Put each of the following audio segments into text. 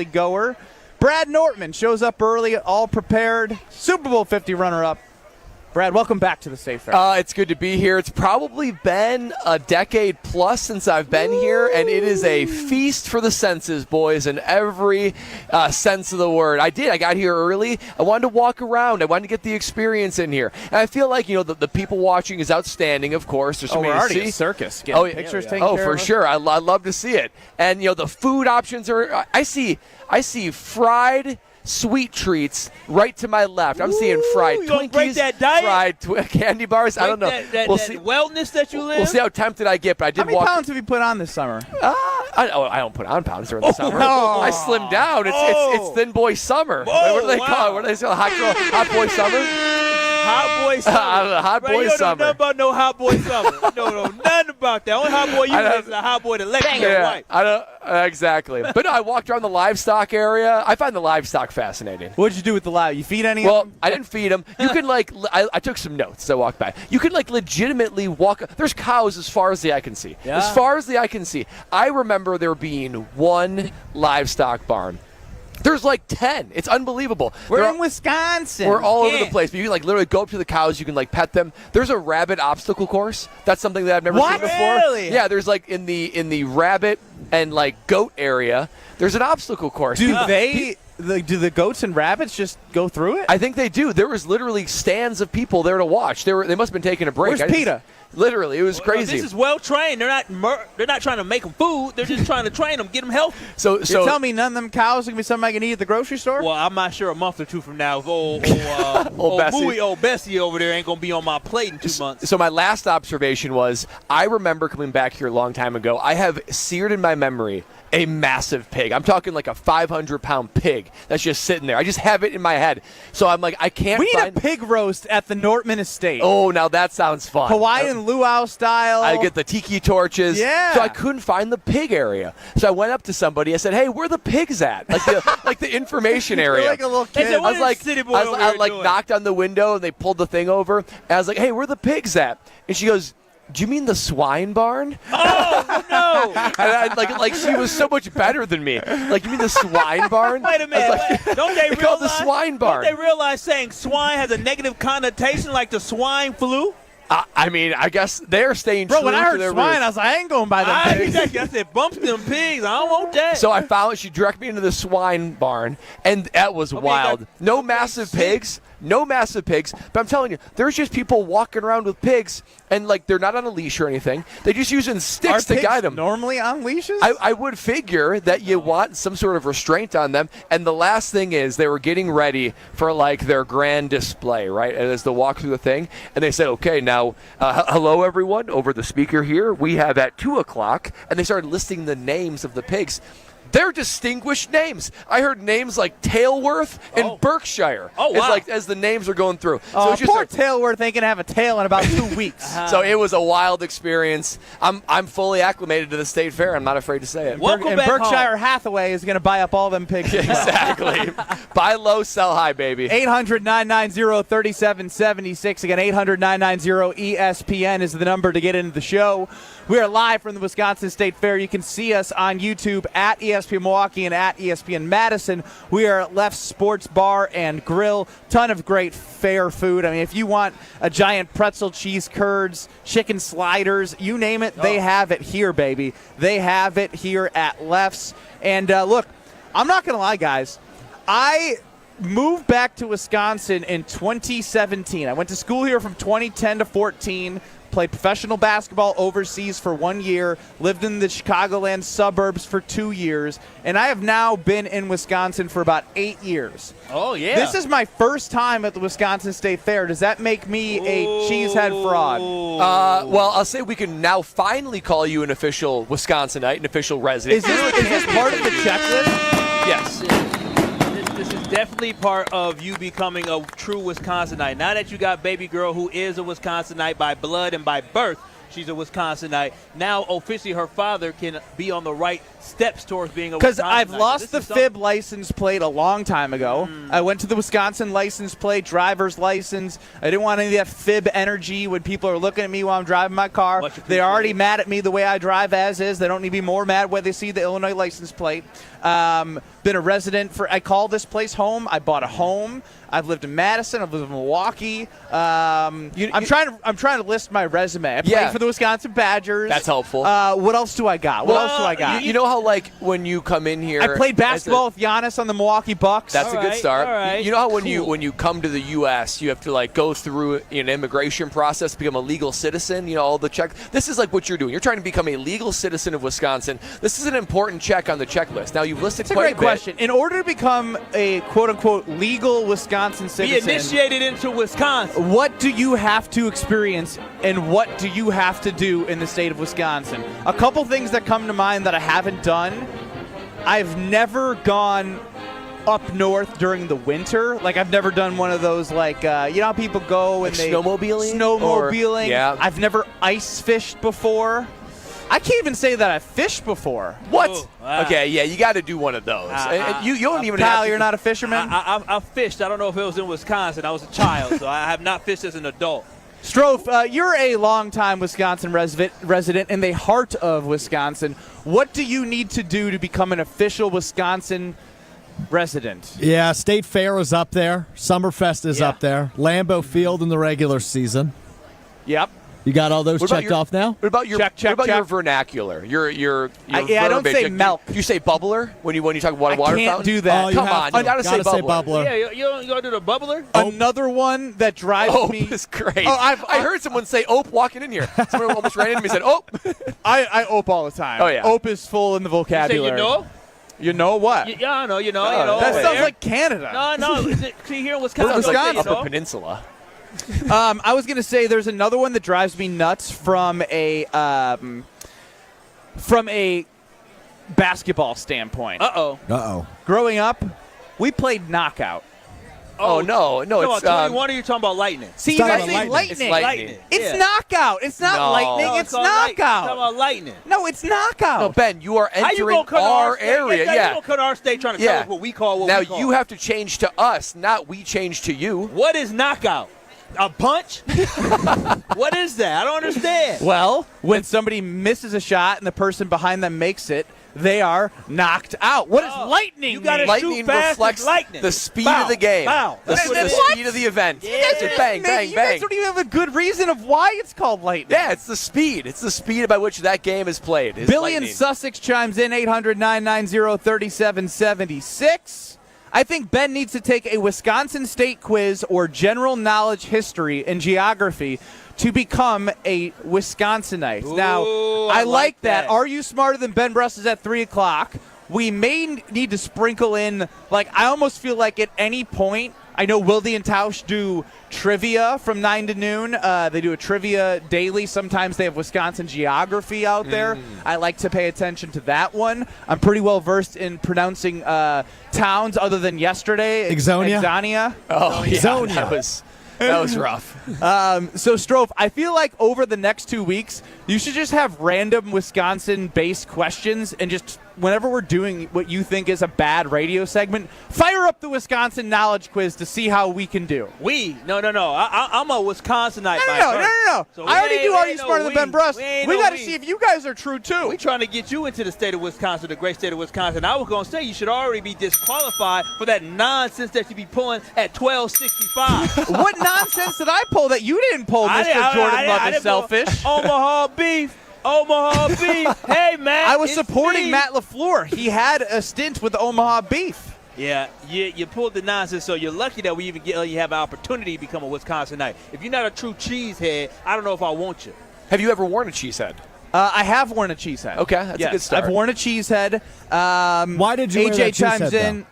early goer. Brad Nortman shows up early, all prepared. Super Bowl 50 runner-up. Brad, welcome back to the State Fair. It's good to be here. It's probably been a decade plus since I've been here, and it is a feast for the senses, boys, in every sense of the word. I got here early. I wanted to walk around. I wanted to get the experience in here. And I feel like, the people watching is outstanding, of course. There's we're already a circus. Getting pictures taken care for of. sure. I love to see it. And, the food options are – I see fried – sweet treats right to my left. I'm seeing fried Twinkies, break that diet? fried candy bars. I don't know. We'll see. Wellness that you live. We'll see how tempted I get. But I did. How many pounds have you put on this summer? I don't put on pounds during the summer. No. I slimmed down. It's thin boy summer. What do they call it? What do they say? Hot boy summer. Hot boy summer. Hot boy you don't summer. know nothing about no hot boy summer. You don't know nothing about that. Only hot boy you know is a hot boy that lets your wife. I don't exactly. But no, I walked around the livestock area. I find the livestock fascinating. What'd you do with the live? You feed any of them? I didn't feed them. You can I took some notes as I walked by. You can legitimately walk. There's cows as far as the eye can see. Yeah. As far as the eye can see. I remember there being one livestock barn. There's 10. It's unbelievable. We're in Wisconsin. We're all over the place. But you can literally go up to the cows. You can pet them. There's a rabbit obstacle course. That's something that I've never seen before. Really? Yeah. There's in the rabbit and goat area. There's an obstacle course. Do the goats and rabbits just go through it? I think they do. There was literally stands of people there to watch. They must have been taking a break. Where's PETA? Literally, it was crazy. This is well trained. They're not trying to make them food. They're just trying to train them, get them healthy. So you tell me none of them cows are gonna be something I can eat at the grocery store? Well, I'm not sure a month or two from now if old Bessie over there ain't gonna be on my plate in 2 months. So my last observation was I remember coming back here a long time ago. I have seared in my memory a massive pig. I'm talking a 500-pound pig that's just sitting there. I just have it in my head. So I'm I can't. We need a pig roast at the Nortman estate. Oh, now that sounds fun. Hawaiian luau style. I get the tiki torches. Yeah. So I couldn't find the pig area. So I went up to somebody. I said, "Hey, where are the pigs at?" The information area. You're like a little kid. Said, I knocked on the window and they pulled the thing over. And I was like, "Hey, where are the pigs at?" And she goes, "Do you mean the swine barn?" Oh, no. And she was so much better than me. You mean the swine barn? Wait a minute. Don't they called the swine barn. Don't they realize saying swine has a negative connotation like the swine flu? I guess they're staying true. Bro, when I heard to their swine, roots. I was like, I ain't going by them pigs. Exactly. I said, bumps them pigs. I don't want that. So I found she directed me into the swine barn, and that was wild. No massive pigs. But I'm telling you, there's just people walking around with pigs, and they're not on a leash or anything. They're just using sticks to guide them. Normally on leashes? I would figure that you want some sort of restraint on them. And the last thing is they were getting ready for their grand display, right? And as they walk through the thing, and they said, "Okay, now, hello everyone, over the speaker here, we have at 2:00," and they started listing the names of the pigs. They're distinguished names. I heard names like Tailworth and Berkshire. Oh, wow. As the names are going through. So it's just poor Tailworth ain't going to have a tail in about 2 weeks. So it was a wild experience. I'm fully acclimated to the state fair. I'm not afraid to say it. Welcome back Berkshire home. Hathaway is going to buy up all them pigs. Exactly. Buy low, sell high, baby. 800-990-3776. Again, 800-990-ESPN is the number to get into the show. We are live from the Wisconsin State Fair. You can see us on YouTube at ESPN Milwaukee and at ESPN Madison. We are at Leff Sports Bar and Grill. Ton of great fair food. I mean, if you want a giant pretzel, cheese curds, chicken sliders, you name it, they have it here, baby. They have it here at Leff's. And look, I'm not going to lie, guys. I moved back to Wisconsin in 2017. I went to school here from 2010 to 14. Played professional basketball overseas for 1 year, lived in the Chicagoland suburbs for 2 years, and I have now been in Wisconsin for about 8 years. Oh, yeah. This is my first time at the Wisconsin State Fair. Does that make me a cheesehead fraud? Well, I'll say we can now finally call you an official Wisconsinite, an official resident. Is this part of the checklist? Yes. This is definitely part of you becoming a true Wisconsinite. Now that you got baby girl who is a Wisconsinite by blood and by birth, she's a Wisconsinite. Now officially her father can be on the right steps towards being a Wisconsinite. Because I've lost the fib license plate a long time ago. I went to the Wisconsin license plate, driver's license. I didn't want any of that fib energy when people are looking at me while I'm driving my car. They're already mad at me the way I drive as is. They don't need to be more mad when they see the Illinois license plate. been a resident for. I call this place home. I bought a home. I've lived in Madison. I've lived in Milwaukee. I'm trying to list my resume. I played for the Wisconsin Badgers. That's helpful. What else do I got? What else do I got? You know how when you come in here, I played basketball with Giannis on the Milwaukee Bucks. That's a good start. All right. You know how when you come to the U.S., you have to go through an immigration process to become a legal citizen. All the check. This is what you're doing. You're trying to become a legal citizen of Wisconsin. This is an important check on the checklist. Now you've listed quite a bit. Great question. In order to become a quote-unquote legal Wisconsin citizen, be initiated into Wisconsin. What do you have to experience and what do you have to do in the state of Wisconsin? A couple things that come to mind that I haven't done. I've never gone up north during the winter. I've never done one of those how people go and snowmobiling. Yeah. I've never ice fished before. I can't even say that I've fished before. What? Oh, wow. Okay, yeah, you got to do one of those. You don't even Kyle, have to. you're not a fisherman? I fished. I don't know if it was in Wisconsin. I was a child, so I have not fished as an adult. Strofe, you're a longtime Wisconsin resident in the heart of Wisconsin. What do you need to do to become an official Wisconsin resident? Yeah, State Fair is up there. Summerfest is up there. Lambeau Field in the regular season. Yep. You got all those checked off now? What about your your vernacular? Your I don't say milk. You say bubbler when you talk about water can't fountain? do that. Oh, Come on, you gotta say bubbler. Yeah, you don't go to the bubbler? Another one that drives Ope me. is great. Oh, I heard someone say Ope walking in here. Someone almost ran into me and said Ope. I ope all the time. Oh, yeah. Ope is full in the vocabulary. You know? You know what? Yeah, I know. You know. That sounds like Canada. No. See, here in Wisconsin. Wisconsin. Upper Peninsula. I was going to say there's another one that drives me nuts from a basketball standpoint. Uh-oh. Growing up, we played knockout. Oh, no, it's 21 or you talking about lightning? See, you talking guys about say lightning. lightning. It's lightning. It's knockout. It's not No. lightning. No, it's called knockout. Talking about lightning. No, it's knockout. No, Ben, you are How you entering gonna cut our state? area. You gonna cut our state trying to tell us what we call what now we call. you have to change to us, not we change to you. What is knockout? A punch? What is that? I don't understand. Well, when somebody misses a shot and the person behind them makes it, they are knocked out. What does lightning You gotta mean? Lightning shoot fast reflects as lightning. the speed Bow, of the game. bow. The What? speed of the event. Yeah. It's just bang, bang, You guys bang. don't even have a good reason of why it's called lightning. Yeah, it's the speed. It's the speed by which that game is played. is Billy in lightning. Sussex chimes in 800-990-3776. I think Ben needs to take a Wisconsin State quiz or general knowledge history and geography to become a Wisconsinite. Ooh, Now, I like like that. that. Are you smarter than Ben Brust is at 3 o'clock? We may need to sprinkle in, I almost feel like at any point, I know Wilde and Tausch do trivia from 9 to noon. They do a trivia daily. Sometimes they have Wisconsin geography out there. I like to pay attention to that one. I'm pretty well versed in pronouncing towns other than yesterday. Exonia? Oh, yeah. Exonia. That was rough. So, Strofe, I feel like over the next 2 weeks, you should just have random Wisconsin-based questions and just whenever we're doing what you think is a bad radio segment, fire up the Wisconsin knowledge quiz to see how we can do. No. I'm a Wisconsinite. No. So I already do Are You no Smarter Than we. Ben Brust? We got to we. see if you guys are true, too. We trying to get you into the state of Wisconsin, the great state of Wisconsin. I was going to say you should already be disqualified for that nonsense that you be pulling at 1265. What nonsense did I pull that you didn't pull, Mr. Jordan Love is selfish? Omaha beef. Hey, man. I was it's supporting beef. Matt LaFleur. He had a stint with Omaha Beef. Yeah, you pulled the nonsense, so you're lucky that we even you have an opportunity to become a Wisconsinite. If you're not a true cheesehead, I don't know if I want you. Have you ever worn a cheesehead? I have worn a cheesehead. Okay, that's a good start. I've worn a cheesehead. Why did you wear that AJ chimes cheesehead, in.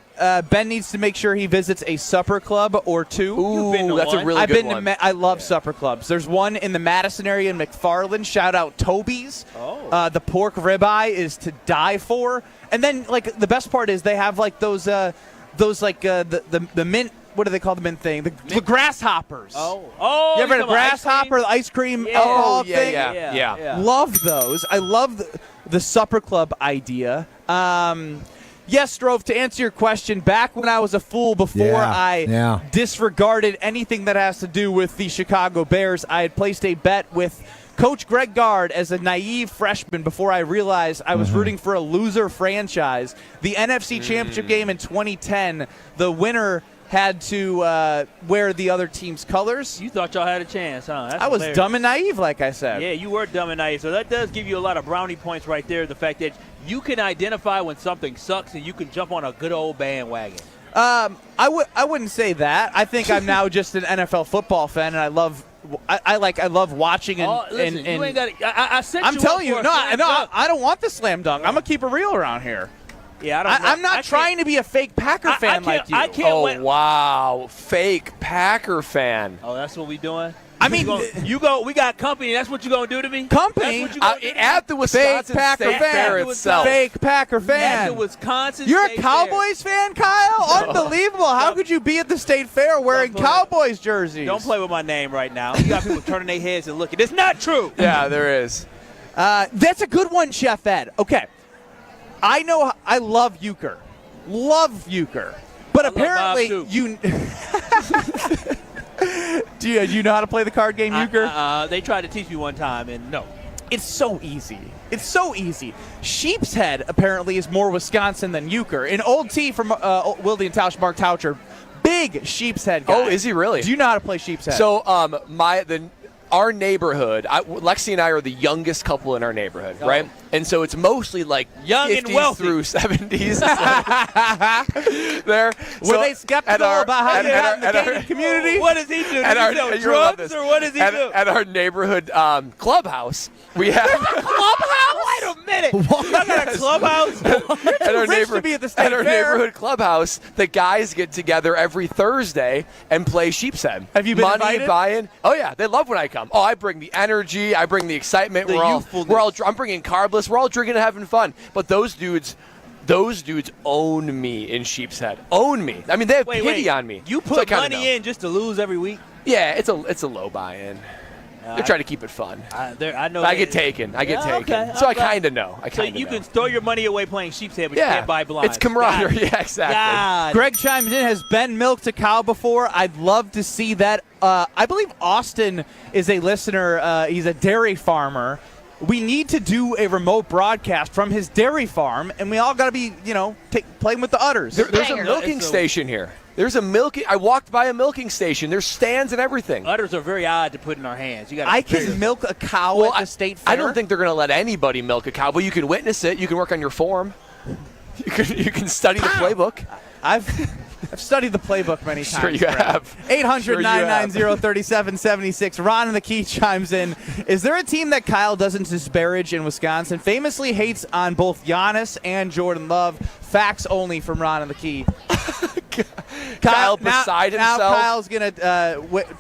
Ben needs to make sure he visits a supper club or two. You've been to that's one. a really I've good been one. I love supper clubs. There's one in the Madison area in McFarland. Shout out Toby's. Oh. The pork ribeye is to die for. And then the best part is they have those the mint. What do they call the mint thing? The grasshoppers. Oh. You ever had a talking about ice grasshopper, cream? the ice cream Yeah. alcohol yeah, thing? yeah. Love those. I love the supper club idea. Yes, Strove, to answer your question, back when I was a fool before disregarded anything that has to do with the Chicago Bears, I had placed a bet with Coach Greg Gard, as a naive freshman, before I realized I was rooting for a loser franchise, the NFC Championship game in 2010, the winner had to wear the other team's colors. You thought y'all had a chance, huh? That's I was hilarious. dumb and naive, like I said. Yeah, you were dumb and naive. So that does give you a lot of brownie points right there. The fact that you can identify when something sucks and you can jump on a good old bandwagon. I wouldn't say that. I think I'm now just an NFL football fan, and I love watching and Listen, and you ain't got. I sent I'm you telling up you, for a slam dunk. I don't want the slam dunk. I'm gonna keep it real around here. Yeah, I'm not trying to be a fake Packer fan like you. I can't Oh, wait. wow. Fake Packer fan. Oh, that's what we doing? I mean, you go. We got company. That's what you gonna do to me? Company? That's what you gonna do to me? At the Wisconsin Packer State fan. Fair itself. Fake Packer At fan. the Wisconsin You're State a Cowboys fan, Kyle? Unbelievable. How could you be at the State Fair wearing Don't play. Cowboys jerseys? Don't play with my name right now. You got people turning their heads and looking. It's not true. Yeah, there is. That's a good one, Chef Ed. Okay. I know I love euchre. Love euchre. But apparently Bob, too. you do you know how to play the card game euchre? They tried to teach me one time, and no. It's so easy. It's so easy. Sheep's Head apparently is more Wisconsin than euchre. And Old T from Wilde and Tausch, Mark Taucher, big Sheep's Head guy. Oh, is he really? Do you know how to play Sheep's Head? So, our neighborhood, Lexi and I are the youngest couple in our neighborhood, right? And so it's mostly like Young 50s and wealthy. through 70s. there. Were they skeptical about how you got in the our gated community? What does he do? At Does he sell you're gonna love drugs, this. or what does he do? At our neighborhood clubhouse, we have Clubhouse? Wait a minute. I got a clubhouse? at our rich to be at the State at our Fair. neighborhood clubhouse, the guys get together every Thursday and play sheep's head. Have you been Money invited? buy-in? Oh yeah, they love when I come. Oh, I bring the energy, I bring the excitement. The youthfulness. I'm bringing carbless. We're all drinking and having fun. But those dudes own me in sheep's head. Own me. I mean, they have pity on me. You So I put kinda money know. in just to lose every week? Yeah, it's a low buy-in. They're trying to keep it fun. I know. I get taken. I get Yeah, taken. okay, So I okay. kind of know. So you can throw your money away playing sheep's head, but you Yeah, can't buy blinds. it's camaraderie. God. Yeah, exactly. God. Greg chimed in. Has Ben milked a cow before? I'd love to see that. I believe Austin is a listener. He's a dairy farmer. We need to do a remote broadcast from his dairy farm, and we all got to be, playing with the udders. There's a milking station here. There's a milking. I walked by a milking station. There's stands and everything. Udders are very odd to put in our hands. You got. I can milk a cow at the State Fair. I don't think they're going to let anybody milk a cow, but you can witness it. You can work on your form. You can study the playbook. I've studied the playbook many times. Sure you Greg. have. 800-990-3776. Ron in the Key chimes in. Is there a team that Kyle doesn't disparage in Wisconsin? Famously hates on both Giannis and Jordan Love. Facts only from Ron in the Key. Kyle beside now himself. Kyle's gonna take.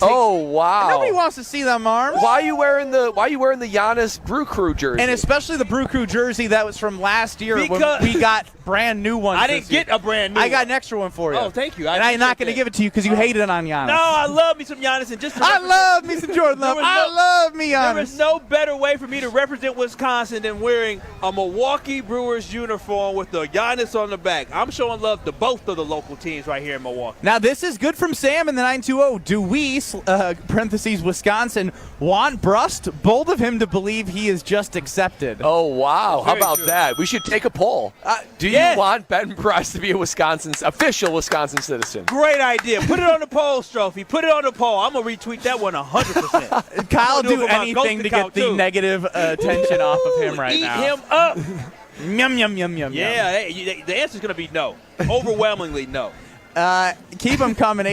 Oh wow! Nobody wants to see them arms. Why are you wearing the Giannis Brew Crew jersey? And especially the Brew Crew jersey that was from last year when Because- we got brand new ones. I didn't this year. get a brand new. I got an extra one for you. Oh, thank you. I And I'm not appreciate going to that. give it to you because you hated it on Giannis. No, I love me some Giannis, and just to I represent- love me some Jordan Love. There was I no- love me There Giannis. is no better way for me to represent Wisconsin than wearing a Milwaukee Brewers uniform with the Giannis on the back. I'm showing love to both of the local teams right here in Milwaukee. Now, this is good from Sam in the 920. Do we, parentheses, Wisconsin, want Brust? Bold of him to believe he is just accepted. Oh wow! How Very about true. that? We should take a poll. Do yeah. you want Ben Brust to be a official Wisconsin citizen? Great idea. Put it on the poll, Strophy. Put it on the poll. I'm going to retweet that one 100%. Kyle I'm gonna do it for my anything ghost to get account, the too. negative attention off of him right Eat now. him up. Yum, yum, yum, yum, Yeah, hey, the answer's going to be no. Overwhelmingly no. Keep them coming,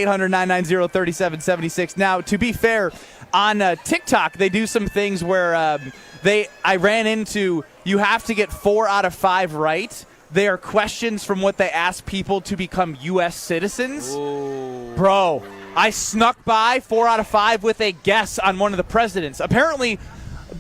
800-990-3776. Now, to be fair, on TikTok, they do some things where I ran into, you have to get 4 out of 5 right. They are questions from what they ask people to become U.S. citizens. Ooh. Bro, I snuck by 4 out of 5 with a guess on one of the presidents. Apparently,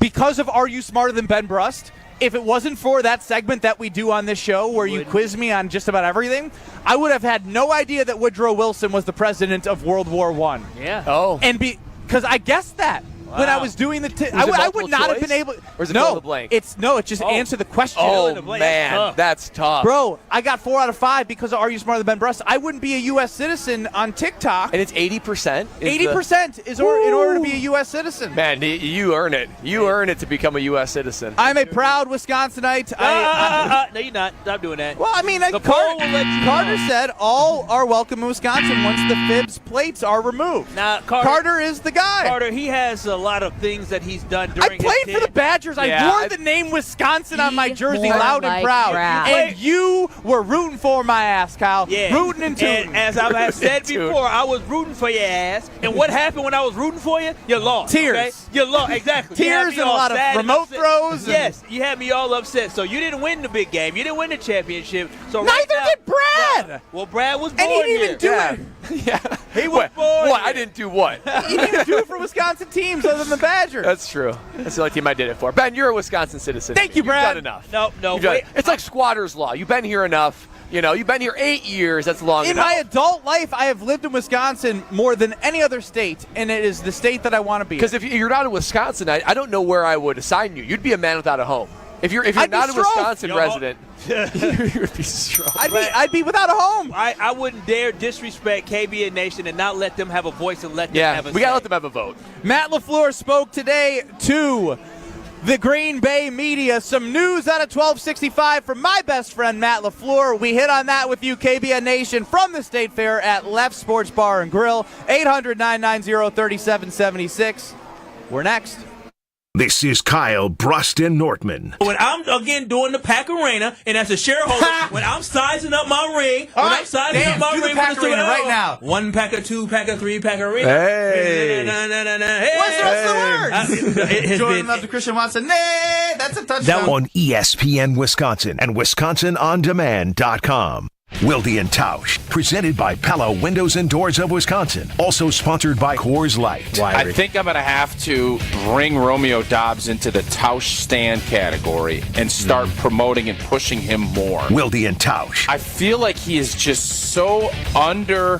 because of Are You Smarter Than Ben Brust, if it wasn't for that segment that we do on this show where you quiz me on just about everything, I would have had no idea that Woodrow Wilson was the president of World War I. Yeah. Oh, And because I guessed that. when I was doing the I would multiple not have choice? been able. Or is it no, fill in the blank? It's just answer the question. Oh, man, that's tough. Bro, I got 4 out of 5 because of Are You Smarter Than Ben Brust? I wouldn't be a U.S. citizen on TikTok. And it's 80%? 80% is in order to be a U.S. citizen. Man, you earn it. You earn it to become a U.S. citizen. I'm a proud Wisconsinite. No, you're not. Stop doing that. Well, I mean, The poll will let you Carter know. said all are welcome in Wisconsin once the Fibs plates are removed. Now, Carter is the guy. Carter, he has a lot of things that he's done during I played his for the Badgers. Yeah, I wore the name Wisconsin on my jersey, more loud and like proud. Brad. And you were rooting for my ass, Kyle. Yeah. Rooting and tooting. And as I have said Tooting. before, I was rooting for your ass. And what happened when I was rooting for you? You lost. Tears. Okay? You lost. Exactly. You had Tears me and a all lot of sad and remote upset. throws and- Yes, you had me all upset. So you didn't win the big game. You didn't win the championship. So Neither right now, did Brad. Well, Brad was born And he didn't even do Yeah. it. Yeah. He was born What? here. I didn't do what? He didn't even do it for Wisconsin teams other than the Badgers. That's true. That's the only team I did it for. Ben, you're a Wisconsin citizen. Thank you, Brad. You've done enough. No, You've done- wait. It's like squatter's law. You've been here enough. You know, you've been here 8 years. That's long In enough. my adult life, I have lived in Wisconsin more than any other state, and it is the state that I want to be in. Because if you're not in Wisconsin, I don't know where I would assign you. You'd be a man without a home. If you're I'd be not a stroked. Wisconsin Yo, resident, you would be strong. I'd be without a home. I wouldn't dare disrespect KBN Nation and not let them have a voice and let them Yeah, have a we gotta say. let them have a vote. Matt LaFleur spoke today to the Green Bay media. Some news out of 1265 from my best friend, Matt LaFleur. We hit on that with you, KBN Nation, from the State Fair at Leff Sports Bar and Grill, 800-990-3776. We're next. This is Kyle, Brust, and Nortman. When I'm, again, doing the Pack Arena, and as a shareholder, when I'm sizing up my ring, All when right, I'm sizing Dan, up my do the ring Pack for the Arena Super right Bowl, now. 1 packer, 2 packer, 3 packer arena. Hey. What's the rest of the words? It has Jordan been, Love to Christian Watson. Nay, that's a touchdown. On ESPN Wisconsin and WisconsinOnDemand.com. Wilde and Tausch, presented by Pella Windows and Doors of Wisconsin. Also sponsored by Coors Light. I think I'm going to have to bring Romeo Dobbs into the Tausch stand category and start promoting and pushing him more. Wilde and Tausch. I feel like he is just so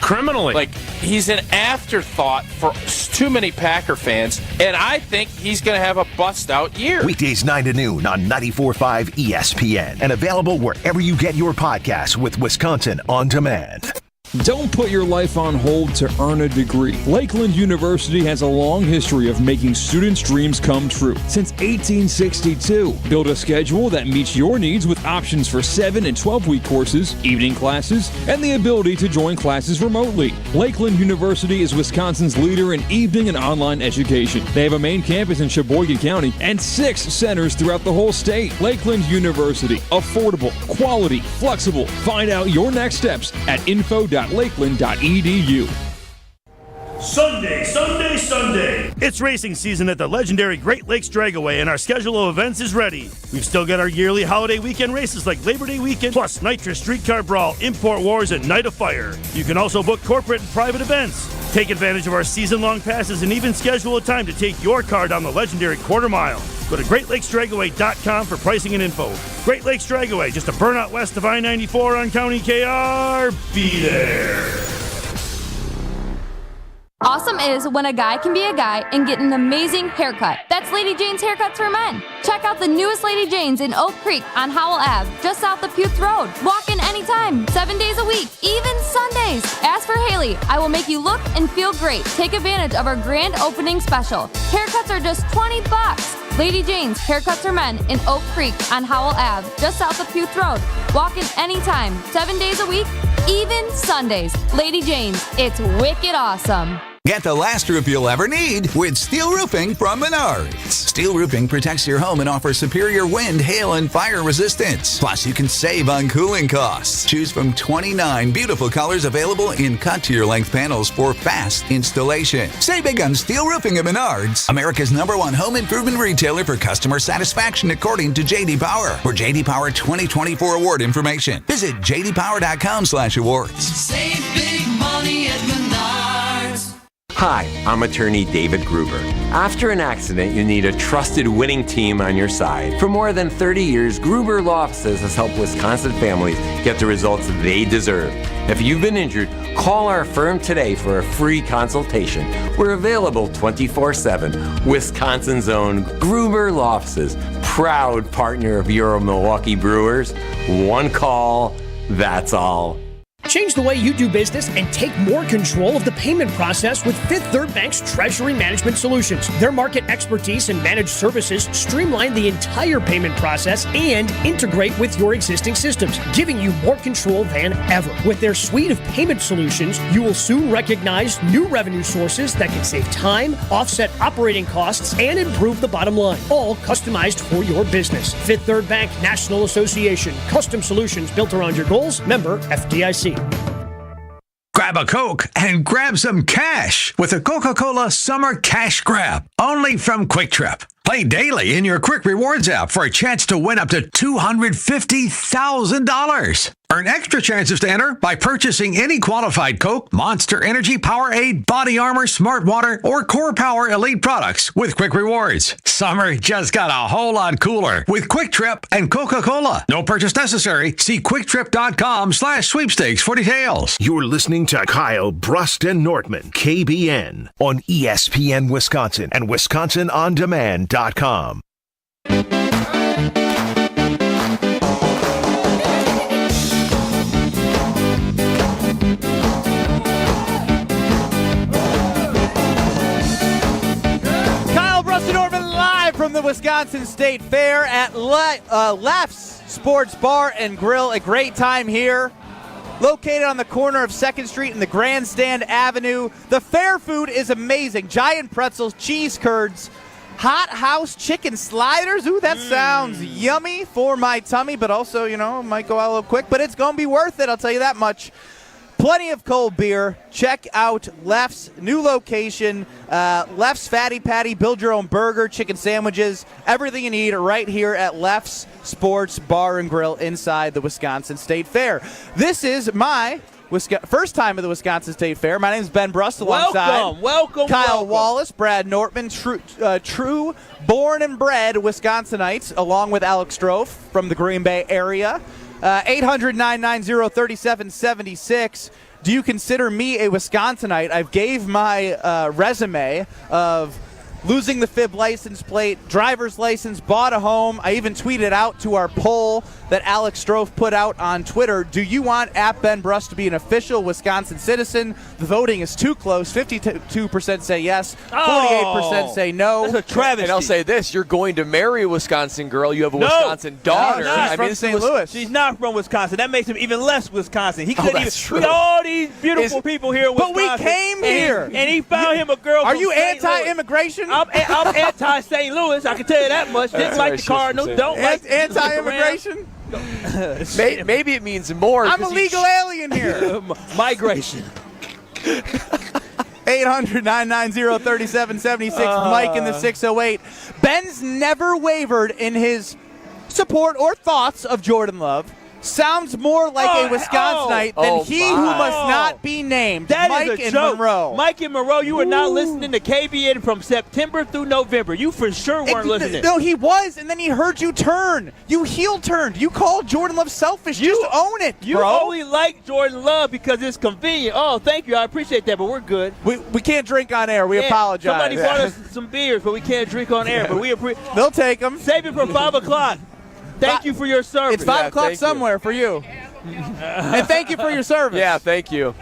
criminally. Like, he's an afterthought for too many Packer fans, and I think he's going to have a bust-out year. Weekdays 9 to noon on 94.5 ESPN and available wherever you get your podcasts with Wisconsin On Demand. Don't put your life on hold to earn a degree. Lakeland University has a long history of making students' dreams come true. Since 1862, build a schedule that meets your needs with options for 7 and 12-week courses, evening classes, and the ability to join classes remotely. Lakeland University is Wisconsin's leader in evening and online education. They have a main campus in Sheboygan County and 6 centers throughout the whole state. Lakeland University. Affordable, quality, flexible. Find out your next steps at info.lakeland.edu. Sunday. It's racing season at the legendary Great Lakes Dragaway, and our schedule of events is ready. We've still got our yearly holiday weekend races like Labor Day weekend, plus Nitrous Streetcar Brawl, Import Wars, and Night of Fire. You can also book corporate and private events. Take advantage of our season-long passes and even schedule a time to take your car down the legendary quarter mile. Go to GreatLakesDragaway.com for pricing and info. Great Lakes Dragaway, just a burnout west of I-94 on County KR. Be there. Awesome is when a guy can be a guy and get an amazing haircut. That's Lady Jane's Haircuts for Men. Check out the newest Lady Jane's in Oak Creek on Howell Ave, just south of Puth Road. Walk in anytime, 7 days a week, even Sundays. Ask for Haley. I will make you look and feel great. Take advantage of our grand opening special. Haircuts are just $20. Lady Jane's Haircuts for Men in Oak Creek on Howell Ave, just south of Puth Road. Walk in anytime, 7 days a week, even Sundays. Lady Jane's, it's wicked awesome. Get the last roof you'll ever need with steel roofing from Menards. Steel roofing protects your home and offers superior wind, hail, and fire resistance. Plus, you can save on cooling costs. Choose from 29 beautiful colors available in cut-to-your-length panels for fast installation. Save big on steel roofing at Menards, America's #1 home improvement retailer for customer satisfaction according to J.D. Power. For J.D. Power 2024 award information, visit jdpower.com/awards. Save big money at Menards. Hi, I'm attorney David Gruber. After an accident, you need a trusted winning team on your side. For more than 30 years, Gruber Law Offices has helped Wisconsin families get the results they deserve. If you've been injured, call our firm today for a free consultation. We're available 24/7. Wisconsin's own Gruber Law Offices, proud partner of your Milwaukee Brewers. One call, that's all. Change the way you do business and take more control of the payment process with Fifth Third Bank's Treasury Management Solutions. Their market expertise and managed services streamline the entire payment process and integrate with your existing systems, giving you more control than ever. With their suite of payment solutions, you will soon recognize new revenue sources that can save time, offset operating costs, and improve the bottom line, all customized for your business. Fifth Third Bank National Association. Custom solutions built around your goals. Member FDIC. Grab a Coke and grab some cash with a Coca-Cola Summer Cash Grab, only from Quick Trip. Play daily in your Quick Rewards app for a chance to win up to $250,000. Earn extra chances to enter by purchasing any qualified Coke, Monster Energy, Powerade, Body Armor, Smart Water, or Core Power Elite products with Quick Rewards. Summer just got a whole lot cooler with Quick Trip and Coca-Cola. No purchase necessary. See QuickTrip.com/sweepstakes for details. You're listening to Kyle, Brust, and Nortman, KBN, on ESPN Wisconsin and WisconsinOnDemand.com. From the Wisconsin State Fair at Leff's Sports Bar and Grill. A great time here. Located on the corner of 2nd Street and the Grandstand Avenue. The fair food is amazing. Giant pretzels, cheese curds, hot house chicken sliders. Ooh, that sounds yummy for my tummy, but also, might go out a little quick. But it's going to be worth it, I'll tell you that much. Plenty of cold beer. Check out Leff's new location. Leff's Fatty Patty. Build your own burger, chicken sandwiches, everything you need right here at Leff's Sports Bar and Grill inside the Wisconsin State Fair. This is my first time at the Wisconsin State Fair. My name is Ben Brust alongside Kyle Wallace, Brad Nortman, true born and bred Wisconsinites, along with Alex Strofe from the Green Bay area. 800-990-3776. Do you consider me a Wisconsinite? I've gave my resume of losing the fib license plate, driver's license, bought a home. I even tweeted out to our poll that Alex Strofe put out on Twitter. Do you want Ben Brust to be an official Wisconsin citizen? The voting is too close. 52% say yes, 48% say no. That's a travesty. And I'll say this, you're going to marry a Wisconsin girl. You have a Wisconsin daughter. She's from St. Louis. She's not from Wisconsin. That makes him even less Wisconsin. He couldn't that's true. We got all these beautiful people here in Wisconsin. But we came here. And he found him a girl Are from you St. Louis. anti-immigration? I'm anti-St. Louis. I can tell you that much. Didn't like the Cardinals. Don't like anti-immigration? Maybe it means more. I'm a legal alien here. Migration. 800-990-3776. Mike in the 608. Ben's never wavered in his support or thoughts of Jordan Love. Sounds more like a Wisconsinite than he who must not be named. That Mike is a in joke. Monroe. Mike in Monroe, you were not listening to KBN from September through November. You for sure weren't listening. No, he was, and then he heard you turn. You heel turned. You called Jordan Love selfish. Just own it, You bro. only like Jordan Love because it's convenient. Oh, thank you. I appreciate that, but we're good. We can't drink on air. We apologize. Somebody brought us some beers, but we can't drink on air. But we appreciate. They'll take them. Save it for 5 o'clock. Thank you for your service. It's 5 o'clock somewhere for you. And thank you for your service. Yeah, thank you.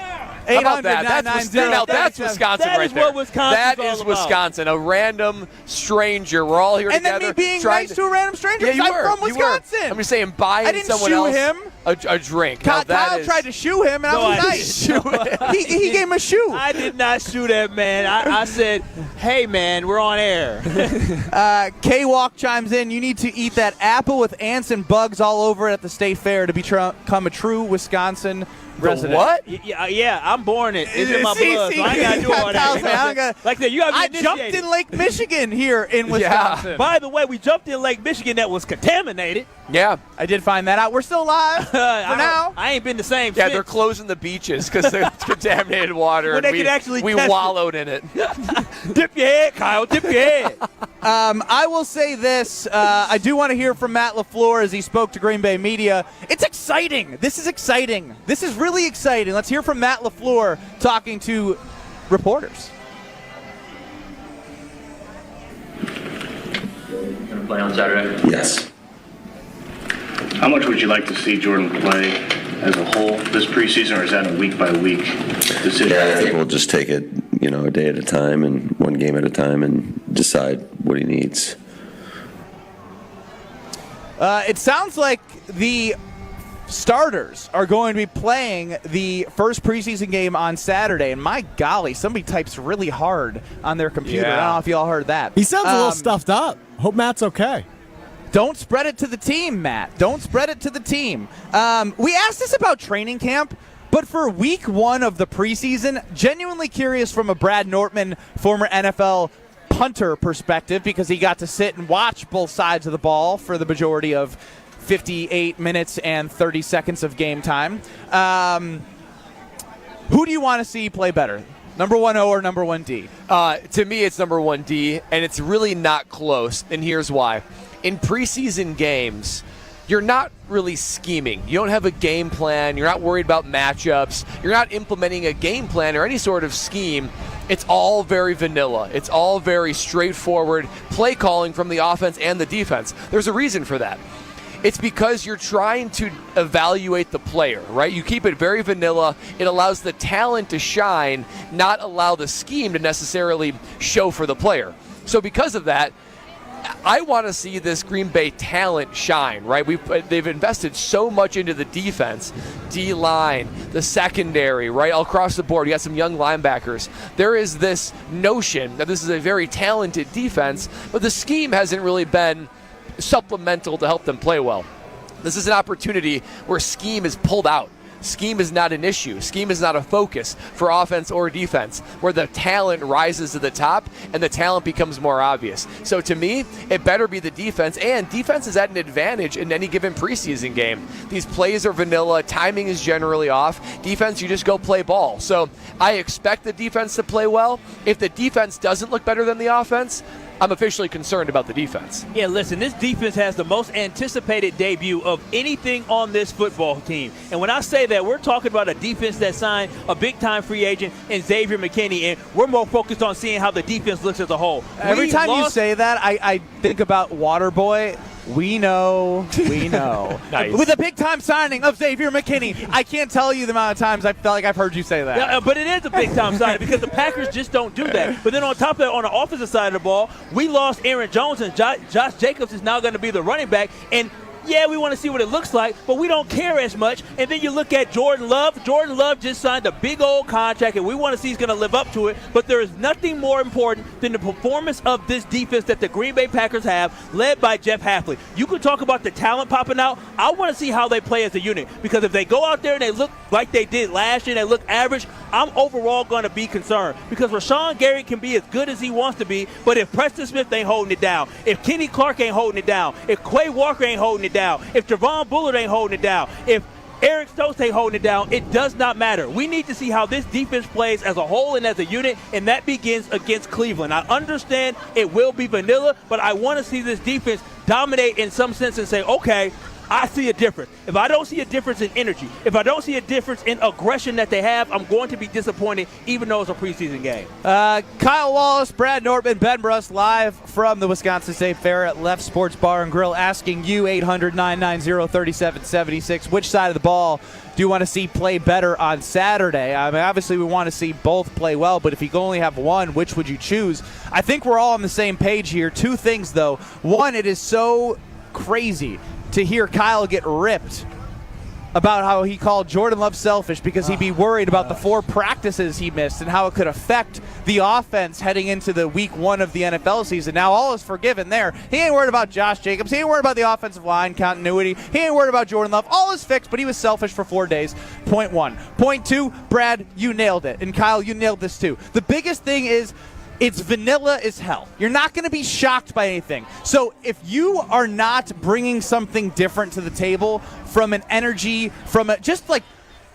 800 That's Wisconsin that right is there. What Wisconsin's that all is about. Wisconsin. A random stranger. We're all here and together. And then me being nice to a random stranger because I'm from Wisconsin. I'm just saying buying someone else a drink. Kyle tried to shoe him, and I was nice. He gave him a shoe. I did not shoot that man. I said, hey, man, we're on air. K-Walk chimes in. You need to eat that apple with ants and bugs all over it at the state fair to become a true Wisconsin resident. What? Yeah, I'm born it. It's in my blood, so I ain't got to do all that. Like that, you got I jumped in Lake Michigan here in Wisconsin. Yeah. By the way, we jumped in Lake Michigan that was contaminated. Yeah. I did find that out. We're still alive for now. I ain't been the same Yeah, since. they're closing the beaches because there's contaminated water. When and they could actually we test wallowed in it. Dip your head, Kyle. Dip your head. I will say this. I do want to hear from Matt LaFleur as he spoke to Green Bay media. It's exciting. This is exciting. This is really exciting. Let's hear from Matt LaFleur talking to reporters. Going to play on Saturday? Yes. How much would you like to see Jordan play as a whole this preseason, or is that a week-by-week decision? Yeah, I think we'll just take it, a day at a time and one game at a time and decide what he needs. It sounds like the starters are going to be playing the first preseason game on Saturday, and my golly, somebody types really hard on their computer. I don't know if you all heard that. He sounds a little stuffed up. Hope Matt's okay. Don't spread it to the team, Matt. Don't spread it to the team. We asked this about training camp, but for week 1 of the preseason, genuinely curious from a Brad Nortman, former NFL punter perspective, because he got to sit and watch both sides of the ball for the majority of 58 minutes and 30 seconds of game time. Who do you want to see play better? Number 1O or number 1D? To me, it's number 1D, and it's really not close, and here's why. In preseason games, you're not really scheming. You don't have a game plan. You're not worried about matchups. You're not implementing a game plan or any sort of scheme. It's all very vanilla. It's all very straightforward play calling from the offense and the defense. There's a reason for that. It's because you're trying to evaluate the player, right? You keep it very vanilla. It allows the talent to shine, not allow the scheme to necessarily show for the player. So because of that, I want to see this Green Bay talent shine, right? They've invested so much into the defense, D-line, the secondary, right? All across the board. You got some young linebackers. There is this notion that this is a very talented defense, but the scheme hasn't really been supplemental to help them play well. This is an opportunity where scheme is pulled out. Scheme is not an issue. Scheme is not a focus for offense or defense, where the talent rises to the top and the talent becomes more obvious. So to me, it better be the defense, and defense is at an advantage in any given preseason game. These plays are vanilla. Timing is generally off. Defense, you just go play ball. So I expect the defense to play well. If the defense doesn't look better than the offense, I'm officially concerned about the defense. Yeah, listen, this defense has the most anticipated debut of anything on this football team. And when I say that, we're talking about a defense that signed a big-time free agent in Xavier McKinney, and we're more focused on seeing how the defense looks as a whole. Every time you say that, I think about Waterboy. We know. Nice. With a big-time signing of Xavier McKinney. I can't tell you the amount of times I felt like I've heard you say that. Yeah, but it is a big-time signing because the Packers just don't do that. But then on top of that, on the offensive side of the ball, we lost Aaron Jones, and Josh Jacobs is now going to be the running back. And yeah, we want to see what it looks like, but we don't care as much. And then you look at Jordan Love. Jordan Love just signed a big old contract, and we want to see he's going to live up to it. But there is nothing more important than the performance of this defense that the Green Bay Packers have, led by Jeff Hafley. You can talk about the talent popping out. I want to see how they play as a unit, because if they go out there and they look like they did last year, and they look average, I'm overall going to be concerned, because Rashawn Gary can be as good as he wants to be, but if Preston Smith ain't holding it down, if Kenny Clark ain't holding it down, if Quay Walker ain't holding it down, if Javon Bullard ain't holding it down, if Eric Stokes ain't holding it down, it does not matter. We need to see how this defense plays as a whole and as a unit, and that begins against Cleveland. I understand it will be vanilla, but I want to see this defense dominate in some sense and say, okay, I see a difference. If I don't see a difference in energy, if I don't see a difference in aggression that they have, I'm going to be disappointed, even though it's a preseason game. Kyle Wallace, Brad Nortman, Ben Brust, live from the Wisconsin State Fair at Leff Sports Bar and Grill, asking you, 800-990-3776, which side of the ball do you want to see play better on Saturday? I mean, obviously we want to see both play well, but if you can only have one, which would you choose? I think we're all on the same page here. Two things, though. One, it is so crazy to hear Kyle get ripped about how he called Jordan Love selfish because he'd be worried about the 4 practices he missed and how it could affect the offense heading into the week 1 of the NFL season. Now all is forgiven there. He ain't worried about Josh Jacobs. He ain't worried about the offensive line continuity. He ain't worried about Jordan Love. All is fixed, but he was selfish for 4 days. Point 1. Point 2, Brad, you nailed it. And Kyle, you nailed this too. The biggest thing is it's vanilla as hell. You're not going to be shocked by anything. So if you are not bringing something different to the table from an energy, from a, just like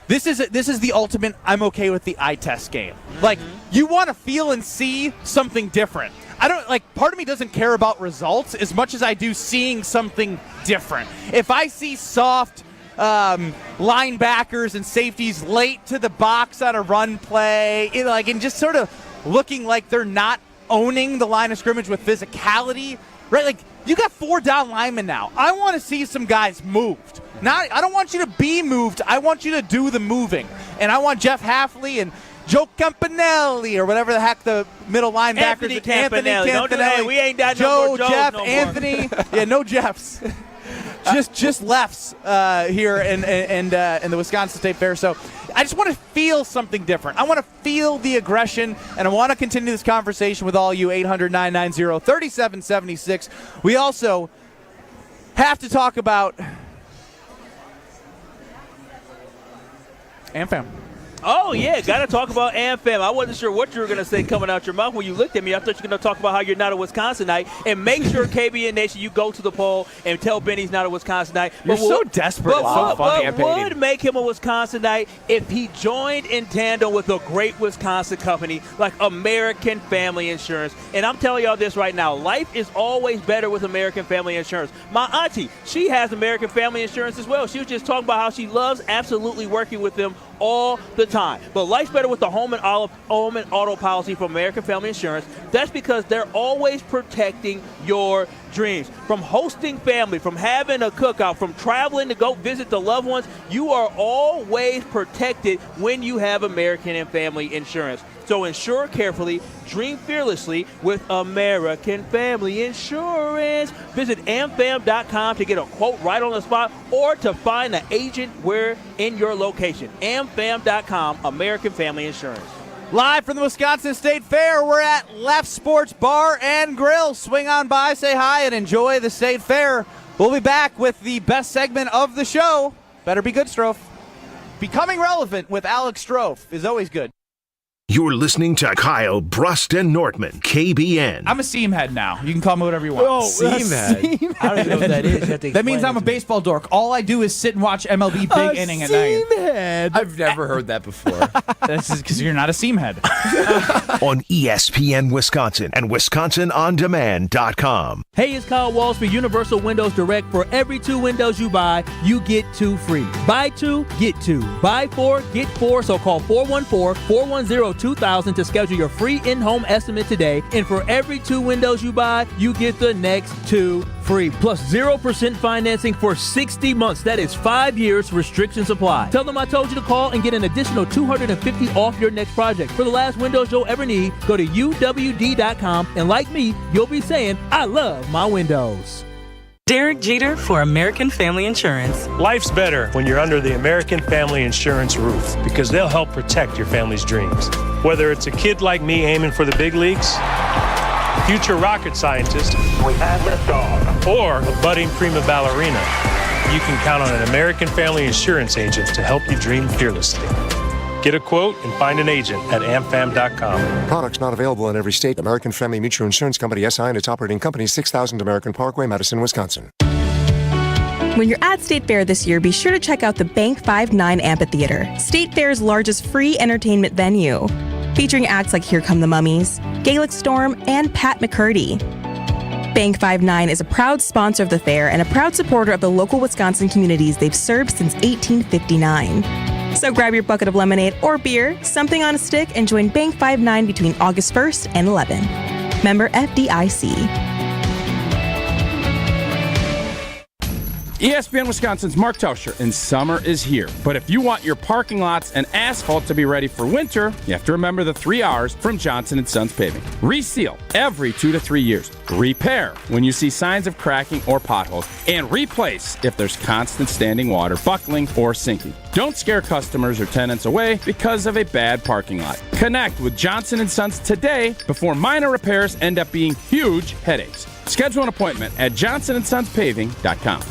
this is the ultimate I'm okay with the eye test game. Like you want to feel and see something different. I don't part of me doesn't care about results as much as I do seeing something different. If I see soft linebackers and safeties late to the box on a run play, and just sort of looking like they're not owning the line of scrimmage with physicality, right? Like, you got 4 down linemen now. I want to see some guys moved. I don't want you to be moved. I want you to do the moving. And I want Jeff Hafley and Joe Campanelli or whatever the heck the middle linebackers. Anthony Campanelli. We ain't got Joe, no more Joes Jeff, no Anthony. Yeah, no Jeffs. just Leffs here in the Wisconsin State Fair. So I just want to feel something different. I want to feel the aggression, and I want to continue this conversation with all you. 800-990-3776. We also have to talk about AmFam. Oh, yeah, got to talk about AmFam. I wasn't sure what you were going to say coming out your mouth when you looked at me. I thought you were going to talk about how you're not a Wisconsinite. And make sure, KBN Nation, you go to the poll and tell Ben he's not a Wisconsinite. You're so desperate. It's so funny. What would make him a Wisconsinite if he joined in tandem with a great Wisconsin company like American Family Insurance? And I'm telling y'all this right now. Life is always better with American Family Insurance. My auntie, she has American Family Insurance as well. She was just talking about how she loves absolutely working with them all the time. But life's better with the home and auto policy from American Family Insurance. That's because they're always protecting your dreams. From hosting family, from having a cookout, from traveling to go visit the loved ones, you are always protected when you have American and Family Insurance. So insure carefully, dream fearlessly with American Family Insurance. Visit amfam.com to get a quote right on the spot or to find an agent in your location. amfam.com, American Family Insurance. Live from the Wisconsin State Fair, we're at Leff Sports Bar and Grill. Swing on by, say hi, and enjoy the State Fair. We'll be back with the best segment of the show. Better be good, Strofe. Becoming relevant with Alex Strofe is always good. You're listening to Kyle, Brust, and Nortman, KBN. I'm a seam head now. You can call me whatever you want. Oh, seam head. I don't know what that is. That means I'm a baseball dork. All I do is sit and watch MLB Big Inning at night. Seam head. I've never heard that before. This is because you're not a seam head. On ESPN Wisconsin and WisconsinOnDemand.com. Hey, it's Kyle Walsby, Universal Windows Direct. For every 2 windows you buy, you get 2 free. Buy 2, get 2. Buy 4, get 4. So call 414-410-2000 to schedule your free in-home estimate today. And for every 2 windows you buy, you get the next 2 free. Plus 0% financing for 60 months. That is 5 years. Restrictions apply. Tell them I told you to call and get an additional $250 off your next project. For the last windows you'll ever need, go to uwd.com. And like me, you'll be saying, I love my windows. Derek Jeter for American Family Insurance. Life's better when you're under the American Family Insurance roof because they'll help protect your family's dreams. Whether it's a kid like me aiming for the big leagues, a future rocket scientist, or a budding prima ballerina, you can count on an American Family Insurance agent to help you dream fearlessly. Get a quote and find an agent at amfam.com. Products not available in every state. American Family Mutual Insurance Company, SI, and its operating company, 6000 American Parkway, Madison, Wisconsin. When you're at State Fair this year, be sure to check out the Bank 5-9 Amphitheater, State Fair's largest free entertainment venue, featuring acts like Here Come the Mummies, Gaelic Storm, and Pat McCurdy. Bank 5-9 is a proud sponsor of the fair and a proud supporter of the local Wisconsin communities they've served since 1859. So grab your bucket of lemonade or beer, something on a stick, and join Bank 5-9 between August 1st and 11. Member FDIC. ESPN Wisconsin's Mark Tauscher, and summer is here. But if you want your parking lots and asphalt to be ready for winter, you have to remember the 3 R's from Johnson & Sons Paving. Reseal every 2 to 3 years. Repair when you see signs of cracking or potholes. And replace if there's constant standing water, buckling, or sinking. Don't scare customers or tenants away because of a bad parking lot. Connect with Johnson & Sons today before minor repairs end up being huge headaches. Schedule an appointment at johnsonsonspaving.com.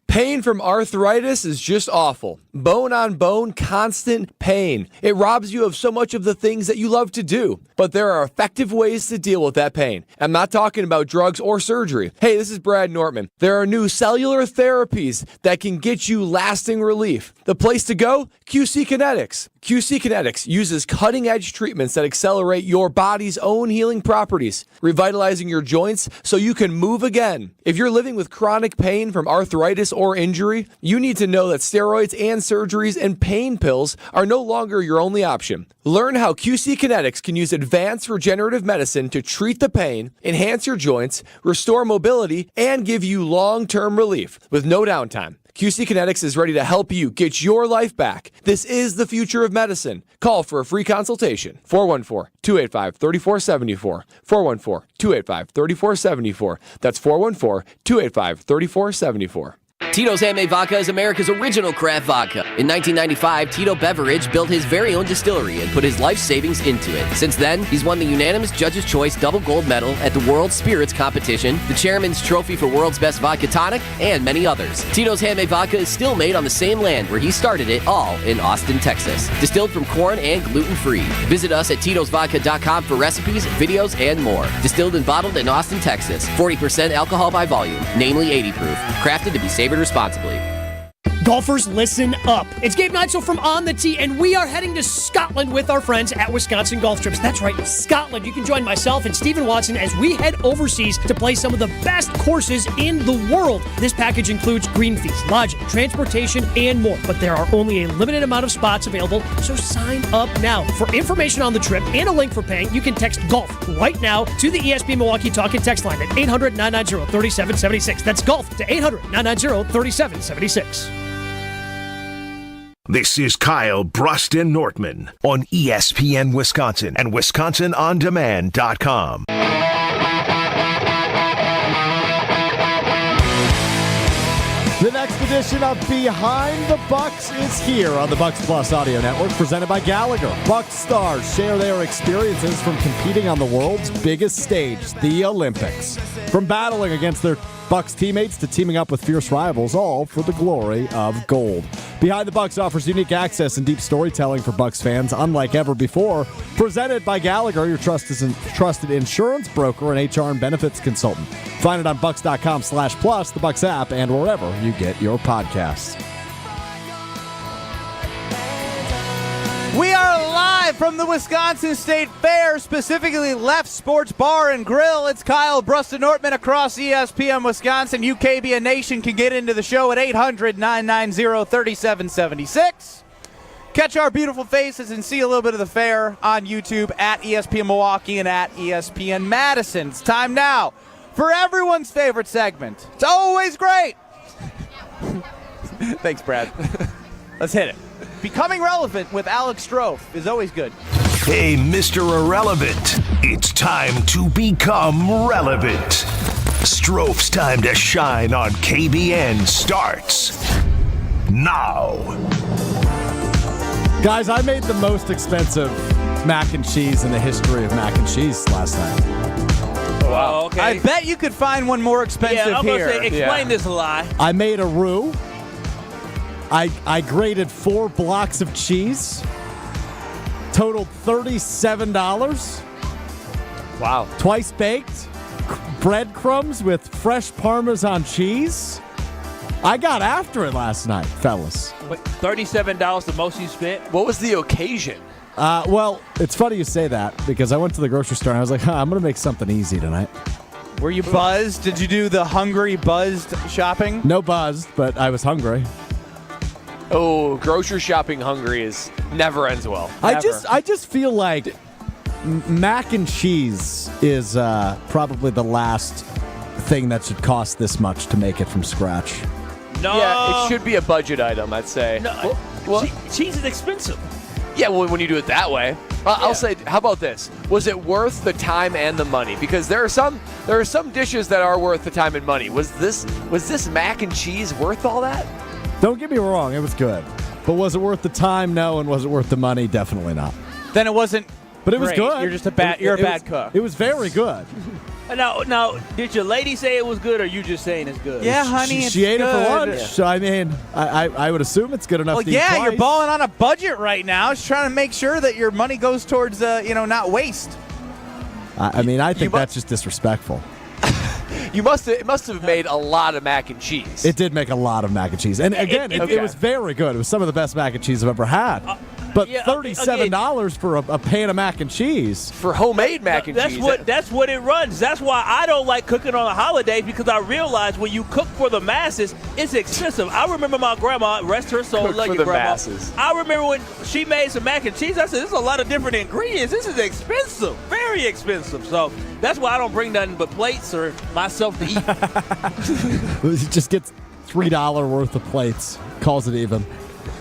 Pain from arthritis is just awful. Bone on bone, constant pain. It robs you of so much of the things that you love to do. But there are effective ways to deal with that pain. I'm not talking about drugs or surgery. Hey, this is Brad Nortman. There are new cellular therapies that can get you lasting relief. The place to go? QC Kinetics. QC Kinetics uses cutting-edge treatments that accelerate your body's own healing properties, revitalizing your joints so you can move again. If you're living with chronic pain from arthritis or injury, you need to know that steroids and surgeries and pain pills are no longer your only option. Learn how QC Kinetics can use advanced regenerative medicine to treat the pain, enhance your joints, restore mobility, and give you long-term relief with no downtime. QC Kinetics is ready to help you get your life back. This is the future of medicine. Call for a free consultation. 414-285-3474. 414-285-3474. That's 414-285-3474. Tito's Handmade Vodka is America's original craft vodka. In 1995, Tito Beveridge built his very own distillery and put his life savings into it. Since then, he's won the unanimous Judge's Choice Double Gold Medal at the World Spirits Competition, the Chairman's Trophy for World's Best Vodka Tonic, and many others. Tito's Handmade Vodka is still made on the same land where he started it, all in Austin, Texas. Distilled from corn and gluten-free. Visit us at Tito'sVodka.com for recipes, videos, and more. Distilled and bottled in Austin, Texas. 40% alcohol by volume, namely 80 proof. Crafted to be savored responsibly. Golfers, listen up. It's Gabe Neitzel from On the Tee, and we are heading to Scotland with our friends at Wisconsin Golf Trips. That's right, Scotland. You can join myself and Stephen Watson as we head overseas to play some of the best courses in the world. This package includes green fees, lodging, transportation, and more. But there are only a limited amount of spots available, so sign up now. For information on the trip and a link for paying, you can text GOLF right now to the ESPN Milwaukee Talk and Text line at 800-990-3776. That's GOLF to 800-990-3776. This is Kyle, Brust, and Nortman on ESPN Wisconsin and WisconsinOnDemand.com. The next edition of Behind the Bucks is here on the Bucks Plus Audio Network, presented by Gallagher. Bucks stars share their experiences from competing on the world's biggest stage, the Olympics. From battling against their Bucks teammates to teaming up with fierce rivals, all for the glory of gold. Behind the Bucks offers unique access and deep storytelling for Bucks fans, unlike ever before. Presented by Gallagher, your trusted insurance broker and HR and benefits consultant. Find it on bucks.com/plus, the Bucks app, and wherever you get your podcasts. We are live from the Wisconsin State Fair, specifically Leff Sports Bar and Grill. It's Kyle, Brust, and Nortman across ESPN Wisconsin. You KBN Nation can get into the show at 800-990-3776. Catch our beautiful faces and see a little bit of the fair on YouTube at ESPN Milwaukee and at ESPN Madison. It's time now for everyone's favorite segment. It's always great. Thanks, Brad. Let's hit it. Becoming relevant with Alex Strofe is always good. Hey, Mr. Irrelevant, it's time to become relevant. Strofe's time to shine on KBN starts now. Guys, I made the most expensive mac and cheese in the history of mac and cheese last night. Wow. Okay. I bet you could find one more expensive I'm here. Gonna say, explain this lie. I made a roux. I grated 4 blocks of cheese. Totaled $37. Wow. Twice baked. Breadcrumbs with fresh Parmesan cheese. I got after it last night, fellas. Wait, $37 the most you spent? What was the occasion? Well, it's funny you say that because I went to the grocery store and I was like, I'm going to make something easy tonight. Were you buzzed? Did you do the hungry buzzed shopping? No buzzed, but I was hungry. Oh, grocery shopping hungry is never ends well. Never. I just feel like mac and cheese is probably the last thing that should cost this much to make it from scratch. No. Yeah, it should be a budget item, I'd say. No, cheese is expensive. Yeah, well, when you do it that way. I'll say, how about this? Was it worth the time and the money? Because there are some dishes that are worth the time and money. Was this mac and cheese worth all that? Don't get me wrong, it was good. But was it worth the time? No. And was it worth the money? Definitely not. Then it wasn't. But it was great. good. You're just a bad. You're a bad cook. It was very good. Now, did your lady say it was good, or you just saying it's good? Yeah, honey, she ate good. it for lunch. Yeah. So, I mean, I would assume it's good enough. Well, to eat yeah, twice. you're balling on a budget right now. Just trying to make sure that your money goes towards, not waste. I mean, I think that's just disrespectful. It must have made a lot of mac and cheese. It did make a lot of mac and cheese, and again, it was very good. It was some of the best mac and cheese I've ever had. But $37 for a pan of mac and cheese for homemade mac and cheese. That's what it runs. That's why I don't like cooking on the holidays, because I realize when you cook for the masses, it's expensive. I remember my grandma, rest her soul, Cook love for you, the grandma. masses. I remember when she made some mac and cheese. I said, "This is a lot of different ingredients. This is expensive, very expensive." So that's why I don't bring nothing but plates or myself to eat. It just gets $3 worth of plates. Calls it even.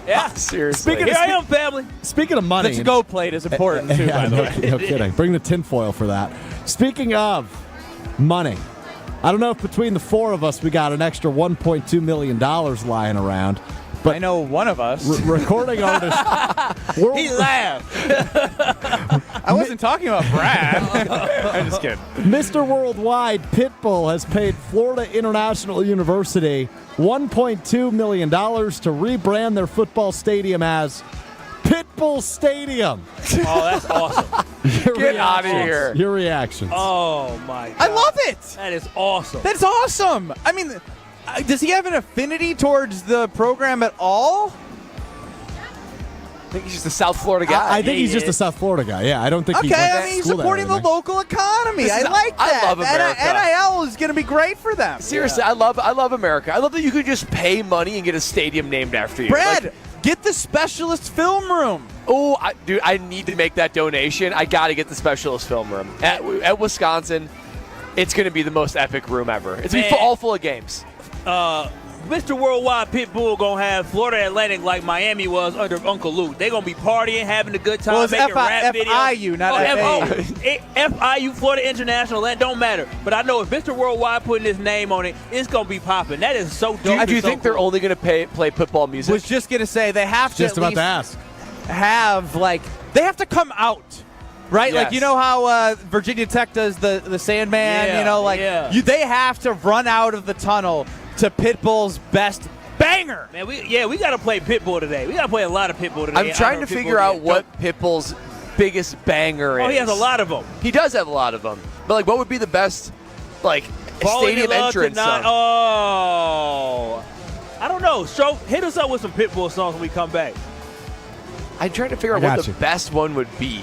Yeah, seriously. Here I am, family. Speaking of money, The to-go plate is important too. Yeah, by the way. no kidding. Bring the tinfoil for that. Speaking of money, I don't know if between the four of us we got an extra $1.2 million lying around. But I know one of us. Recording artist. He laughed. I wasn't talking about Brad. I'm just kidding. Mr. Worldwide Pitbull has paid Florida International University $1.2 million to rebrand their football stadium as Pitbull Stadium. Oh, that's awesome. Get out of here. Your reactions. Oh, my God. I love it. That is awesome. That's awesome. I mean, does he have an affinity towards the program at all? I think he's just a South Florida guy. I think he's just a South Florida guy. Yeah, I don't think he went to he's school there or supporting the anything. local economy. I like that. I love America. NIL is going to be great for them. Seriously, I love America. I love that you could just pay money and get a stadium named after you. Brad, get the specialist film room. Oh, dude, I need to make that donation. I got to get the specialist film room at Wisconsin. It's going to be the most epic room ever. It's going to be all full of games. Mr. Worldwide Pitbull going to have Florida Atlantic like Miami was under Uncle Luke. They're going to be partying, having a good time, Well, it's making rap videos. FIU, not FAU. FIU, Florida International, that don't matter. But I know if Mr. Worldwide putting his name on it, it's going to be popping. That is so dope. Do you think they're only going to play football music? Was just going to say they have to Just at about least to ask. have, they have to come out. Right? Yes. Like, you know how Virginia Tech does the Sandman? Yeah, they have to run out of the tunnel to Pitbull's best banger. Man, we got to play Pitbull today. We got to play a lot of Pitbull today. I'm trying to figure out what Pitbull's biggest banger is. Oh, he has a lot of them. He does have a lot of them. But, what would be the best, stadium entrance song? Oh. I don't know. So hit us up with some Pitbull songs when we come back. I'm trying to figure out what the best one would be.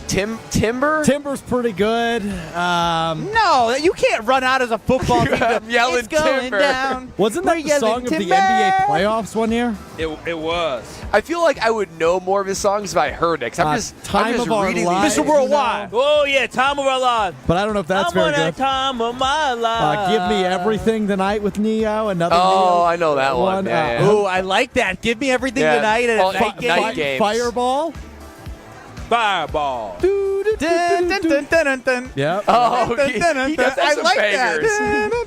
Timber? Timber's pretty good. No, you can't run out as a football team. I'm yelling it's going Timber. down. Wasn't that the song of the NBA playoffs one year? It was. I feel like I would know more of his songs if I heard it. 'Cause I'm just of Our reading Lives. these. Mr. Worldwide. Oh, yeah, Time of Our Lives. But I don't know if that's I'm very on that good. time of my life. Give Me Everything Tonight with Neo. Another Oh, Neo I know that one. Yeah, yeah. Ooh, I like that. Give me everything Yeah. tonight at Oh, a night game. night games. Fireball. Fireball. Dun, dun, dun, dun, dun, dun. Yep. Oh, Dun, dun, dun, he does dun. have I some like bangers.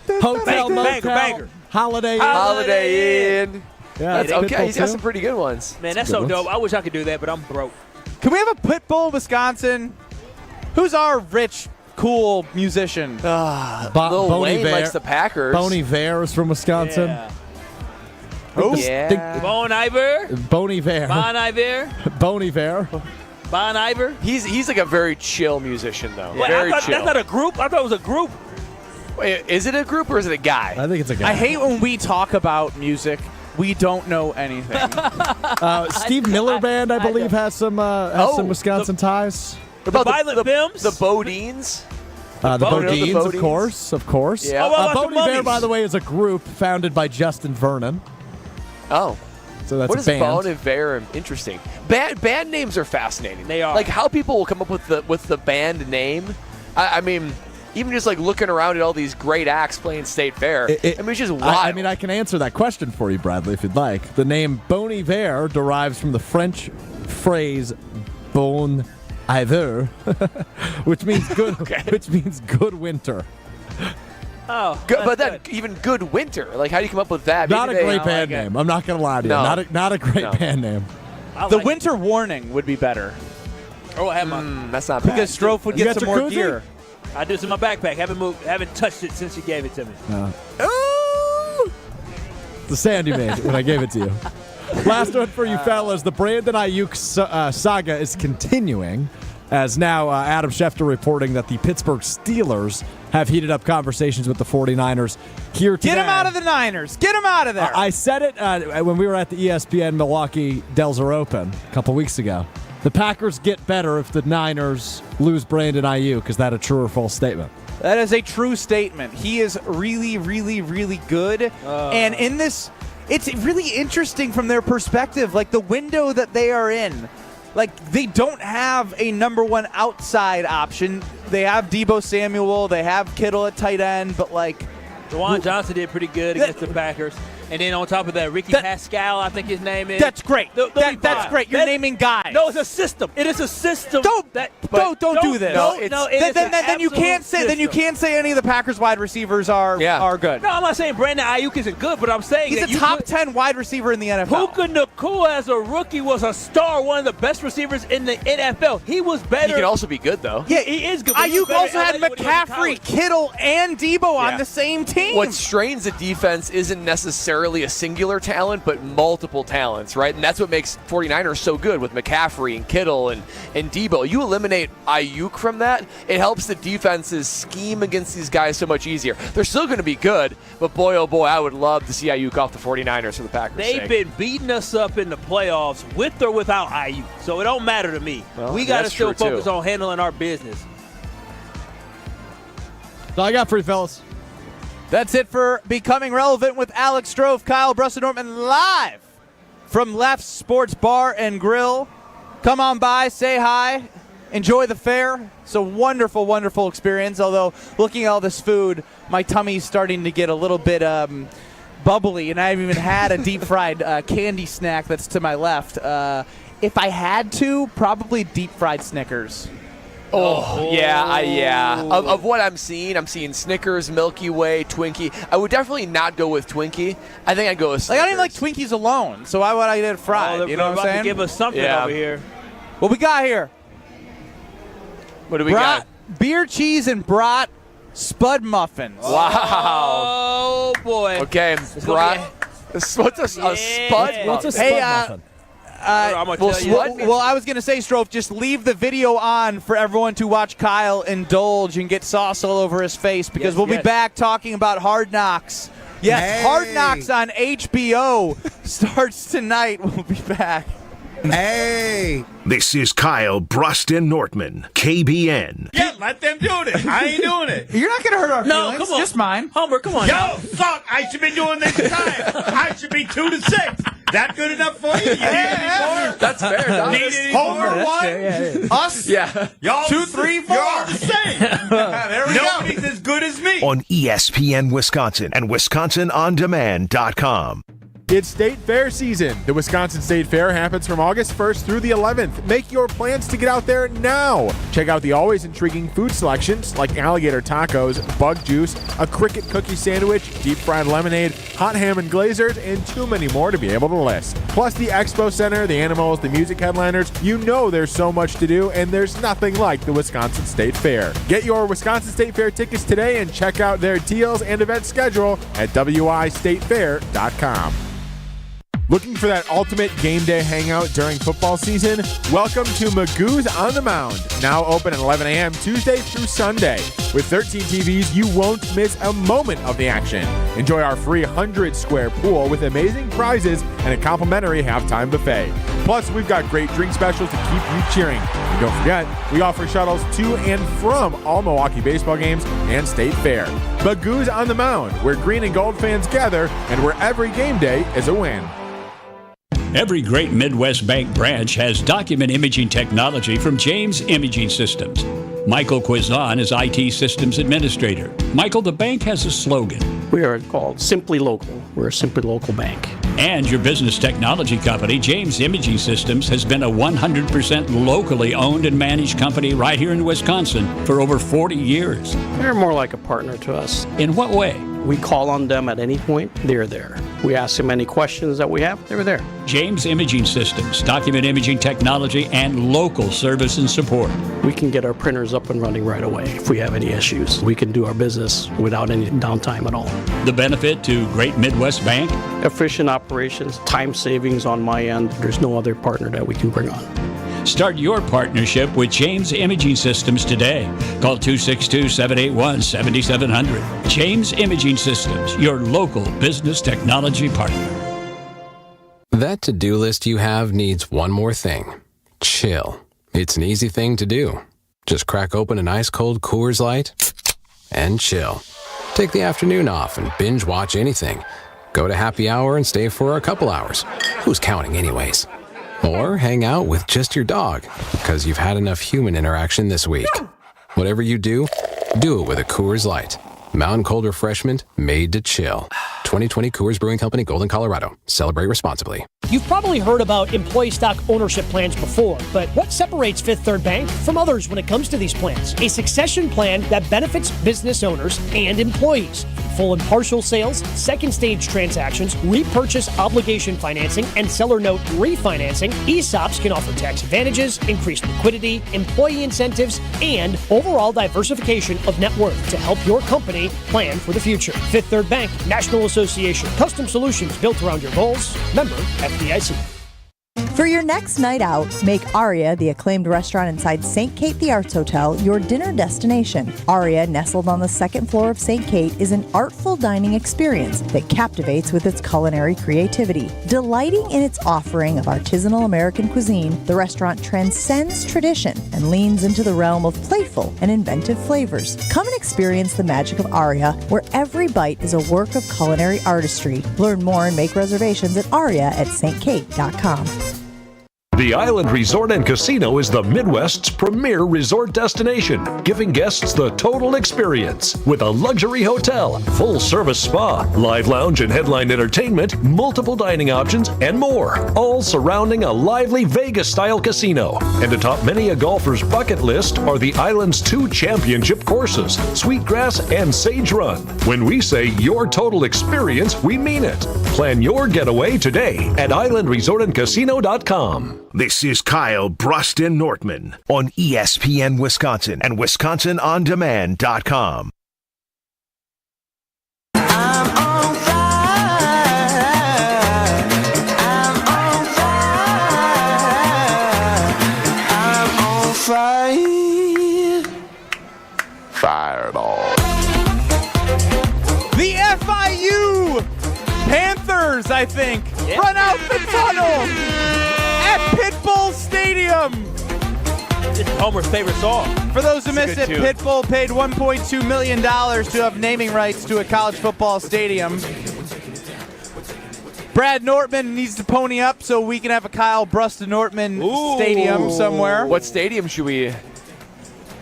that. Hotel Banger, Motel. banger. Holiday Inn. Holiday Inn. Yeah, That's it's okay. Pitbull He's got too. some pretty good ones. Man, that's good so ones. dope. I wish I could do that, but I'm broke. Can we have a Pitbull, Wisconsin? Who's our rich, cool musician? Lil Bon Wayne Iver. likes the Packers. Bon Iver is from Wisconsin. Yeah. Oh, Yeah. Bon Iver. Bon Iver. Bon Iver. Bon Iver. Bon Iver. He's like a very chill musician, though. Wait, very I thought chill. that's not a group. I thought it was a group. Wait, is it a group or is it a guy? I think it's a guy. I hate when we talk about music. We don't know anything. Steve Miller Band, I believe, has some Wisconsin ties. What about Violent Femmes? The Bodines? The Bodines, of Bodines? course. Yeah. Oh, what about Bon the Iver, Mummies? by the way, is a group founded by Justin Vernon. Oh. So that's What a is band. Bon Iver? Interesting. Band names are fascinating. They are. Like how people will come up with the band name. I mean, even just like looking around at all these great acts playing State Fair, it's just wild. I mean, I can answer that question for you, Bradley, if you'd like. The name Bon Hiver derives from the French phrase bon hiver, which means good, which means good winter. Oh, good, but then even good winter. Like, how do you come up with that? Not a great band name. I'm not going to lie to you. Not a great band name. The winter warning would be better. Oh, I have my. That's not bad. Because Strofe would get some more gear. I do this in my backpack. Haven't touched it since you gave it to me. The sound you made when I gave it to you. Last one for you fellas. The Brandon Ayuk saga is continuing, as now Adam Schefter reporting that the Pittsburgh Steelers have heated up conversations with the 49ers here today. Get him out of the Niners. Get him out of there. I said it when we were at the ESPN Milwaukee Delzer Open a couple weeks ago. The Packers get better if the Niners lose Brandon Ayuk. Is that a true or false statement? That is a true statement. He is really, really, really good. And in this, it's really interesting from their perspective, like the window that they are in. Like, they don't have a number one outside option. They have Deebo Samuel. They have Kittle at tight end. But, like, Juwan Johnson did pretty good against the Packers. And then on top of that, Ricky Pascal, I think his name is. That's great. That's great. You're naming guys. No, it's a system. It is a system. Don't do this. Then you can't say. Then you can't say any of the Packers wide receivers are good. No, I'm not saying Brandon Ayuk isn't good, but I'm saying he's a top 10 wide receiver in the NFL. Puka Nacua as a rookie was a star, one of the best receivers in the NFL. He was better. He can also be good though. Yeah, he is good. Ayuk also had McCaffrey, Kittle, and Deebo on the same team. What strains the defense isn't necessarily a singular talent, but multiple talents, right? And that's what makes 49ers so good with McCaffrey and Kittle and Deebo. You eliminate Ayuk from that, it helps the defenses scheme against these guys so much easier. They're still going to be good, but boy, oh boy, I would love to see Ayuk off the 49ers for the Packers' They've sake. been beating us up in the playoffs with or without Ayuk, so it don't matter to me. Well, we got to still true, focus on handling our business. That's all I got for you, fellas. That's it for Becoming Relevant with Alex Strofe, Kyle, Brust, and Nortman, live from Leff's Sports Bar and Grill. Come on by, say hi, enjoy the fair. It's a wonderful, wonderful experience, although looking at all this food, my tummy's starting to get a little bit bubbly, and I haven't even had a deep-fried candy snack that's to my left. If I had to, probably deep-fried Snickers. Yeah. Of what I'm seeing Snickers, Milky Way, Twinkie. I would definitely not go with Twinkie. I think I'd go with Snickers. Like, I don't even like Twinkies alone, so why would I get it fried? You know what I'm saying? Give us something over here. What we got here? What do we got? Beer, cheese, and brat spud muffins. Wow. Oh, boy. Okay, brat. What's a spud? What's a spud muffin? I'm gonna tell you. Well, I was going to say, Strofe, just leave the video on for everyone to watch Kyle indulge and get sauce all over his face, because we'll be back talking about Hard Knocks. Yes, Hard Knocks on HBO starts tonight. We'll be back. Hey! This is Kyle, Brust, and Nortman, KBN. Yeah, let them do this. I ain't doing it. You're not going to hurt our feelings. Come on. Just mine. Homer, come on. Yo, fuck, I should be doing this time. I should be 2-6. That good enough for you? You need any more? That's fair, Don. Need any Homer 1? Us? Yeah. Y'all 2, 3, 4. You're all the same. There we Nobody's as good as me. On ESPN Wisconsin and WisconsinOnDemand.com. It's State Fair season. The Wisconsin State Fair happens from August 1st through the 11th. Make your plans to get out there now. Check out the always intriguing food selections like alligator tacos, bug juice, a cricket cookie sandwich, deep fried lemonade, hot ham and glazers, and too many more to be able to list. Plus the Expo Center, the animals, the music headliners. You know there's so much to do, and there's nothing like the Wisconsin State Fair. Get your Wisconsin State Fair tickets today and check out their deals and event schedule at wistatefair.com. Looking for that ultimate game day hangout during football season? Welcome to Magoo's on the Mound, now open at 11 a.m. Tuesday through Sunday. With 13 TVs, you won't miss a moment of the action. Enjoy our free 100-square pool with amazing prizes and a complimentary halftime buffet. Plus, we've got great drink specials to keep you cheering. And don't forget, we offer shuttles to and from all Milwaukee baseball games and State Fair. Magoo's on the Mound, where green and gold fans gather and where every game day is a win. Every great Midwest bank branch has document imaging technology from James Imaging Systems. Michael Quizon is IT Systems Administrator. Michael, the bank has a slogan. We are called Simply Local. We're a Simply Local bank. And your business technology company, James Imaging Systems, has been a 100% locally owned and managed company right here in Wisconsin for over 40 years. They're more like a partner to us. In what way? We call on them at any point, they're there. We ask them any questions that we have, they're there. James Imaging Systems, document imaging technology, and local service and support. We can get our printers up and running right away if we have any issues. We can do our business without any downtime at all. The benefit to Great Midwest Bank? Efficient operations, time savings on my end. There's no other partner that we can bring on. Start your partnership with James Imaging Systems today. Call 262-781-7700. James Imaging Systems, your local business technology partner. That to-do list you have needs one more thing. Chill. It's an easy thing to do. Just crack open an ice-cold Coors Light and chill. Take the afternoon off and binge watch anything. Go to happy hour and stay for a couple hours. Who's counting anyways? Or hang out with just your dog, because you've had enough human interaction this week. Whatever you do it with a Coors Light. Mountain cold refreshment made to chill. 2020 Coors Brewing Company, Golden, Colorado. Celebrate responsibly. You've probably heard about employee stock ownership plans before, but what separates Fifth Third Bank from others when it comes to these plans? A succession plan that benefits business owners and employees. Full and partial sales, second stage transactions, repurchase obligation financing, and seller note refinancing, ESOPs can offer tax advantages, increased liquidity, employee incentives, and overall diversification of net worth to help your company plan for the future. Fifth Third Bank, National Association. Custom solutions built around your goals. Member FDIC. For your next night out, make Aria, the acclaimed restaurant inside St. Kate the Arts Hotel, your dinner destination. Aria, nestled on the second floor of St. Kate, is an artful dining experience that captivates with its culinary creativity. Delighting in its offering of artisanal American cuisine, the restaurant transcends tradition and leans into the realm of playful and inventive flavors. Come and experience the magic of Aria, where every bite is a work of culinary artistry. Learn more and make reservations at aria@stkate.com. The Island Resort and Casino is the Midwest's premier resort destination, giving guests the total experience with a luxury hotel, full-service spa, live lounge and headline entertainment, multiple dining options, and more, all surrounding a lively Vegas-style casino. And atop many a golfer's bucket list are the island's 2 championship courses, Sweetgrass and Sage Run. When we say your total experience, we mean it. Plan your getaway today at islandresortandcasino.com. This is Kyle Brust and Nortman on ESPN Wisconsin and WisconsinOnDemand.com. I'm on fire. Fireball. The FIU Panthers, I think, run out the tunnel at Pitbull Stadium. It's Homer's favorite song. For those who missed it, tune. Pitbull paid $1.2 million to have naming rights to a college football stadium. Brad Nortman needs to pony up so we can have a Kyle Brust and Nortman stadium somewhere. What stadium should we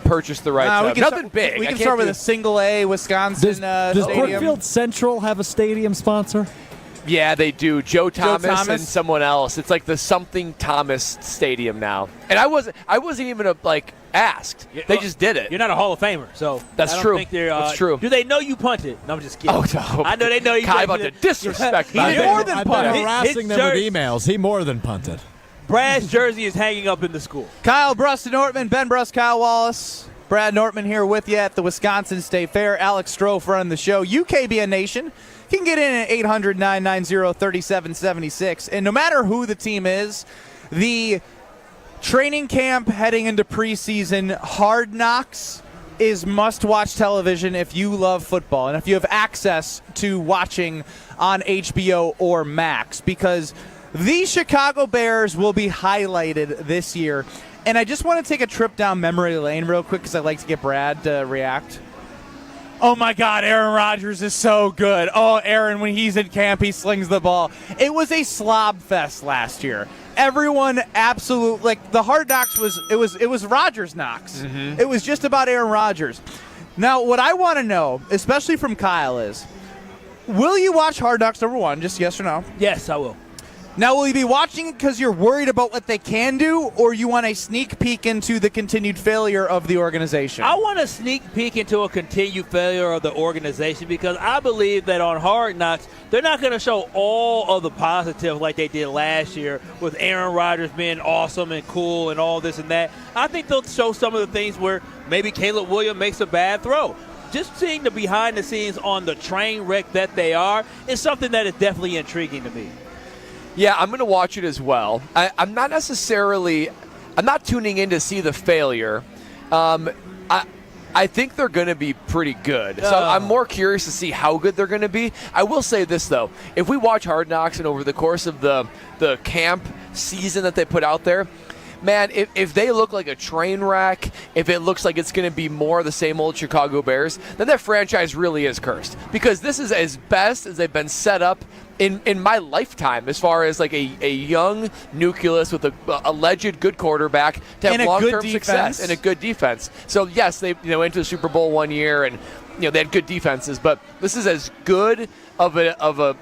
purchase the rights of? Nothing big. We can start with a single A Wisconsin Does stadium. Brookfield Central have a stadium sponsor? Yeah, they do. Joe Thomas and Thomas? someone else. It's like the something Thomas Stadium now. And I wasn't even asked. They just did it. You're not a Hall of Famer, so That's I don't true. think they're, That's true. Do they know you punted? No, I'm just kidding. Oh, no. I know they know you Kai punted. about to disrespect He me. more than I've been punted. harassing them with emails. He more than punted. Brad's jersey is hanging up in the school. Kyle Brust and Nortman, Ben Brust, Kyle Wallace. Brad Nortman here with you at the Wisconsin State Fair. Alex Strofe running the show. UKBN Nation can get in at 800-990-3776. And no matter who the team is, the training camp heading into preseason, Hard Knocks is must-watch television if you love football and if you have access to watching on HBO or Max, because the Chicago Bears will be highlighted this year. And I just want to take a trip down memory lane real quick because I'd like to get Brad to react. Oh, my God, Aaron Rodgers is so good. Oh, Aaron, when he's in camp, he slings the ball. It was a slob fest last year. everyone absolute, like the Hard Knocks was Rodgers Knocks. It was just about Aaron Rodgers. Now, what I want to know, especially from Kyle, is will you watch Hard Knocks number 1? Just yes or no? Yes, I will. Now, will you be watching it because you're worried about what they can do, or you want a sneak peek into the continued failure of the organization? I want a sneak peek into a continued failure of the organization because I believe that on Hard Knocks, they're not going to show all of the positive like they did last year with Aaron Rodgers being awesome and cool and all this and that. I think they'll show some of the things where maybe Caleb Williams makes a bad throw. Just seeing the behind the scenes on the train wreck that they are is something that is definitely intriguing to me. Yeah, I'm going to watch it as well. I'm not tuning in to see the failure. I think they're going to be pretty good. So I'm more curious to see how good they're going to be. I will say this, though. If we watch Hard Knocks and over the course of the camp season that they put out there, man, if they look like a train wreck, if it looks like it's going to be more of the same old Chicago Bears, then that franchise really is cursed. Because this is as best as they've been set up in my lifetime as far as like a young nucleus with a alleged good quarterback to have long-term success and a good defense. So, yes, they went to the Super Bowl one year and they had good defenses, but this is as good of a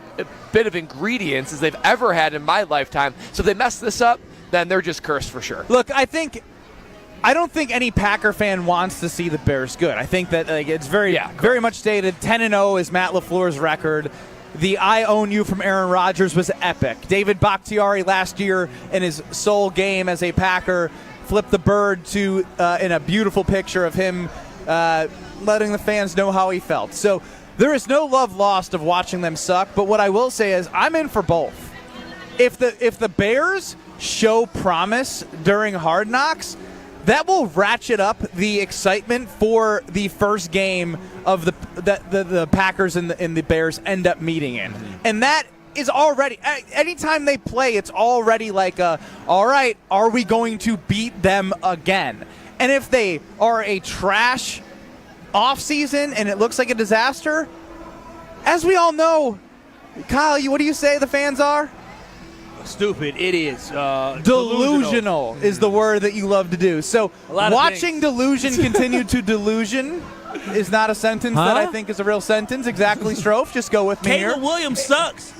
bit of ingredients as they've ever had in my lifetime. So if they mess this up, then they're just cursed for sure. Look, I don't think any Packer fan wants to see the Bears good. I think that it's very much stated. 10-0 is Matt LaFleur's record. The I own you from Aaron Rodgers was epic. David Bakhtiari last year in his sole game as a Packer flipped the bird to in a beautiful picture of him letting the fans know how he felt. So there is no love lost of watching them suck. But what I will say is I'm in for both. If the Bears show promise during Hard Knocks, that will ratchet up the excitement for the first game of the Packers and the Bears end up meeting in. And that is already, anytime they play, it's already like all right, are we going to beat them again? And if they are a trash offseason and it looks like a disaster, as we all know, Kyle, what do you say the fans are? Stupid, idiots. Delusional is the word that you love to do. So watching delusion continue to delusion is not a sentence that I think is a real sentence. Exactly, Strofe. Just go with me here. Caleb Williams sucks.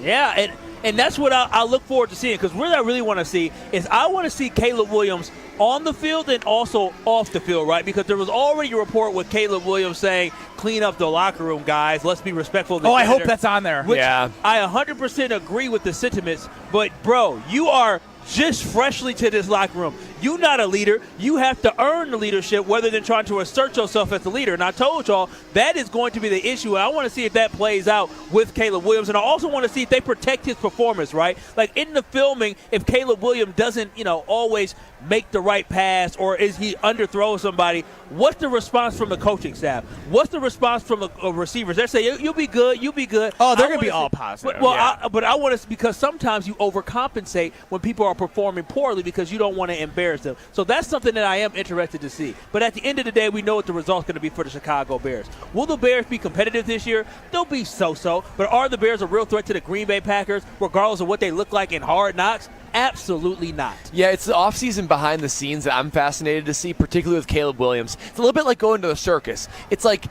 Yeah, and that's what I look forward to seeing, because what I really want to see is I want to see Caleb Williams on the field and also off the field, right? Because there was already a report with Caleb Williams saying, clean up the locker room, guys. Let's be respectful of the I hope that's on there. Which I 100% agree with the sentiments. But, bro, you are just freshly to this locker room. You're not a leader. You have to earn the leadership rather than trying to assert yourself as a leader. And I told y'all that is going to be the issue. I want to see if that plays out with Caleb Williams. And I also want to see if they protect his performance, right? Like in the filming, if Caleb Williams doesn't, always make the right pass, or is he underthrow somebody, what's the response from the coaching staff? What's the response from the receivers? They're saying, you'll be good, you'll be good. Oh, they're going to be all positive. But I want to, because sometimes you overcompensate when people are performing poorly because you don't want to embarrass them. So that's something that I am interested to see. But at the end of the day, we know what the result's going to be for the Chicago Bears. Will the Bears be competitive this year? They'll be so-so. But are the Bears a real threat to the Green Bay Packers, regardless of what they look like in Hard Knocks? Absolutely not. Yeah, it's the offseason behind the scenes that I'm fascinated to see, particularly with Caleb Williams. It's a little bit like going to the circus. It's like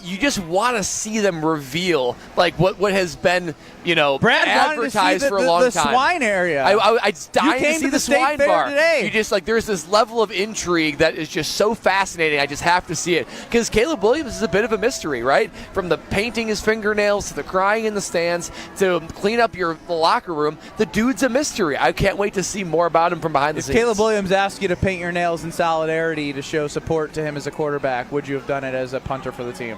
you just want to see them reveal like what has been, Brad advertised for a long time. The swine area. I dying to see the swine bar today. You just there's this level of intrigue that is just so fascinating. I just have to see it, because Caleb Williams is a bit of a mystery, right? From the painting his fingernails to the crying in the stands to clean up the locker room, the dude's a mystery. I can't wait to see more about him from behind the scenes. If Caleb Williams asked you to paint your nails in solidarity to show support to him as a quarterback, would you have done it as a punter for the team?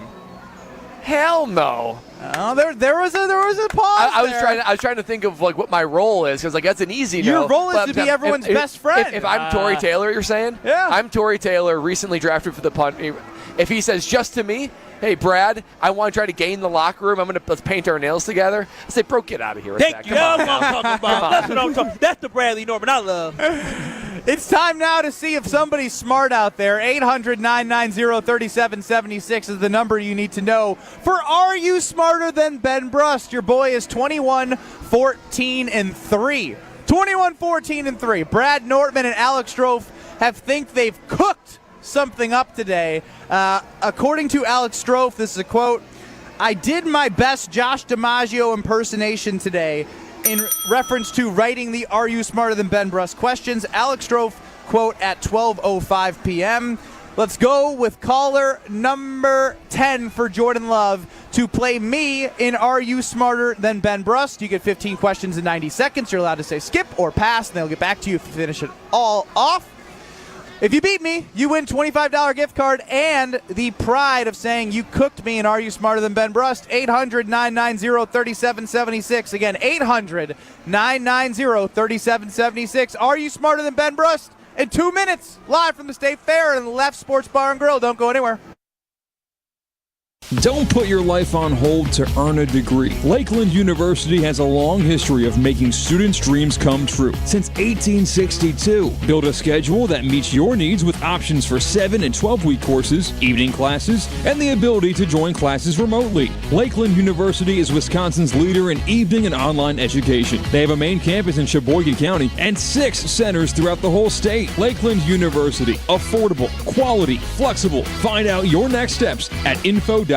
Hell no. Oh, there was a pause. I was trying to think of what my role is, because that's an easy no. Your role is to be everyone's best friend. If I'm Tory Taylor, you're saying? Yeah. I'm Tory Taylor, recently drafted for the punt. If he says just to me, hey Brad, I want to try to gain the locker room, let's paint our nails together, I say, bro, get out of here. Thank you. That's what I'm talking about. That's what I'm talking. That's the Bradley Norman I love. It's time now to see if somebody's smart out there. 800-990-3776 is the number you need to know for Are You Smarter Than Ben Brust? Your boy is 21, 14, and 3. 21-14-3. Brad Nortman and Alex Strofe think they've cooked something up today. According to Alex Strofe, this is a quote, "I did my best Josh DiMaggio impersonation today," in reference to writing the Are You Smarter Than Ben Brust questions. Alex Strofe, quote, at 12:05 p.m. Let's go with caller number 10 for Jordan Love to play me in Are You Smarter Than Ben Brust. You get 15 questions in 90 seconds. You're allowed to say skip or pass, and they'll get back to you if you finish it all off. If you beat me, you win $25 gift card and the pride of saying you cooked me in Are You Smarter Than Ben Brust. 800-990-3776. Again, 800-990-3776. Are You Smarter Than Ben Brust? In 2 minutes, live from the State Fair and the Leff Sports Bar and Grill. Don't go anywhere. Don't put your life on hold to earn a degree. Lakeland University has a long history of making students' dreams come true. Since 1862, build a schedule that meets your needs with options for 7- and 12-week courses, evening classes, and the ability to join classes remotely. Lakeland University is Wisconsin's leader in evening and online education. They have a main campus in Sheboygan County and 6 centers throughout the whole state. Lakeland University, affordable, quality, flexible. Find out your next steps at info.lakeland.edu.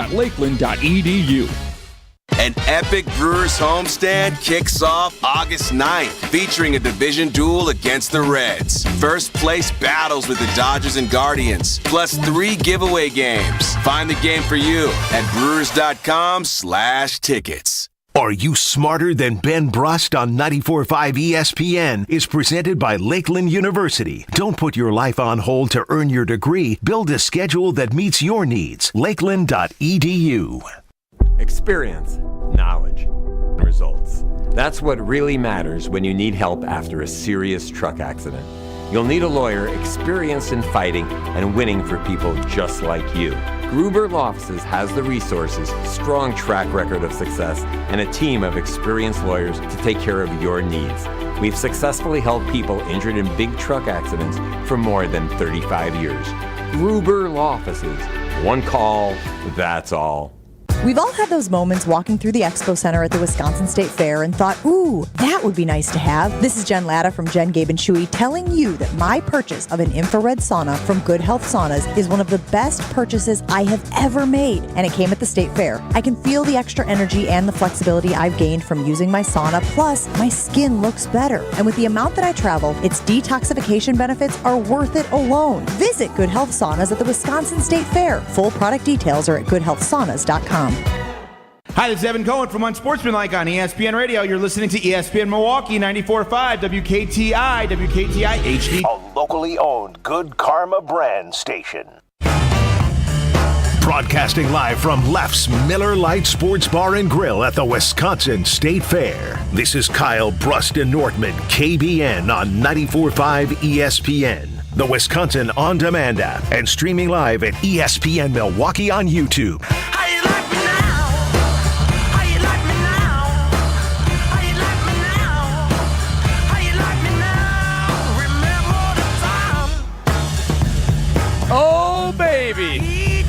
An epic Brewers homestand kicks off August 9th, featuring a division duel against the Reds. First place battles with the Dodgers and Guardians, plus 3 giveaway games. Find the game for you at brewers.com/tickets. Are You Smarter Than Ben Brust on 94.5 ESPN is presented by Lakeland University. Don't put your life on hold to earn your degree. Build a schedule that meets your needs. Lakeland.edu. Experience, knowledge, results. That's what really matters when you need help after a serious truck accident. You'll need a lawyer experienced in fighting and winning for people just like you. Gruber Law Offices has the resources, strong track record of success, and a team of experienced lawyers to take care of your needs. We've successfully helped people injured in big truck accidents for more than 35 years. Gruber Law Offices. One call, that's all. We've all had those moments walking through the Expo Center at the Wisconsin State Fair and thought, ooh, that would be nice to have. This is Jen Latta from Jen, Gabe, and Chewy telling you that my purchase of an infrared sauna from Good Health Saunas is one of the best purchases I have ever made, and it came at the State Fair. I can feel the extra energy and the flexibility I've gained from using my sauna, plus my skin looks better. And with the amount that I travel, its detoxification benefits are worth it alone. Visit Good Health Saunas at the Wisconsin State Fair. Full product details are at goodhealthsaunas.com. Hi, this is Evan Cohen from Unsportsmanlike on ESPN Radio. You're listening to ESPN Milwaukee, 94.5 WKTI HD. A locally owned Good Karma brand station. Broadcasting live from Leff's Miller Lite Sports Bar and Grill at the Wisconsin State Fair. This is Kyle, Brust, and Nortman, KBN on 94.5 ESPN. The Wisconsin On Demand app and streaming live at ESPN Milwaukee on YouTube. Oh, baby.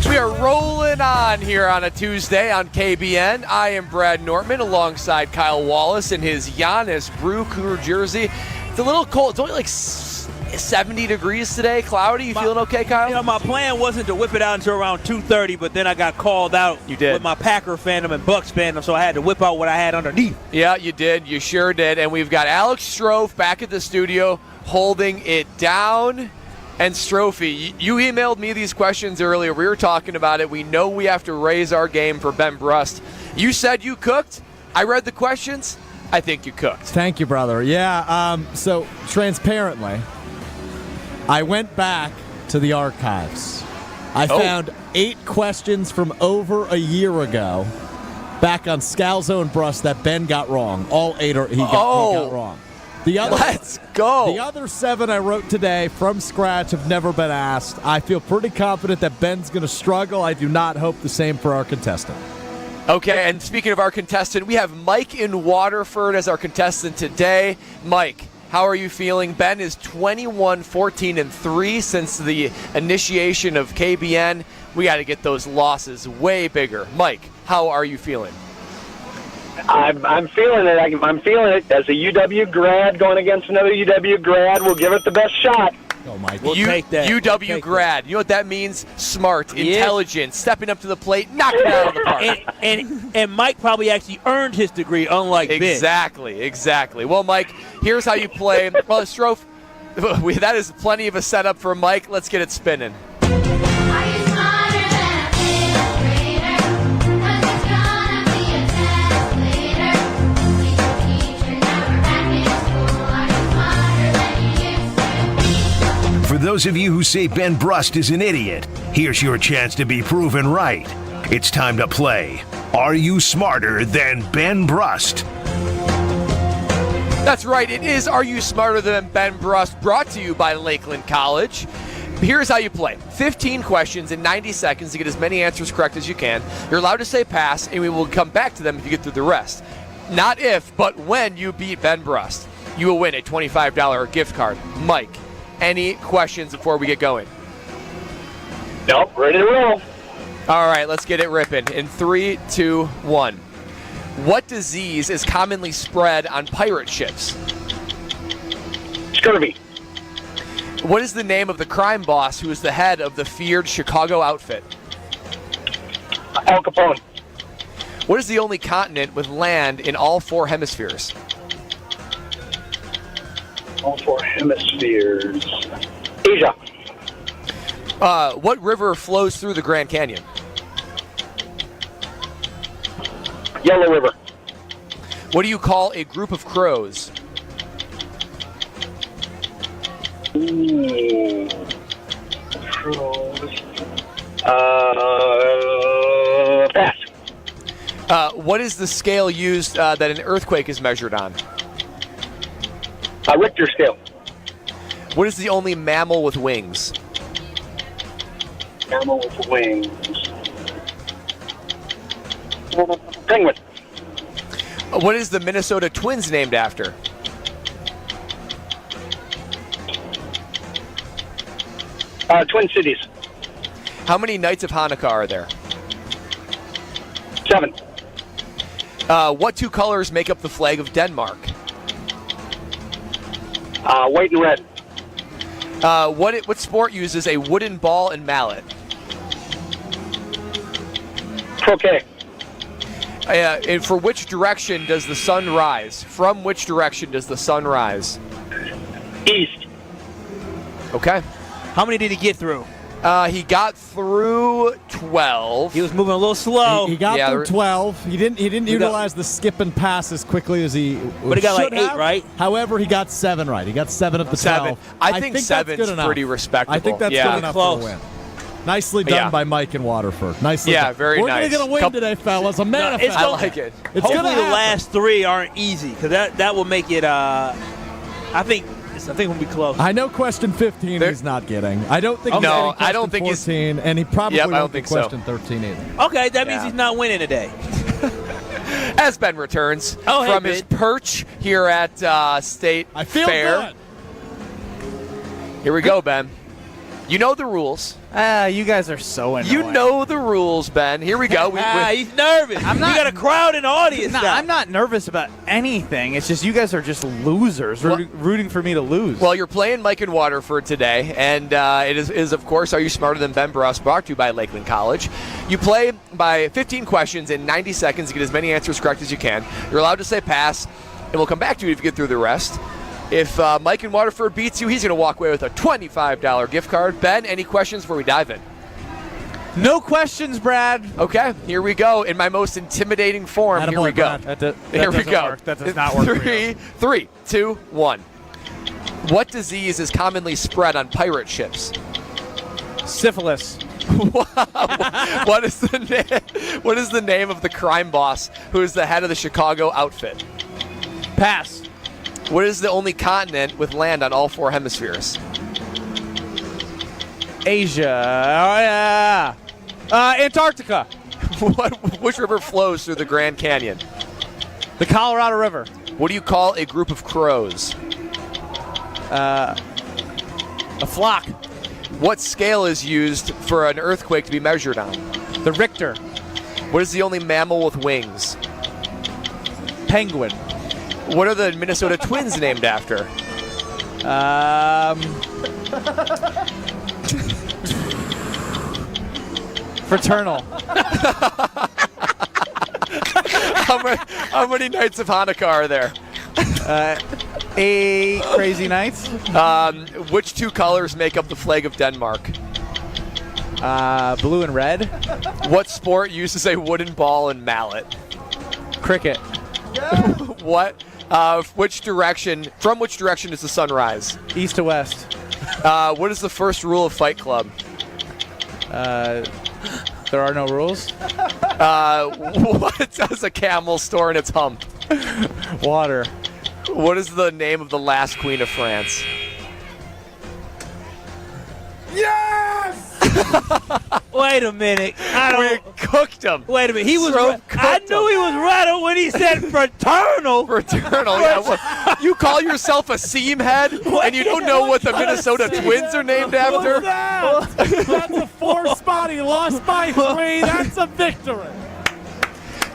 We are rolling on here on a Tuesday on KBN. I am Brad Nortman alongside Kyle Wallace in his Giannis Brew Cooler jersey. It's a little cold. It's only like 70 degrees today. Cloudy. You feeling okay, Kyle? You know, my plan wasn't to whip it out until around 2:30, but then I got called out with my Packer fandom and Bucks fandom, so I had to whip out what I had underneath. Yeah, you did. You sure did. And we've got Alex Strofe back at the studio holding it down. And Strophy, you emailed me these questions earlier. We were talking about it. We know we have to raise our game for Ben Brust. You said you cooked. I read the questions. I think you cooked. Thank you, brother. Yeah, so transparently, I went back to the archives. I found 8 questions from over a year ago back on Scalzo and Brust that Ben got wrong. All 8 he got wrong. Let's go. The other 7 I wrote today from scratch have never been asked. I feel pretty confident that Ben's going to struggle. I do not hope the same for our contestant. Okay, and speaking of our contestant, we have Mike in Waterford as our contestant today. Mike, how are you feeling? Ben is 21-14-3 since the initiation of KBN. We got to get those losses way bigger. Mike, how are you feeling? I'm feeling it. I'm feeling it. As a UW grad going against another UW grad, we'll give it the best shot. Oh, Mike. We'll take that. UW grad. You know what that means? Smart, intelligent, stepping up to the plate, knocking it out of the park. And Mike probably actually earned his degree, unlike Ben. Exactly. Well, Mike, here's how you play. Well, Strofe, that is plenty of a setup for Mike. Let's get it spinning. For those of you who say Ben Brust is an idiot, here's your chance to be proven right. It's time to play Are You Smarter Than Ben Brust? That's right. It is Are You Smarter Than Ben Brust, brought to you by Lakeland College. Here's how you play. 15 questions in 90 seconds to get as many answers correct as you can. You're allowed to say pass, and we will come back to them if you get through the rest. Not if, but when you beat Ben Brust, you will win a $25 gift card. Mike, any questions before we get going? Nope, ready to roll. All right, let's get it ripping. In 3, 2, 1. What disease is commonly spread on pirate ships? Scurvy. What is the name of the crime boss who is the head of the feared Chicago outfit? Al Capone. What is the only continent with land in all 4 hemispheres? All 4 hemispheres. Asia. What river flows through the Grand Canyon? Yellow River. What do you call a group of crows? Ooh. Crows. Pass. What is the scale used that an earthquake is measured on? Richter scale. What is the only mammal with wings? Mammal with wings. Penguin. What is the Minnesota Twins named after? Twin Cities. How many nights of Hanukkah are there? 7. What 2 colors make up the flag of Denmark? White and red. What sport uses a wooden ball and mallet? Croquet. And for which direction does the sun rise? From which direction does the sun rise? East. Okay. How many did he get through? He got through 12. He was moving a little slow. He got through 12. He didn't utilize the skip and pass as quickly as he But he got like should 8, have. right? However, he got 7 right. He got 7 of the 12. I think that's 7's good enough. pretty respectable. I think that's good enough for a win. Nicely done by Mike in Waterford. Nicely done. very We're nice. We're going to win today, fellas. A manifest. I like it. It's Hopefully gonna the happen. last 3 aren't easy, because that will make it, I think we'll be close. I know question 15 he's not getting. I don't think No, he's I don't think 14, and he probably Yep, I don't won't think get question 13 either. Okay, that means he's not winning today. As Ben returns hey, from his perch here at State I feel Fair. good. Here we go, Ben. You know the rules. You guys are so annoying. You know the rules, Ben. Here we go. He's nervous. I'm not, we got a crowd in the audience now. I'm not nervous about anything. It's just you guys are just losers, rooting for me to lose. Well, you're playing Mike in Waterford today, and it is, of course, Are You Smarter Than Ben Brust, brought to you by Lakeland College. You play by 15 questions in 90 seconds to get as many answers correct as you can. You're allowed to say pass, and we'll come back to you if you get through the rest. If Mike in Waterford beats you, he's going to walk away with a $25 gift card. Ben, any questions before we dive in? No questions, Brad. Okay, here we go. In my most intimidating form, here we go. Here we go. That does not work. 3, 2, 1. What disease is commonly spread on pirate ships? Syphilis. What is the name of the crime boss who is the head of the Chicago outfit? Pass. What is the only continent with land on all 4 hemispheres? Asia. Oh, yeah. Antarctica. Which river flows through the Grand Canyon? The Colorado River. What do you call a group of crows? A flock. What scale is used for an earthquake to be measured on? The Richter. What is the only mammal with wings? Penguin. What are the Minnesota Twins named after? Fraternal. How many nights of Hanukkah are there? 8 crazy nights. Which two colors make up the flag of Denmark? Blue and red. What sport uses a wooden ball and mallet? Cricket. What? From which direction does the sun rise? East to west. What is the first rule of Fight Club? There are no rules. What does a camel store in its hump? Water. What is the name of the last queen of France? Yes! Wait a minute. We cooked him. Wait a minute. He was. I knew he was right when he said fraternal. Fraternal. Yeah. What, you call yourself a seam head, and you don't know what the Minnesota Twins are named after? That's a 4-spot. He lost by 3. That's a victory.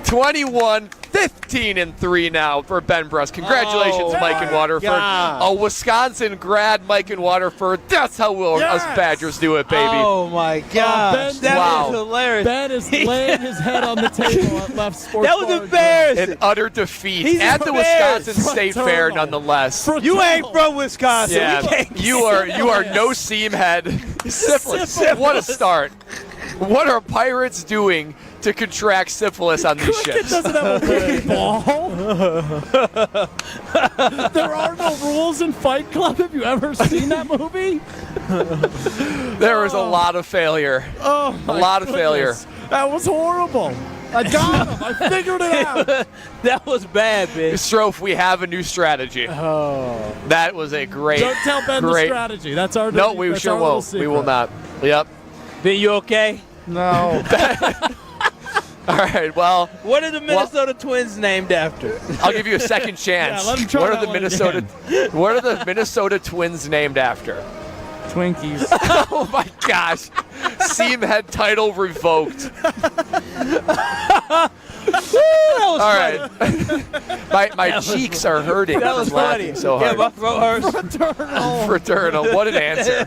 21-15-3 now for Ben Brust. Congratulations, Mike in Waterford. A Wisconsin grad, Mike in Waterford. That's how us Badgers do it, baby. Oh, my gosh. That was hilarious. Ben is laying his head on the table at Left Sports. That was embarrassing. An utter defeat He's at the embarrassed. Wisconsin State Fair, nonetheless. You ain't from Wisconsin. Yeah, you are no seam head. Syphilis. What a start. What are Pirates doing to contract syphilis on these ships? Doesn't have a wooden ball. There are no rules in Fight Club. Have you ever seen that movie? There was a lot of failure. Oh, a lot of failure. That was horrible. I got him. I figured it out. That was bad, bitch. Strofe, we have a new strategy. Oh. That was a great. Don't tell Ben the strategy. That's our. No, we sure won't. We will not. Yep. Ben, you okay? No. All right. Well, what are the Minnesota Twins named after? I'll give you a second chance. Yeah, let him try what that are the one Minnesota? again. What are the Minnesota Twins named after? Twinkies. Oh my gosh! Seam head title revoked. All right. my cheeks are hurting. That was from laughing funny. so hard. Yeah, my throat hurts. Fraternal. What an answer.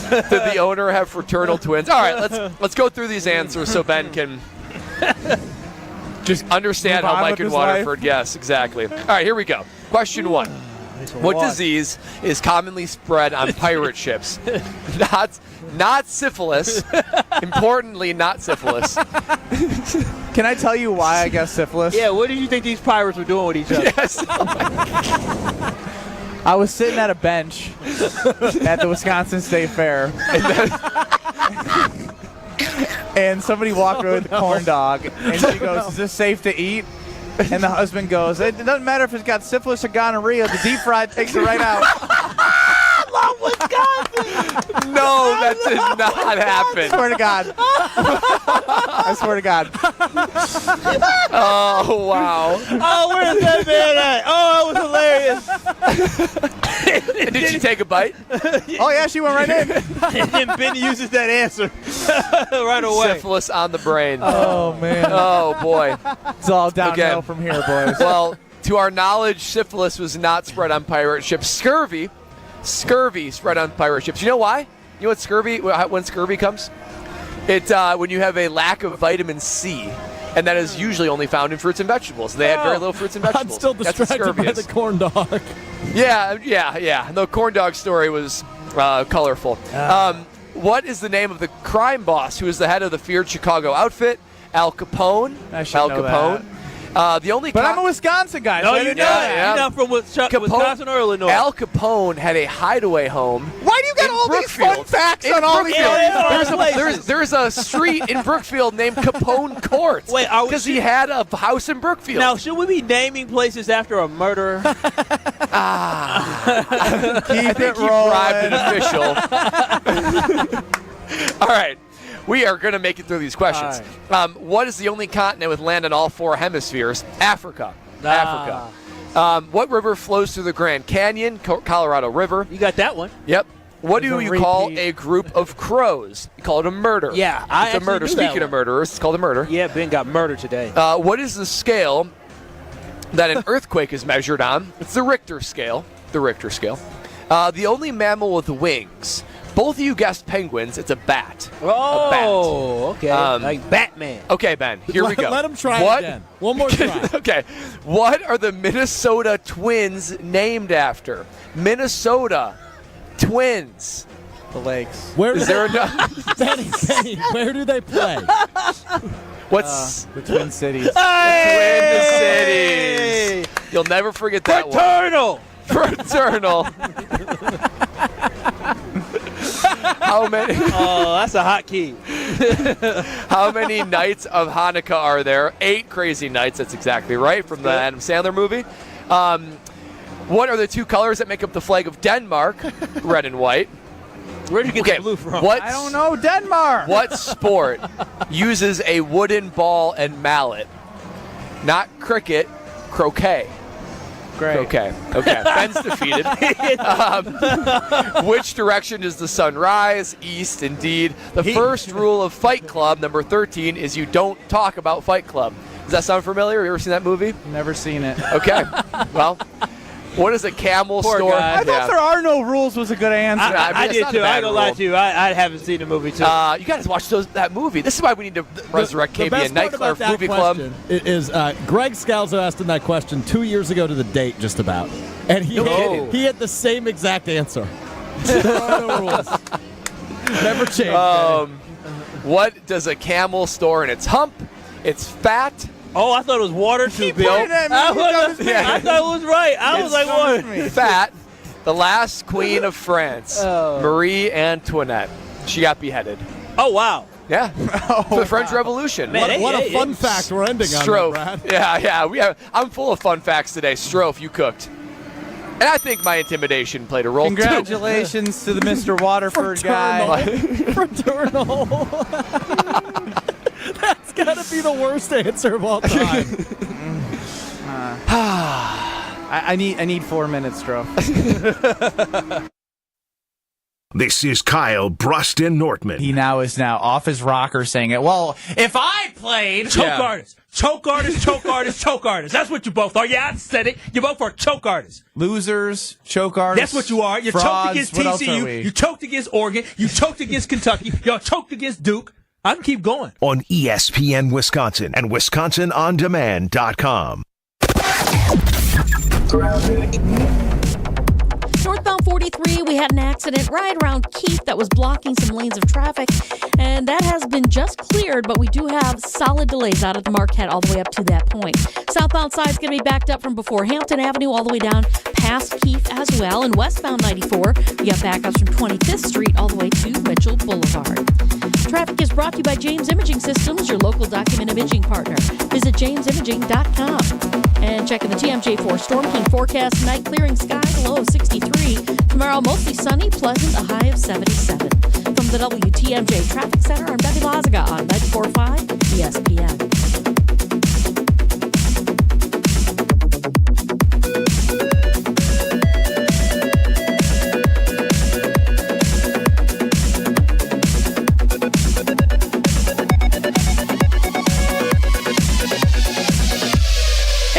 Did the owner have fraternal twins? All right, let's go through these answers so Ben can just understand how Mike in Waterford. Yes, exactly. All right, here we go. Question 1. What disease is commonly spread on pirate ships? Not syphilis. Importantly, not syphilis. Can I tell you why I guess syphilis? Yeah, what do you think these pirates were doing with each other? Yes. I was sitting at a bench at the Wisconsin State Fair, and somebody walked over with a corn dog, and she goes, "Is this safe to eat?" And the husband goes, "It doesn't matter if it's got syphilis or gonorrhea. The deep fried takes it right out." No, that did not happen. I swear to God. I swear to God. Oh, wow. Oh, where's that man at? Oh, that was hilarious. Did she take a bite? Oh, yeah, she went right in. And then Ben uses that answer right away. Syphilis on the brain. Oh, man. Oh, boy. It's all downhill from here, boys. Well, to our knowledge, syphilis was not spread on pirate ships. Scurvy spread on pirate ships. You know why? You know what scurvy? When scurvy comes, it's when you have a lack of vitamin C, and that is usually only found in fruits and vegetables. They had very little fruits and vegetables. I'm still distracted by the corn dog. Yeah. The corn dog story was colorful. What is the name of the crime boss who is the head of the feared Chicago outfit? Al Capone. I should know that. The only But I'm a Wisconsin guy. No, so you're not. You're not from Wisconsin or Illinois. Al Capone had a hideaway home. Why do you got all these fun facts on all these There's a street in Brookfield named Capone Court. Wait, because he had a house in Brookfield. Now, should we be naming places after a murderer? I think you bribed an official. All right. We are going to make it through these questions. What is the only continent with land in all 4 hemispheres? Africa. Africa. What river flows through the Grand Canyon? Colorado River. You got that one. Yep. What do you call a group of crows? You call it a murder. Yeah, it's a murder. Speaking of murderers, it's called a murder. Yeah, Ben got murdered today. What is the scale that an earthquake is measured on? It's the Richter scale. The Richter scale. The only mammal with wings. Both of you guessed penguins. It's a bat. Oh, okay. Like Batman. Okay, Ben, here we go. Let him try again. One more try. Okay. What are the Minnesota Twins named after? Minnesota Twins. The lakes. Where is there enough? Benny, where do they play? What's the Twin Cities? Twin Cities. You'll never forget that Fraternal. Fraternal. How many? Oh, that's a hot key. How many nights of Hanukkah are there? 8 crazy nights. That's exactly right from the Adam Sandler movie. What are the 2 colors that make up the flag of Denmark? Red and white. Where'd you get the blue from? I don't know. Denmark. What sport uses a wooden ball and mallet? Not cricket, croquet. Great. Okay. Ben's defeated. Which direction does the sun rise? East, indeed. The first rule of Fight Club, number 13, is you don't talk about Fight Club. Does that sound familiar? Have you ever seen that movie? Never seen it. Okay. Well, what is a camel store? I thought there are no rules was a good answer. I did too. I ain't gonna lie to you. I haven't seen the movie too. You guys watch that movie. This is why we need to resurrect KBN Nightclub Movie Club. Is Greg Scalzo asked him that question 2 years ago to the date, just about, and he had the same exact answer. There are no rules. Never change. What does a camel store in its hump? It's fat. Oh, I thought it was water too, Bill. I thought it was right. I was like, what? Fat. The last queen of France, Marie Antoinette. She got beheaded. Oh, wow. Yeah. For the French Revolution. Man, what a fun fact we're ending on, Brad. Yeah. I'm full of fun facts today. Strofe, you cooked. And I think my intimidation played a role, Congratulations to the Mr. Waterford guy. Fraternal. That's got to be the worst answer of all time. I need 4 minutes, Stroh. This is Kyle, Brust, and Nortman. He is now off his rocker saying it. Well, if I played... Choke artist. Choke artist, choke artist, choke artist. That's what you both are. Yeah, I said it. You both are choke artists. Losers, choke artists. That's what you are. You choked against TCU. You choked against Oregon. You choked against Kentucky. Y'all choked against Duke. I can keep going. On ESPN Wisconsin and WisconsinOnDemand.com. Northbound 43, we had an accident right around Keith that was blocking some lanes of traffic, and that has been just cleared, but we do have solid delays out of the Marquette all the way up to that point. Southbound side is going to be backed up from before Hampton Avenue all the way down past Keith as well, and westbound 94, we got backups from 25th Street all the way to Mitchell Boulevard. Traffic is brought to you by James Imaging Systems, your local document imaging partner. Visit jamesimaging.com. And checking the TMJ4 Storm King forecast tonight, clearing skies, low of 63. Tomorrow, mostly sunny, pleasant, a high of 77. From the WTMJ Traffic Center, I'm Debbie Lazaga on 94.5 ESPN.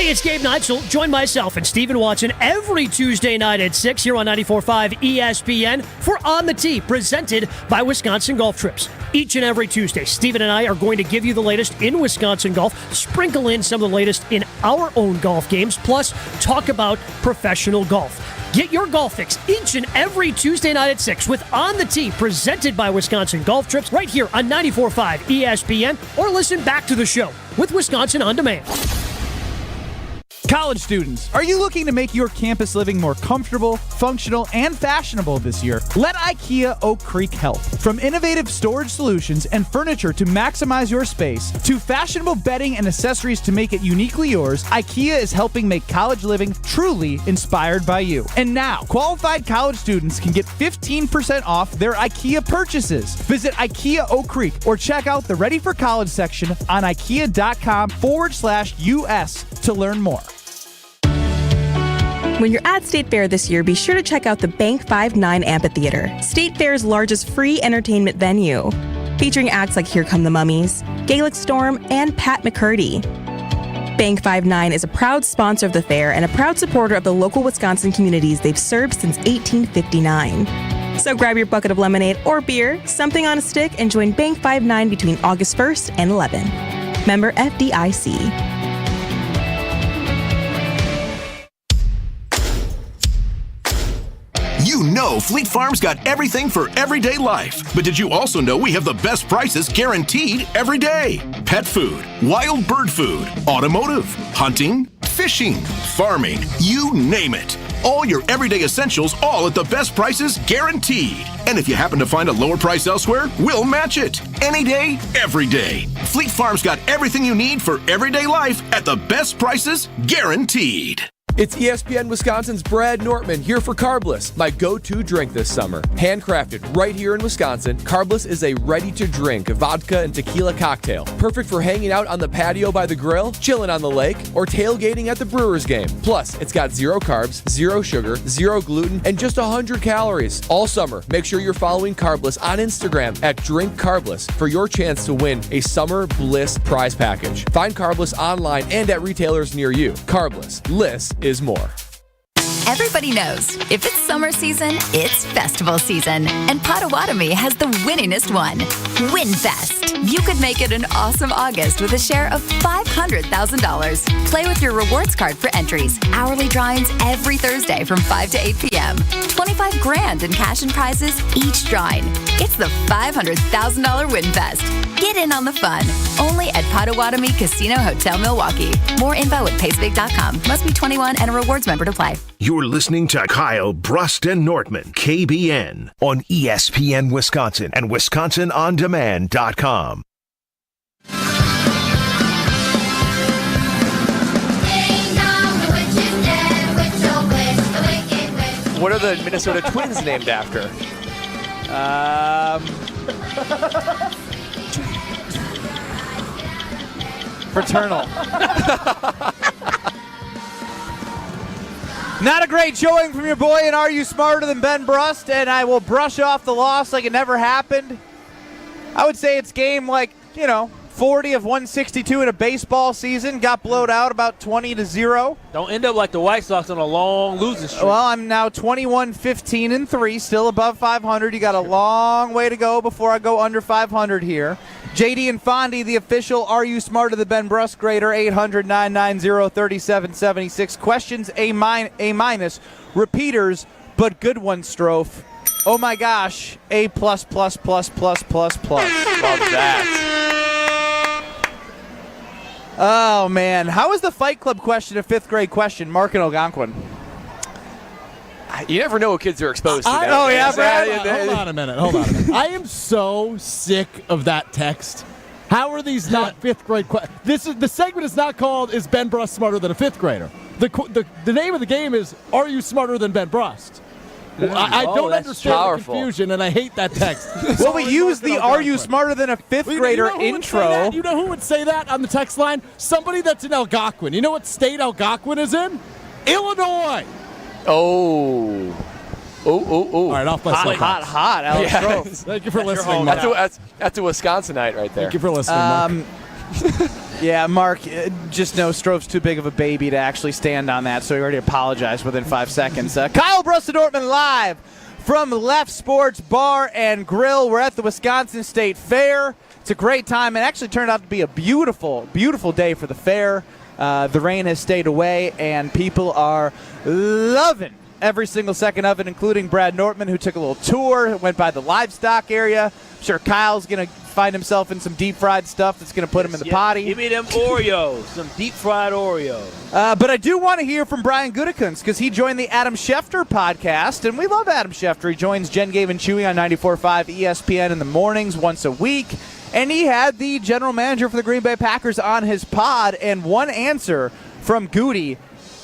It's Gabe Neitzel. Join myself and Stephen Watson every Tuesday night at 6 here on 94.5 ESPN for On the Tee, presented by Wisconsin Golf Trips. Each and every Tuesday, Stephen and I are going to give you the latest in Wisconsin golf, sprinkle in some of the latest in our own golf games, plus talk about professional golf. Get your golf fix each and every Tuesday night at 6 with On the Tee, presented by Wisconsin Golf Trips, right here on 94.5 ESPN, or listen back to the show with Wisconsin On Demand. College students, are you looking to make your campus living more comfortable, functional, and fashionable this year? Let IKEA Oak Creek help. From innovative storage solutions and furniture to maximize your space, to fashionable bedding and accessories to make it uniquely yours, IKEA is helping make college living truly inspired by you. And now, qualified college students can get 15% off their IKEA purchases. Visit IKEA Oak Creek or check out the Ready for College section on IKEA.com/US to learn more. When you're at State Fair this year, be sure to check out the Bank 5-9 Amphitheater, State Fair's largest free entertainment venue, featuring acts like Here Come the Mummies, Gaelic Storm, and Pat McCurdy. Bank 5-9 is a proud sponsor of the fair and a proud supporter of the local Wisconsin communities they've served since 1859. So grab your bucket of lemonade or beer, something on a stick, and join Bank 5-9 between August 1st and 11th. Member FDIC. You know Fleet Farm's got everything for everyday life. But did you also know we have the best prices guaranteed every day? Pet food, wild bird food, automotive, hunting, fishing, farming, you name it. All your everyday essentials, all at the best prices guaranteed. And if you happen to find a lower price elsewhere, we'll match it. Any day, every day. Fleet Farm's got everything you need for everyday life at the best prices guaranteed. It's ESPN Wisconsin's Brad Nortman here for Carbless, my go-to drink this summer. Handcrafted right here in Wisconsin, Carbless is a ready-to-drink vodka and tequila cocktail. Perfect for hanging out on the patio by the grill, chilling on the lake, or tailgating at the Brewers game. Plus, it's got 0 carbs, 0 sugar, 0 gluten, and just 100 calories. All summer, make sure you're following Carbless on Instagram at Drink Carbless for your chance to win a Summer Bliss prize package. Find Carbless online and at retailers near you. Carbless. Liss is more. Everybody knows if it's summer season, it's festival season. And Potawatomi has the winningest one, WinFest. You could make it an awesome August with a share of $500,000. Play with your rewards card for entries. Hourly drawings every Thursday from 5 to 8 p.m. $25,000 in cash and prizes each drawing. It's the $500,000 WinFest. Get in on the fun. Only at Potawatomi Casino Hotel Milwaukee. More info at pacebig.com. Must be 21 and a rewards member to play. You're listening to Kyle, Brust, and Nortman, KBN, on ESPN Wisconsin and WisconsinOnDemand.com. What are the Minnesota Twins named after? Fraternal. Not a great showing from your boy, and Are You Smarter Than Ben Brust? And I will brush off the loss like it never happened. I would say it's game 40 of 162 in a baseball season. Got blowed out about 20-0. Don't end up like the White Sox on a long losing streak. Well, I'm now 21-15-3, still above 500. You got a long way to go before I go under 500 here. JD and Fondy, the official Are You Smarter Than Ben Brust grader, 800-990-3776. Questions, A-. Repeaters, but good ones, Strofe. Oh my gosh, A+++++++. Love that. Oh man, how is the Fight Club question a 5th grade question? Mark in Algonquin. You never know what kids are exposed to. Oh, yeah, Brad. Hold on a minute. I am so sick of that text. How are these not 5th grade questions? The segment is not called "Is Ben Brust Smarter Than a 5th Grader?" The name of the game is "Are You Smarter Than Ben Brust?" I don't understand the confusion, and I hate that text. Well, we use the "Are You Smarter Than a 5th Grader" intro. You know who would say that on the text line? Somebody that's in Algonquin. You know what state Algonquin is in? Illinois. Oh. All right, off my soapbox. Hot, Alex Strofe. Thank you for listening, Mark. That's a Wisconsinite right there. Thank you for listening, Mark. Yeah, Mark, just know Strofe's too big of a baby to actually stand on that, so he already apologized within 5 seconds. Kyle, Brust, and Nortman live from Leff Sports Bar and Grill. We're at the Wisconsin State Fair. It's a great time. It actually turned out to be a beautiful, beautiful day for the fair. The rain has stayed away, and people are loving every single second of it, including Brad Nortman, who took a little tour, went by the livestock area. I'm sure Kyle's going to find himself in some deep-fried stuff that's going to put him in the potty. Give me them Oreos, some deep-fried Oreos. But I do want to hear from Brian Gutekunst because he joined the Adam Schefter podcast, and we love Adam Schefter. He joins Jen, Gabe, and Chewy on 94.5 ESPN in the mornings once a week. And he had the general manager for the Green Bay Packers on his pod, and one answer from Goody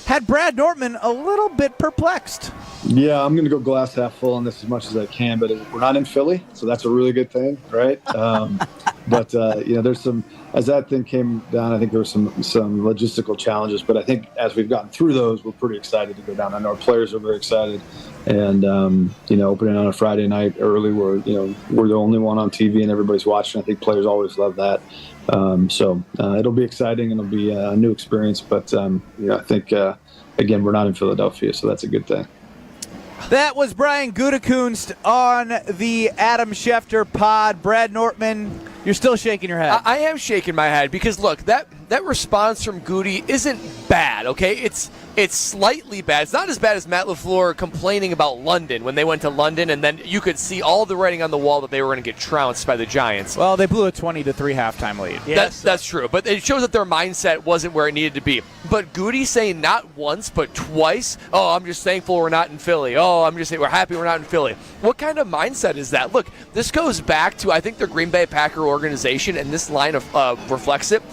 had Brad Nortman a little bit perplexed. Yeah, I'm going to go glass half full on this as much as I can, but we're not in Philly, so that's a really good thing, right? But there's some, as that thing came down, I think there were some logistical challenges. But I think as we've gotten through those, we're pretty excited to go down. I know our players are very excited, and opening on a Friday night early, where we're the only one on TV and everybody's watching. I think players always love that. So it'll be exciting and it'll be a new experience. But I think again, we're not in Philadelphia, so that's a good thing. That was Brian Gutekunst on the Adam Schefter pod. Brad Nortman, you're still shaking your head. I am shaking my head because, look, that response from Goody isn't bad, okay? It's slightly bad. It's not as bad as Matt LaFleur complaining about London when they went to London, and then you could see all the writing on the wall that they were going to get trounced by the Giants. Well, they blew a 20-3 halftime lead. Yes, that's true, but it shows that their mindset wasn't where it needed to be. But Goody saying not once but twice, "Oh, I'm just thankful we're not in Philly. Oh, I'm just saying we're happy we're not in Philly." What kind of mindset is that? Look, this goes back to, I think, the Green Bay Packer organization, and this line reflects it.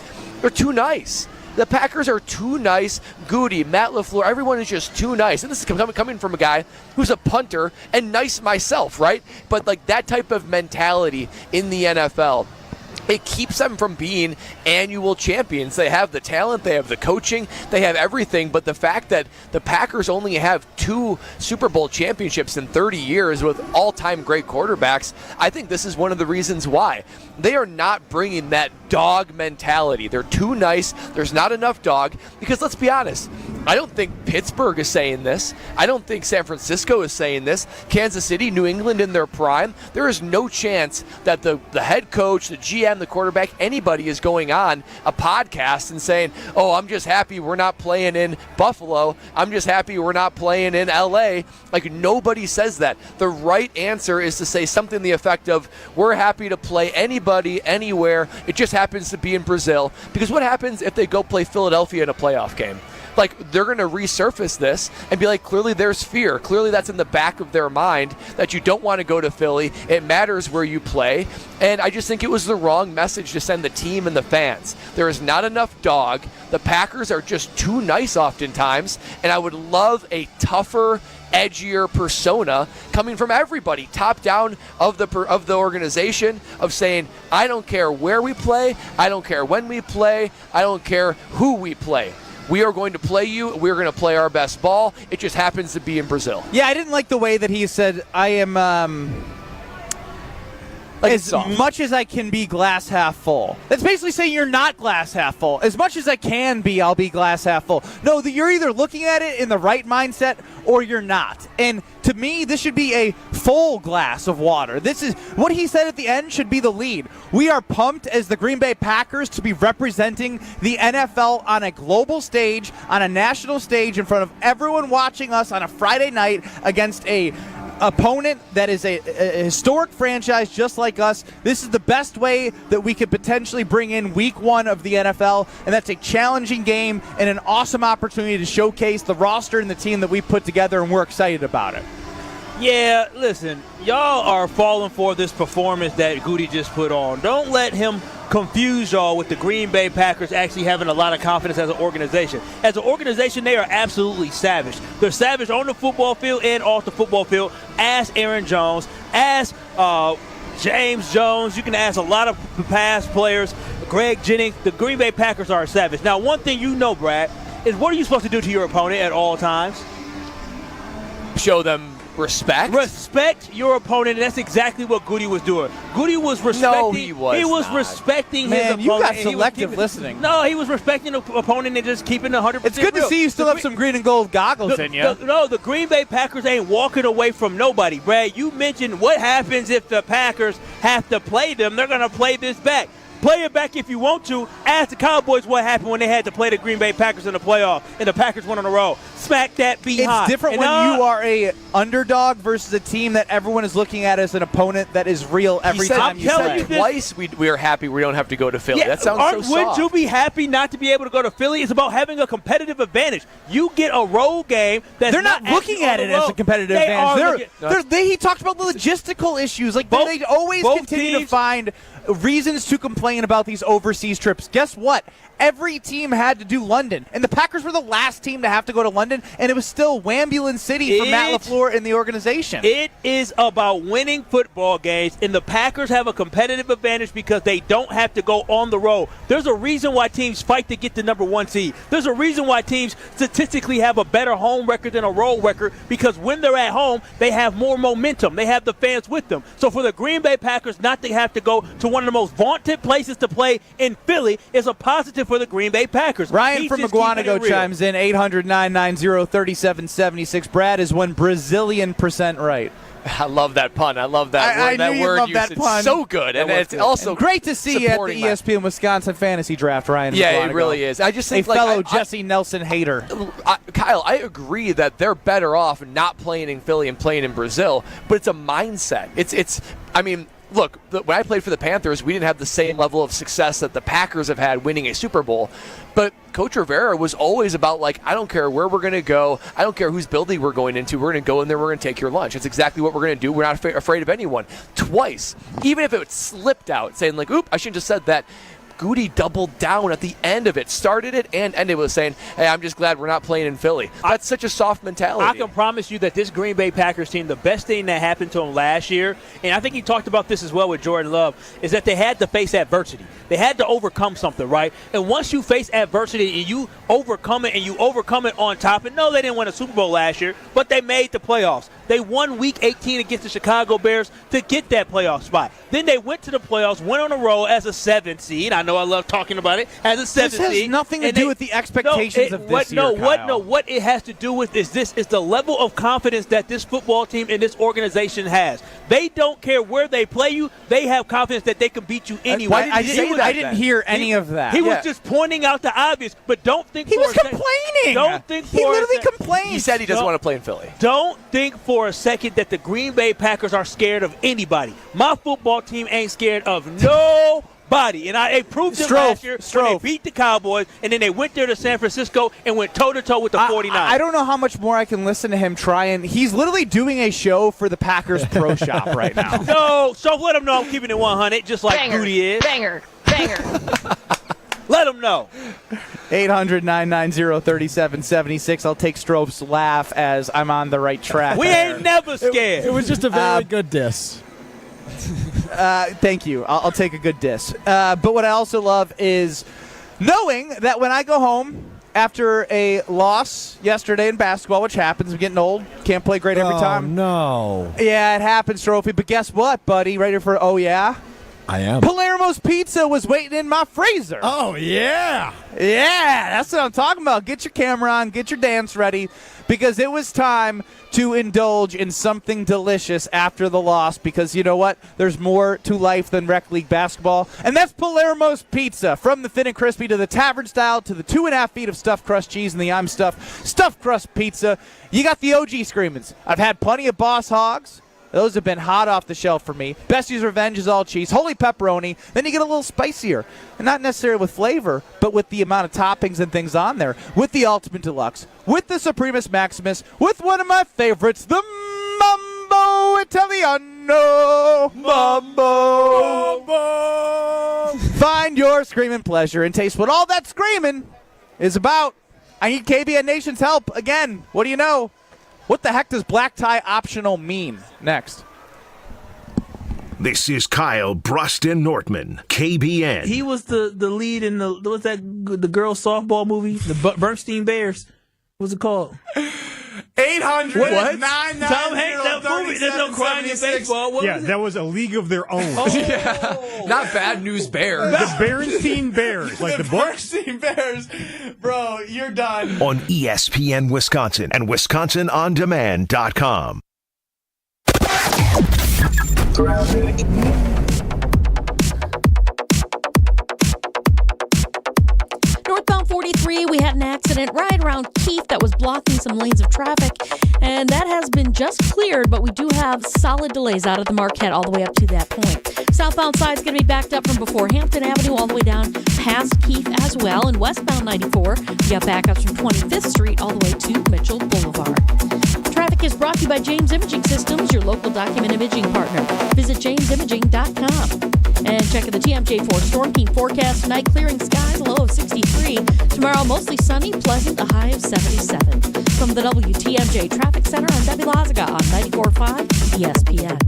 They're too nice. The Packers are too nice. Goody, Matt LaFleur, everyone is just too nice. And this is coming from a guy who's a punter and nice myself, right? But like that type of mentality in the NFL, it keeps them from being annual champions. They have the talent, they have the coaching, they have everything, but the fact that the Packers only have 2 Super Bowl championships in 30 years with all-time great quarterbacks, I think this is one of the reasons why. They are not bringing that dog mentality. They're too nice. There's not enough dog, because let's be honest, I don't think Pittsburgh is saying this. I don't think San Francisco is saying this. Kansas City, New England in their prime, there is no chance that the head coach, the GM, the quarterback, anybody is going on a podcast and saying, "Oh, I'm just happy we're not playing in Buffalo. I'm just happy we're not playing in LA." Like, nobody says that. The right answer is to say something to the effect of, "We're happy to play anybody, anywhere. It just happens to be in Brazil." Because what happens if they go play Philadelphia in a playoff game? Like, they're going to resurface this and be like, clearly there's fear. Clearly that's in the back of their mind that you don't want to go to Philly. It matters where you play. And I just think it was the wrong message to send the team and the fans. There is not enough dog. The Packers are just too nice oftentimes. And I would love a tougher, edgier persona coming from everybody, top down of the organization, of saying, I don't care where we play. I don't care when we play. I don't care who we play. We are going to play you. We're going to play our best ball. It just happens to be in Brazil. Yeah, I didn't like the way that he said, I am, as much as I can be glass half full. That's basically saying you're not glass half full. As much as I can be, I'll be glass half full. No, you're either looking at it in the right mindset or you're not. And to me, this should be a full glass of water. This is what he said at the end should be the lead. We are pumped as the Green Bay Packers to be representing the NFL on a global stage, on a national stage, in front of everyone watching us on a Friday night against a opponent that is a historic franchise just like us. This is the best way that we could potentially bring in week 1 of the NFL, and that's a challenging game and an awesome opportunity to showcase the roster and the team that we put together, and we're excited about it. Yeah, listen, y'all are falling for this performance that Goody just put on. Don't let him confuse y'all with the Green Bay Packers actually having a lot of confidence as an organization. As an organization, they are absolutely savage. They're savage on the football field and off the football field. Ask Aaron Jones, ask James Jones. You can ask a lot of past players. Greg Jennings. The Green Bay Packers are savage. Now, one thing you know, Brad, is what are you supposed to do to your opponent at all times? Show them respect. Respect your opponent, and that's exactly what Goody was doing. Goody was respecting. No, he was not. Respecting Man, his opponent. you got selective listening. No, he was respecting the opponent and just keeping 100%. It's good to see you still have some green and gold goggles in you. The Green Bay Packers ain't walking away from nobody, Brad. You mentioned what happens if the Packers have to play them. They're going to play this back. Play it back if you want to. Ask the Cowboys what happened when they had to play the Green Bay Packers in the playoff, and the Packers won in a row. Smack that behind. It's different when you are a underdog versus a team that everyone is looking at as an opponent that is real every time you play. Twice we are happy we don't have to go to Philly. That sounds so soft. Wouldn't you be happy not to be able to go to Philly? It's about having a competitive advantage. You get a road game that's they're not looking at it as a competitive advantage. He talked about the logistical issues. Like they always continue to find reasons to complain about these overseas trips. Guess what? every team had to do London. And the Packers were the last team to have to go to London, and it was still Wambulin City for Matt LaFleur and the organization. It is about winning football games, and the Packers have a competitive advantage because they don't have to go on the road. There's a reason why teams fight to get the number 1 seed. There's a reason why teams statistically have a better home record than a road record, because when they're at home, they have more momentum. They have the fans with them. So for the Green Bay Packers not to have to go to one of the most vaunted places to play in Philly is a positive for the Green Bay Packers. Ryan from McGuanago chimes in, 800-990-3776. Brad is 1 Brazilian% right. I love that pun. I love that word. I knew you'd love usage. that pun. So good. And it's also great to see you at the ESPN Wisconsin Fantasy Draft, Ryan. Yeah, it really is. I just think fellow Jesse Nelson hater. Kyle, I agree that they're better off not playing in Philly and playing in Brazil, but it's a mindset. I mean, look, when I played for the Panthers, we didn't have the same level of success that the Packers have had winning a Super Bowl. But Coach Rivera was always about, I don't care where we're going to go. I don't care whose building we're going into. We're going to go in there. We're going to take your lunch. It's exactly what we're going to do. We're not afraid of anyone. Twice. Even if it slipped out, saying, oop, I shouldn't have said that. Goody doubled down at the end of it, started it and ended with saying, hey, I'm just glad we're not playing in Philly. That's such a soft mentality. I can promise you that this Green Bay Packers team, the best thing that happened to them last year, and I think he talked about this as well with Jordan Love, is that they had to face adversity. They had to overcome something, right? And once you face adversity and you overcome it on top, and no, they didn't win a Super Bowl last year, but they made the playoffs. They won Week 18 against the Chicago Bears to get that playoff spot. Then they went to the playoffs, went on a roll as a 7th seed. I know I love talking about it as a 7th seed. This has nothing to do with the expectations of this year, Kyle. What it has to do with is the level of confidence that this football team and this organization has. They don't care where they play you. They have confidence that they can beat you anyway. I didn't hear any of that. He was just pointing out the obvious, but don't think he was complaining. Don't think he literally complained. He said he doesn't want to play in Philly. Don't think for a second that the Green Bay Packers are scared of anybody. My football team ain't scared of nobody. And they proved it last year when they beat the Cowboys, and then they went there to San Francisco and went toe-to-toe with the 49ers. I don't know how much more I can listen to him trying. He's literally doing a show for the Packers Pro Shop right now. No, so let him know I'm keeping it 100, just like Goody is. Banger. Let him know. 800-990-3776. I'll take Strope's laugh as I'm on the right track. We ain't never scared. It was just a very good diss. Thank you. I'll take a good diss. But what I also love is knowing that when I go home after a loss yesterday in basketball, which happens, I'm getting old, can't play great every time. No. Yeah, it happens, Trophy. But guess what, buddy? Ready for yeah? I am. Palermo's Pizza was waiting in my freezer. Oh, yeah. Yeah, that's what I'm talking about. Get your camera on, get your dance ready, because it was time to indulge in something delicious after the loss, because you know what? There's more to life than rec league basketball, and that's Palermo's Pizza. From the thin and crispy to the tavern style to the 2.5 feet of stuffed crust cheese and the I'm stuffed crust pizza, you got the OG screamings. I've had plenty of Boss Hogs. Those have been hot off the shelf for me. Bestie's Revenge is all cheese, holy pepperoni. Then you get a little spicier, and not necessarily with flavor, but with the amount of toppings and things on there. With the Ultimate Deluxe, with the Supremus Maximus, with one of my favorites, the Mambo Italiano. Mambo. Find your screaming pleasure and taste what all that screaming is about. I need KBN Nation's help. Again, what do you know? What the heck does black tie optional mean? Next. This is Kyle, Brust, and Nortman, KBN. He was the lead in the girls softball movie, the Bernstein Bears. What's it called? 800 what? 990 Tom Hanks, that movie. There's no crying in baseball. What was it? that was A League of Their Own. Yeah. Not Bad News Bears. The Bernstein Bears, like the book. Bernstein Bears. Bro, you're done. On ESPN Wisconsin and WisconsinOnDemand.com. Northbound 43, we had an accident right around Keith that was blocking some lanes of traffic, and that has been just cleared, but we do have solid delays out of the Marquette all the way up to that point. Southbound side is going to be backed up from before Hampton Avenue all the way down past Keith as well, and westbound 94, we got backups from 25th Street all the way to Mitchell Boulevard. Traffic is brought to you by James Imaging Systems, your local document imaging partner. Visit jamesimaging.com. And And checking the TMJ4 Storm King forecast tonight, clearing skies, a low of 63. Tomorrow, mostly sunny, pleasant, a high of 77. From the WTMJ Traffic Center, I'm Debbie Lazaga on 94.5 ESPN.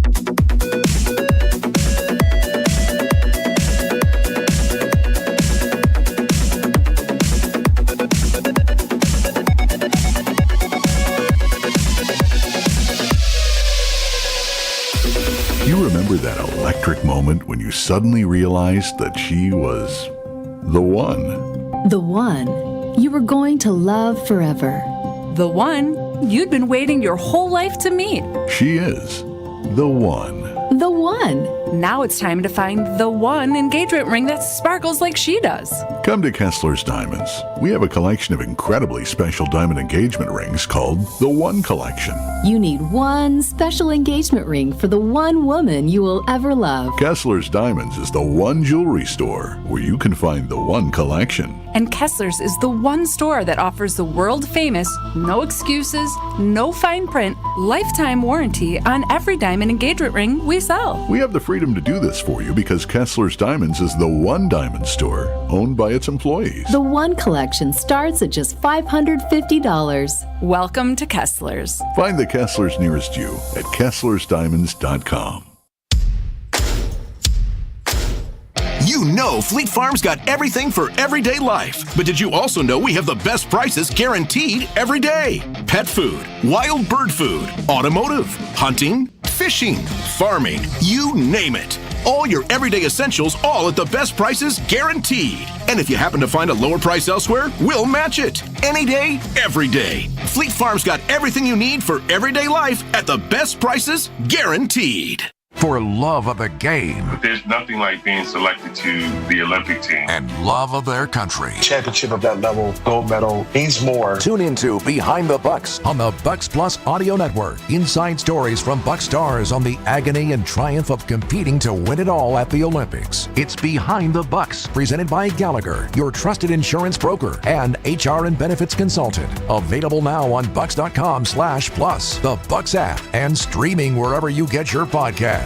You remember that electric moment when you suddenly realized that she was the one? The one you were going to love forever. The one you'd been waiting your whole life to meet. She is the one. The one. Now it's time to find the one engagement ring that sparkles like she does. Come to Kessler's Diamonds. We have a collection of incredibly special diamond engagement rings called the One Collection. You need one special engagement ring for the one woman you will ever love. Kessler's Diamonds is the one jewelry store where you can find the One Collection. And Kessler's is the one store that offers the world-famous, no excuses, no fine print, lifetime warranty on every diamond engagement ring we sell. We have the freedom to do this for you because Kessler's Diamonds is the one diamond store owned by its employees. The One Collection starts at just $550. Welcome to Kessler's. Find the Kessler's nearest you at KesslersDiamonds.com. You know Fleet Farm's got everything for everyday life. But did you also know we have the best prices guaranteed every day? Pet food, wild bird food, automotive, hunting, fishing, farming, you name it. All your everyday essentials, all at the best prices guaranteed. And if you happen to find a lower price elsewhere, we'll match it. Any day, every day. Fleet Farm's got everything you need for everyday life at the best prices guaranteed. For love of the game. There's nothing like being selected to the Olympic team. And love of their country. Championship of that level, gold medal, means more. Tune into Behind the Bucks on the Bucks Plus Audio Network. Inside stories from Bucks stars on the agony and triumph of competing to win it all at the Olympics. It's Behind the Bucks, presented by Gallagher, your trusted insurance broker and HR and benefits consultant. Available now on bucks.com/plus, the Bucks app, and streaming wherever you get your podcasts.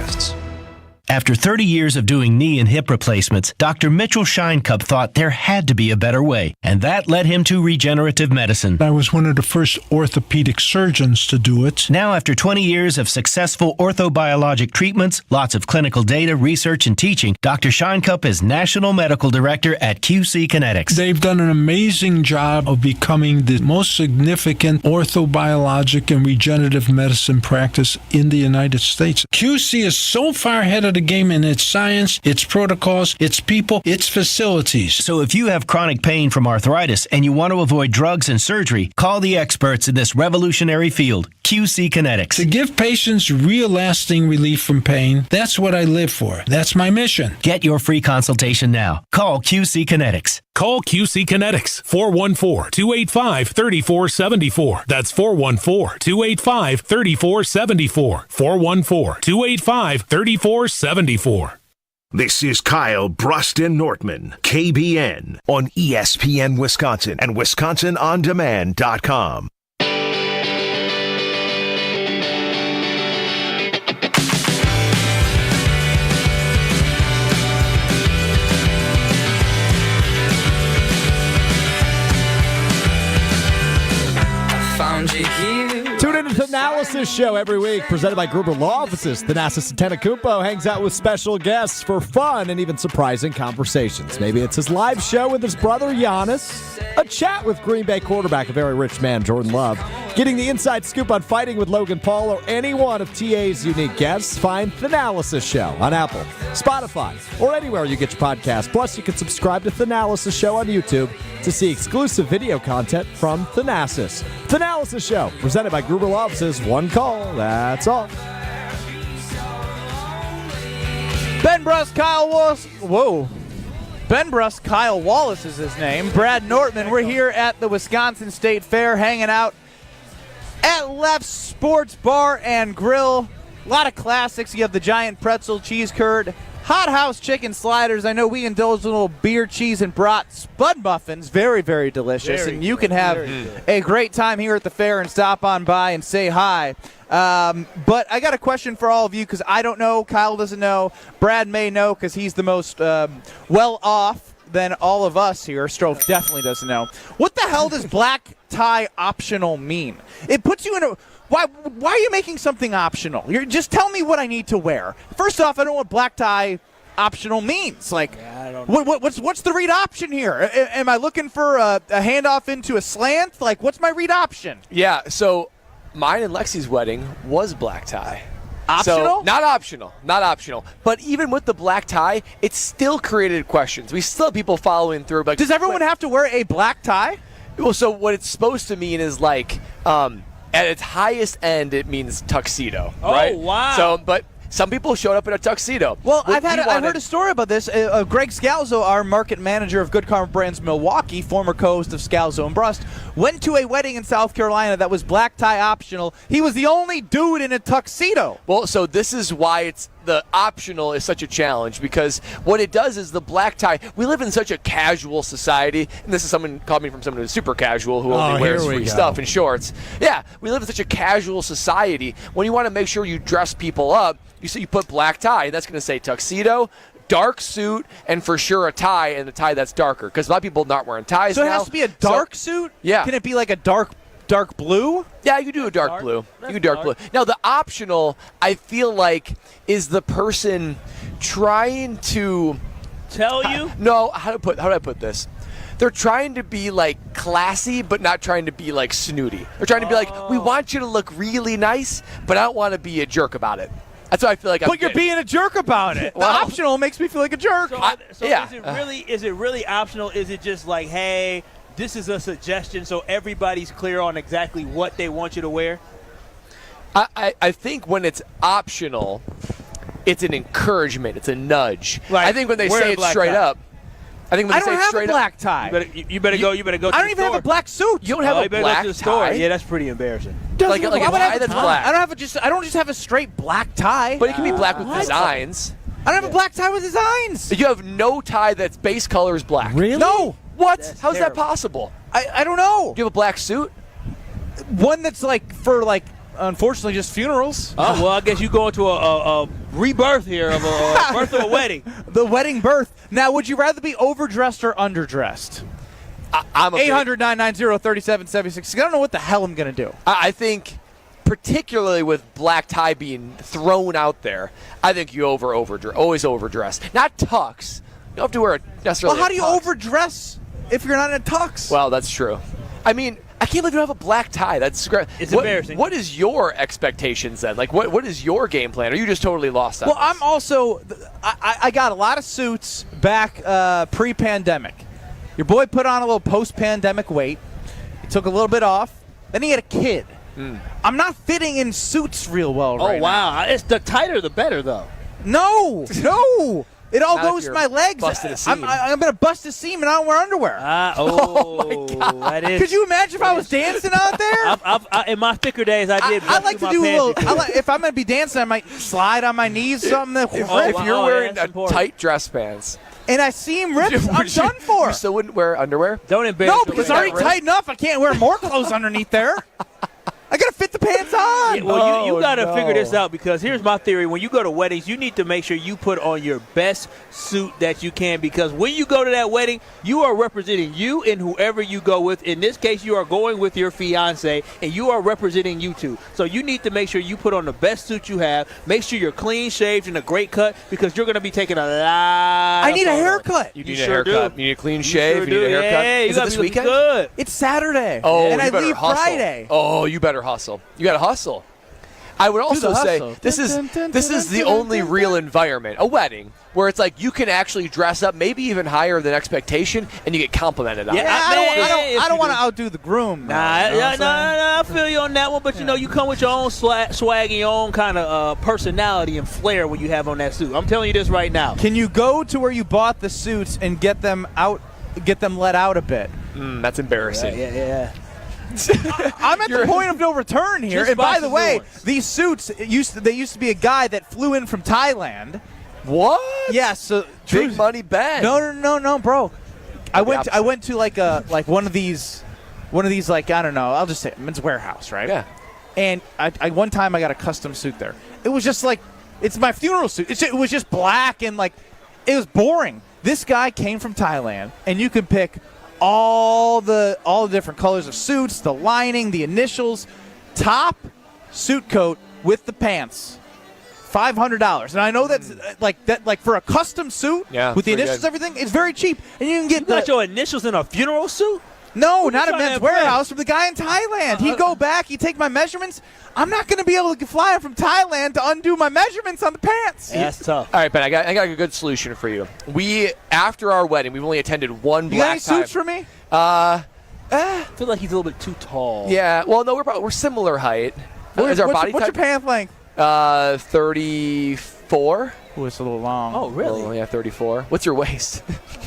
After 30 years of doing knee and hip replacements, Dr. Mitchell Scheinkup thought there had to be a better way, and that led him to regenerative medicine. I was one of the first orthopedic surgeons to do it. Now, after 20 years of successful orthobiologic treatments, lots of clinical data, research, and teaching, Dr. Scheinkup is National Medical Director at QC Kinetics. They've done an amazing job of becoming the most significant orthobiologic and regenerative medicine practice in the United States. QC is so far ahead of the game in its science, its protocols, its people, its facilities. So if you have chronic pain from arthritis and you want to avoid drugs and surgery, call the experts in this revolutionary field, QC Kinetics. To give patients real lasting relief from pain, that's what I live for. That's my mission. Get your free consultation now. Call QC Kinetics. Call QC Kinetics, 414-285-3474. That's 414-285-3474. 414-285-3474. This is Kyle Brust and Nortman, KBN, on ESPN Wisconsin and WisconsinOnDemand.com. Tune in to the Analysis Show every week, presented by Gruber Law Offices. Thanasis Antetokounmpo hangs out with special guests for fun and even surprising conversations. Maybe it's his live show with his brother Giannis, a chat with Green Bay quarterback, a very rich man, Jordan Love, getting the inside scoop on fighting with Logan Paul, or any one of TA's unique guests. Find The Analysis Show on Apple, Spotify, or anywhere you get your podcast. Plus, you can subscribe to The Analysis Show on YouTube to see exclusive video content from Thanasis. The Analysis Show, presented by Gruber Law Offices. One call, that's all. Ben Brust, Kyle Wallace. Whoa. Ben Brust, Kyle Wallace is his name. Brad Nortman. We're here at the Wisconsin State Fair hanging out at Leff Sports Bar and Grill. A lot of classics. You have the giant pretzel cheese curd, Hot House chicken sliders. I know we indulge in a little beer, cheese, and brat spud muffins. Very, very delicious. Very and you good. can have a great time here at the fair and stop on by and say hi. But I got a question for all of you because I don't know. Kyle doesn't know. Brad may know because he's the most well off than all of us here. Strofe definitely doesn't know. What the hell does black tie optional mean? It puts you in a... Why are you making something optional? Just tell me what I need to wear. First off, I don't know what black tie optional means. Like, I don't know. what's the read option here? Am I looking for a handoff into a slant? Like, what's my read option? Yeah, so mine and Lexi's wedding was black tie. Optional? So, not optional. But even with the black tie, it still created questions. We still have people following through. Like, does everyone have to wear a black tie? Well, so what it's supposed to mean is like, at its highest end, it means tuxedo, right? Oh, wow. So, but some people showed up in a tuxedo. Well, I heard a story about this. Greg Scalzo, our market manager of Good Karma Brands Milwaukee, former co-host of Scalzo and Brust, went to a wedding in South Carolina that was black tie optional. He was the only dude in a tuxedo. Well, so this is why the optional is such a challenge, because what it does is the black tie, we live in such a casual society, and this is coming from someone who's super casual who only wears free stuff and shorts. Yeah, we live in such a casual society. When you want to make sure you dress people up, you put black tie, and that's going to say tuxedo, dark suit, and for sure a tie, and a tie that's darker, because a lot of people not wearing ties now. So it has to be a dark suit? Yeah. Can it be like a dark blue? Yeah, you can do a dark blue. You can dark blue. Now, the optional, I feel like, is the person trying to tell you. No, how do I put this? They're trying to be like classy, but not trying to be like snooty. They're trying to be like, we want you to look really nice, but I don't want to be a jerk about it. That's what I feel like. But you're being a jerk about it. The optional makes me feel like a jerk. So is it really optional? Is it just like, hey, this is a suggestion, so everybody's clear on exactly what they want you to wear? I think when it's optional, it's an encouragement. It's a nudge. I think when they say it straight up. I think when I they don't say it have straight a black up, tie. You better go. I don't even have a black suit. You don't have a black go to the tie. store. Yeah, that's pretty embarrassing. Like a tie that's black. I don't just have a straight black tie. But it can be black with designs. I don't have a black tie with designs. You have no tie that's base color is black. Really? No. What? That's How's terrible. that possible? I don't know. Do you have a black suit? One that's like for like, unfortunately, just funerals. Oh, well, I guess you go into a rebirth here of a birth of a wedding. The wedding birth. Now, would you rather be overdressed or underdressed? I'm 800-990-3776. I don't know what the hell I'm going to do. I think, particularly with black tie being thrown out there, I think you always overdress. Not tux. You don't have to wear a necessarily. Well, how do you tux. overdress if you're not in a tux? Well, that's true. I mean, I can't believe you don't have a black tie. That's great. It's embarrassing. What is your expectations then? Like, what is your game plan? Are you just totally lost on Well, this? I'm also I got a lot of suits back pre-pandemic. Your boy put on a little post-pandemic weight. He took a little bit off. Then he had a kid. I'm not fitting in suits real well right now. Oh, wow. It's the tighter the better, though. No. It all Not if goes to you're my legs. busting a seam. I'm going to bust a seam and I don't wear underwear. That is. Could you imagine if I was dancing out there? In my thicker days, I did. I like to do a little. If I'm going to be dancing, I might slide on my knees, something. If you're wearing tight dress pants. And I seam rips, I'm done for. You still wouldn't wear underwear? Don't embarrass No, because it's already tight enough. I can't wear more clothes underneath there. I got to fit the pants on. Yeah, well, you got to figure this out, because here's my theory. When you go to weddings, you need to make sure you put on your best suit that you can, because when you go to that wedding, you are representing you and whoever you go with. In this case, you are going with your fiance, and you are representing you two. So you need to make sure you put on the best suit you have. Make sure you're clean shaved and a great cut, because you're going to be taking a lot. I need a haircut. You need a haircut. You need a clean shave. You need a haircut. Yeah, Is it this weekend? Good. It's Saturday. Oh, and you I better leave hustle. Friday. Oh, you better hustle. You got to hustle. I would also say hustle. this is the only real environment, a wedding, where it's like you can actually dress up, maybe even higher than expectation, and you get complimented on it. I don't want to outdo the groom. I feel you on that one, but you come with your own swag and your own kind of personality and flair when you have on that suit. I'm telling you this right now. Can you go to where you bought the suits and get them let out a bit? That's embarrassing. Yeah. I'm at the point of no return here. Just And by buy the some way, new ones. these suits used to be a guy that flew in from Thailand, What? Yeah, so Big money Ben. No, bro. I went to like one of these like, I don't know, I'll just say Men's Warehouse, right? Yeah. And I one time I got a custom suit there. It was just like, it's my funeral suit. It was just black and like, it was boring. This guy came from Thailand, and you can pick all the different colors of suits, the lining, the initials, top suit coat with the pants. $500, and I know that's like for a custom suit with the initials, everything, it's very cheap, and you can get you got your initials in a funeral suit. No, not a Men's Warehouse. From the guy in Thailand. He'd go back. He'd take my measurements. I'm not going to be able to fly from Thailand to undo my measurements on the pants. Yeah, that's tough. All right, Ben, I got a good solution for you. After our wedding, we've only attended one black tie. You got any suits for me? I feel like he's a little bit too tall. Yeah. Well, no, we're similar height. Is our body what's type? your pant length? 34. Oh, it's a little long. Oh, really? Oh, yeah, 34. What's your waist?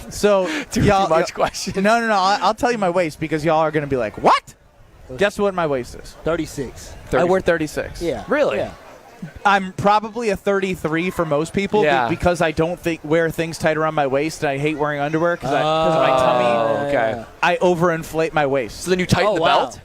So too much question. No. I'll tell you my waist because y'all are going to be like, what? Guess what my waist is? 36. I wear 36. Yeah. Really? Yeah. I'm probably a 33 for most people because I don't wear things tight around my waist, and I hate wearing underwear because of my tummy. Okay. I overinflate my waist. So then you tighten the belt?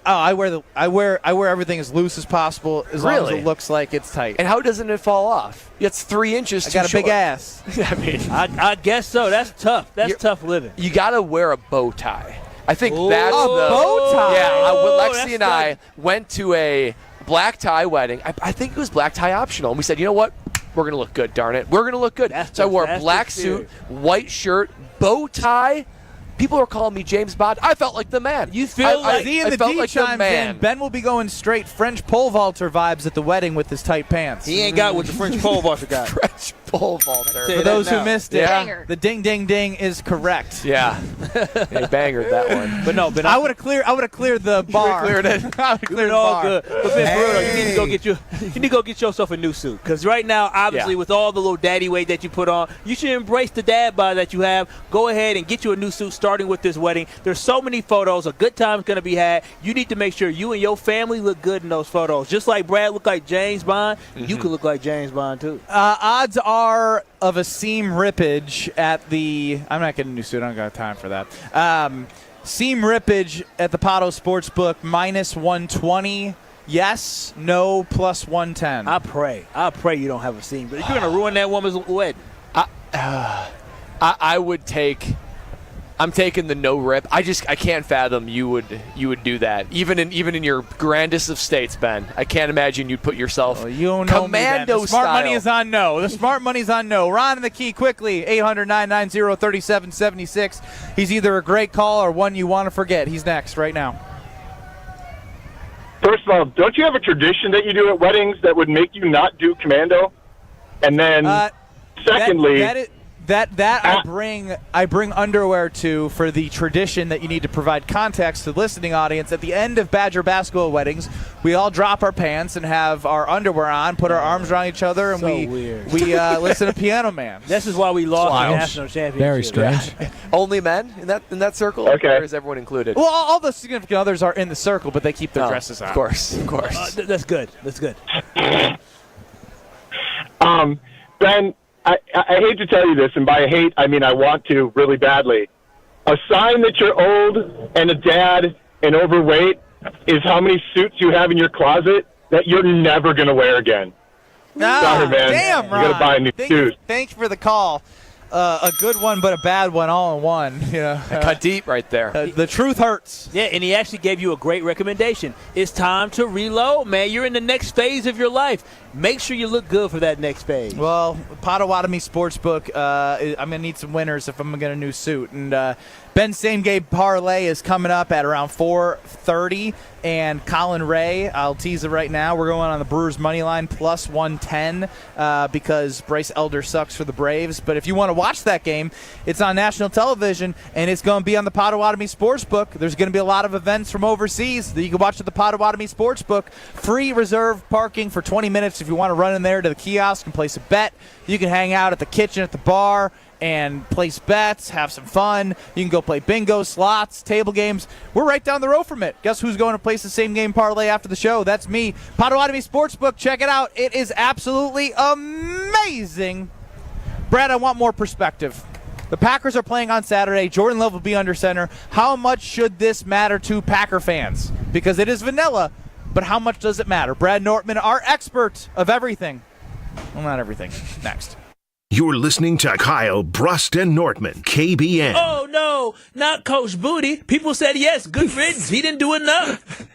I wear everything as loose as possible as long as it looks like it's tight. And how doesn't it fall off? It's 3 inches. I got a big ass. I mean, I guess so. That's tough. That's tough living. You got to wear a bow tie. I think Ooh, that's a bow tie. Yeah, Lexi and I went to a black tie wedding. I think it was black tie optional. And we said, you know what? We're going to look good, darn it. We're going to look good. So I wore a black suit, white shirt, bow tie. People are calling me James Bond. I felt like the man. You feel like I felt like the man. Ben will be going straight French pole vaulter vibes at the wedding with his tight pants. He ain't got what the French pole vaulter got. French pole vaulter. For those who missed it, Banger. the ding ding ding is correct. Yeah, they bangered that one. But no, I would have cleared the bar. Cleared it. I would have cleared the all bar. good. But Ben, for real, you need to go get yourself a new suit because right now, obviously, with all the little daddy weight that you put on, you should embrace the dad bod that you have. Go ahead and get you a new suit, starting with this wedding. There's so many photos. A good time's going to be had. You need to make sure you and your family look good in those photos. Just like Brad looked like James Bond, you can look like James Bond, too. Odds are of a seam rippage at the – I'm not getting a new suit. I don't got time for that. Seam rippage at the Pato Sportsbook, -120. Yes, no, +110. I pray you don't have a seam. But if you're going to ruin that woman's wedding. I would take – I'm taking the no rip. I can't fathom you would do that. Even in your grandest of states, Ben. I can't imagine you'd put yourself you don't know commando me, the smart style. money is on no. The smart money's on no. Ron in the key quickly. 800-990-3776. He's either a great call or one you want to forget. He's next right now. First of all, don't you have a tradition that you do at weddings that would make you not do commando? And then, secondly, I bring underwear to for the tradition that you need to provide context to the listening audience. At the end of Badger basketball weddings, we all drop our pants and have our underwear on, put our arms around each other, and we listen to Piano Man. This is why we lost the national championship. Very strange. Only men in that circle? Okay. Or is everyone included? Well, all the significant others are in the circle, but they keep their dresses on. Of course. That's good. Ben, I hate to tell you this, and by hate, I mean I want to really badly. A sign that you're old and a dad and overweight is how many suits you have in your closet that you're never going to wear again. Sorry, man. Damn, Ron. You got to buy a new suit. Thank you for the call. A good one, but a bad one all in one. Cut deep right there. The truth hurts. Yeah, and he actually gave you a great recommendation. It's time to reload, man. You're in the next phase of your life. Make sure you look good for that next phase. Well, Potawatomi Sportsbook, I'm going to need some winners if I'm going to get a new suit. And Ben's same-game parlay is coming up at around 4:30. And Colin Ray, I'll tease it right now, we're going on the Brewers' money line +110 because Bryce Elder sucks for the Braves. But if you want to watch that game, it's on national television, and it's going to be on the Potawatomi Sportsbook. There's going to be a lot of events from overseas that you can watch at the Potawatomi Sportsbook. Free reserve parking for 20 minutes if you want to run in there to the kiosk and place a bet. You can hang out at the kitchen at the bar and place bets, have some fun. You can go play bingo, slots, table games. We're right down the road from it. Guess who's going to place the same game parlay after the show? That's me. Potawatomi Sportsbook, check it out. It is absolutely amazing. amazing. Brad, I want more perspective. The Packers are playing on Saturday. Jordan Love will be under center. How much should this matter to Packer fans? Because it is vanilla, but how much does it matter? Brad Nortman, our expert of everything. Well, not everything. Next. You're listening to Kyle, Brust, and Nortman, KBN. Oh, no, not Coach Booty. People said yes, good riddance. He didn't do enough.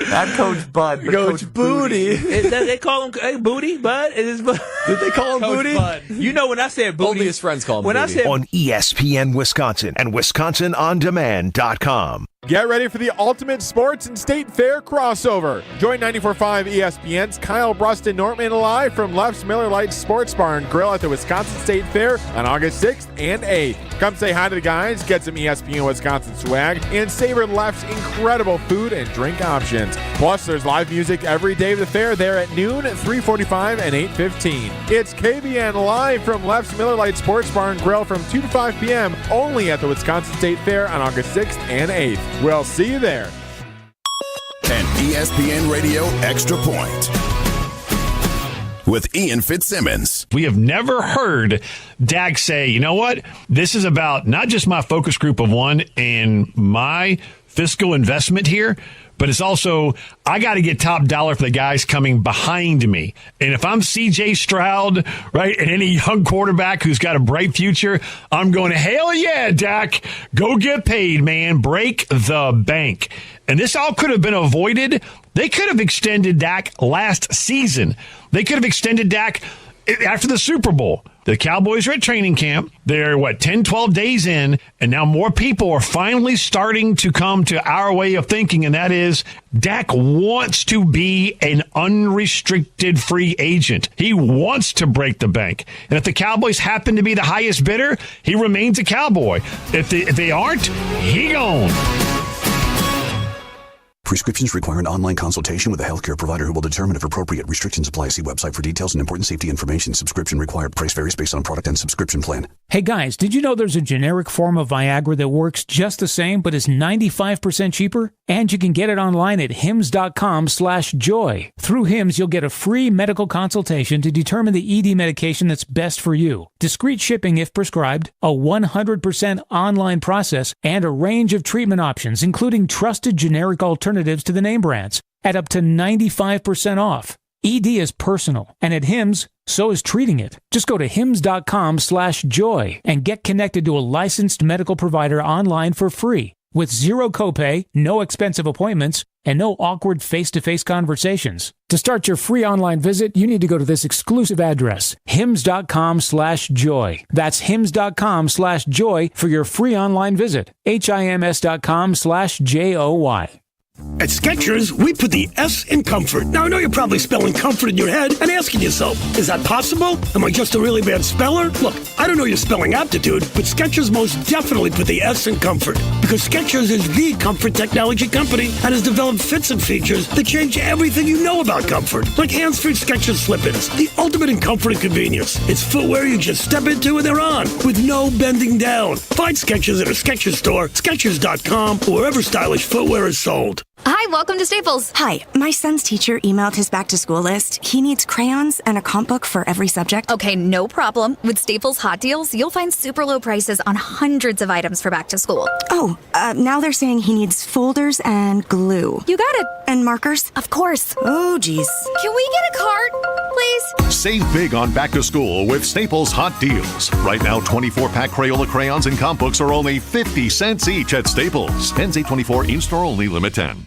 Not Coach Bud, but Coach Booty. They call him Booty, Bud? It is Bud. Did they call him Coach Booty? Bud. You know when I said Booty. Only his friends call him when Booty. I said On ESPN Wisconsin and WisconsinOnDemand.com. Get ready for the ultimate sports and state fair crossover. Join 94.5 ESPN's Kyle, Brust, and Nortman live from Leff's Miller Lite Sports Bar and Grill at the Wisconsin State Fair on August 6th and 8th. Come say hi to the guys, get some ESPN Wisconsin swag, and savor Leff's incredible food and drink options. Plus, there's live music every day of the fair there at noon, 3:45, and 8:15. It's KBN live from Leff's Miller Lite Sports Bar and Grill from 2 to 5 p.m. only at the Wisconsin State Fair on August 6th and 8th. We'll see you there. An ESPN Radio Extra Point with Ian Fitzsimmons. We have never heard Dak say, you know what? This is about not just my focus group of one and my fiscal investment here, but it's also, I got to get top dollar for the guys coming behind me. And if I'm CJ Stroud, right, and any young quarterback who's got a bright future, I'm going, hell yeah, Dak, go get paid, man. Break the bank. And this all could have been avoided. They could have extended Dak last season. They could have extended Dak after the Super Bowl. The Cowboys are at training camp. They're, 10, 12 days in, and now more people are finally starting to come to our way of thinking, and that is Dak wants to be an unrestricted free agent. He wants to break the bank. And if the Cowboys happen to be the highest bidder, he remains a Cowboy. If they aren't, he gone. Prescriptions require an online consultation with a healthcare provider who will determine if appropriate. Restrictions apply. See website for details and important safety information. Subscription required. Price varies based on product and subscription plan. Hey guys, did you know there's a generic form of Viagra that works just the same but is 95% cheaper? And you can get it online at hims.com/joy. Through Hims, you'll get a free medical consultation to determine the ED medication that's best for you. Discreet shipping if prescribed, a 100% online process, and a range of treatment options, including trusted generic alternatives to the name brands, at up to 95% off. ED is personal, and at Hims, so is treating it. Just go to hims.com/joy and get connected to a licensed medical provider online for free, with zero copay, no expensive appointments, and no awkward face-to-face conversations. To start your free online visit, you need to go to this exclusive address, hims.com/joy. That's hims.com/joy for your free online visit. HIMS.com/JOY. At Skechers, we put the S in comfort. Now, I know you're probably spelling comfort in your head and asking yourself, is that possible? Am I just a really bad speller? Look, I don't know your spelling aptitude, but Skechers most definitely put the S in comfort, because Skechers is the comfort technology company and has developed fits and features that change everything you know about comfort, like hands-free Skechers slip-ins, the ultimate in comfort and convenience. It's footwear you just step into and they're on, with no bending down. Find Skechers at a Skechers store, Skechers.com, or wherever stylish footwear is sold. Hi, welcome to Staples. Hi, my son's teacher emailed his back-to-school list. He needs crayons and a comp book for every subject. Okay, no problem. With Staples Hot Deals, you'll find super low prices on hundreds of items for back to school. Oh, now they're saying he needs folders and glue. You got it. And markers? Of course. Oh, geez. Can we get a card, please? Save big on back to school with Staples Hot Deals. Right now, 24-pack Crayola crayons and comp books are only 50 cents each at Staples. Ends 8/24, in-store only, limit 10.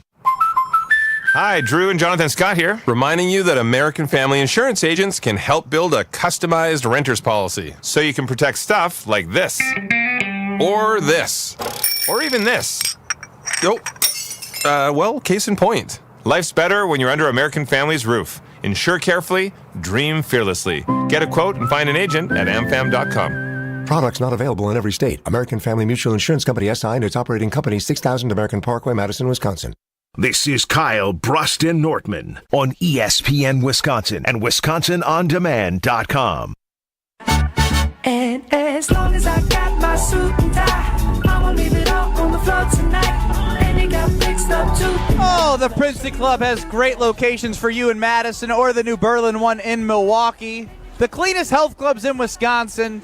Hi, Drew and Jonathan Scott here, reminding you that American Family Insurance agents can help build a customized renter's policy so you can protect stuff like this, or this, or even this. Well, case in point. Life's better when you're under American Family's roof. Insure carefully, dream fearlessly. Get a quote and find an agent at amfam.com. Products not available in every state. American Family Mutual Insurance Company SI and its operating company, 6000 American Parkway, Madison, Wisconsin. This is Kyle, Brust, and Nortman on ESPN Wisconsin and WisconsinOnDemand.com. And as long as I got my suit and tie, I'ma leave it all on the floor tonight. And it got fixed up too. Oh, the Princeton Club has great locations for you in Madison or the new Berlin one in Milwaukee. the cleanest health clubs in Wisconsin,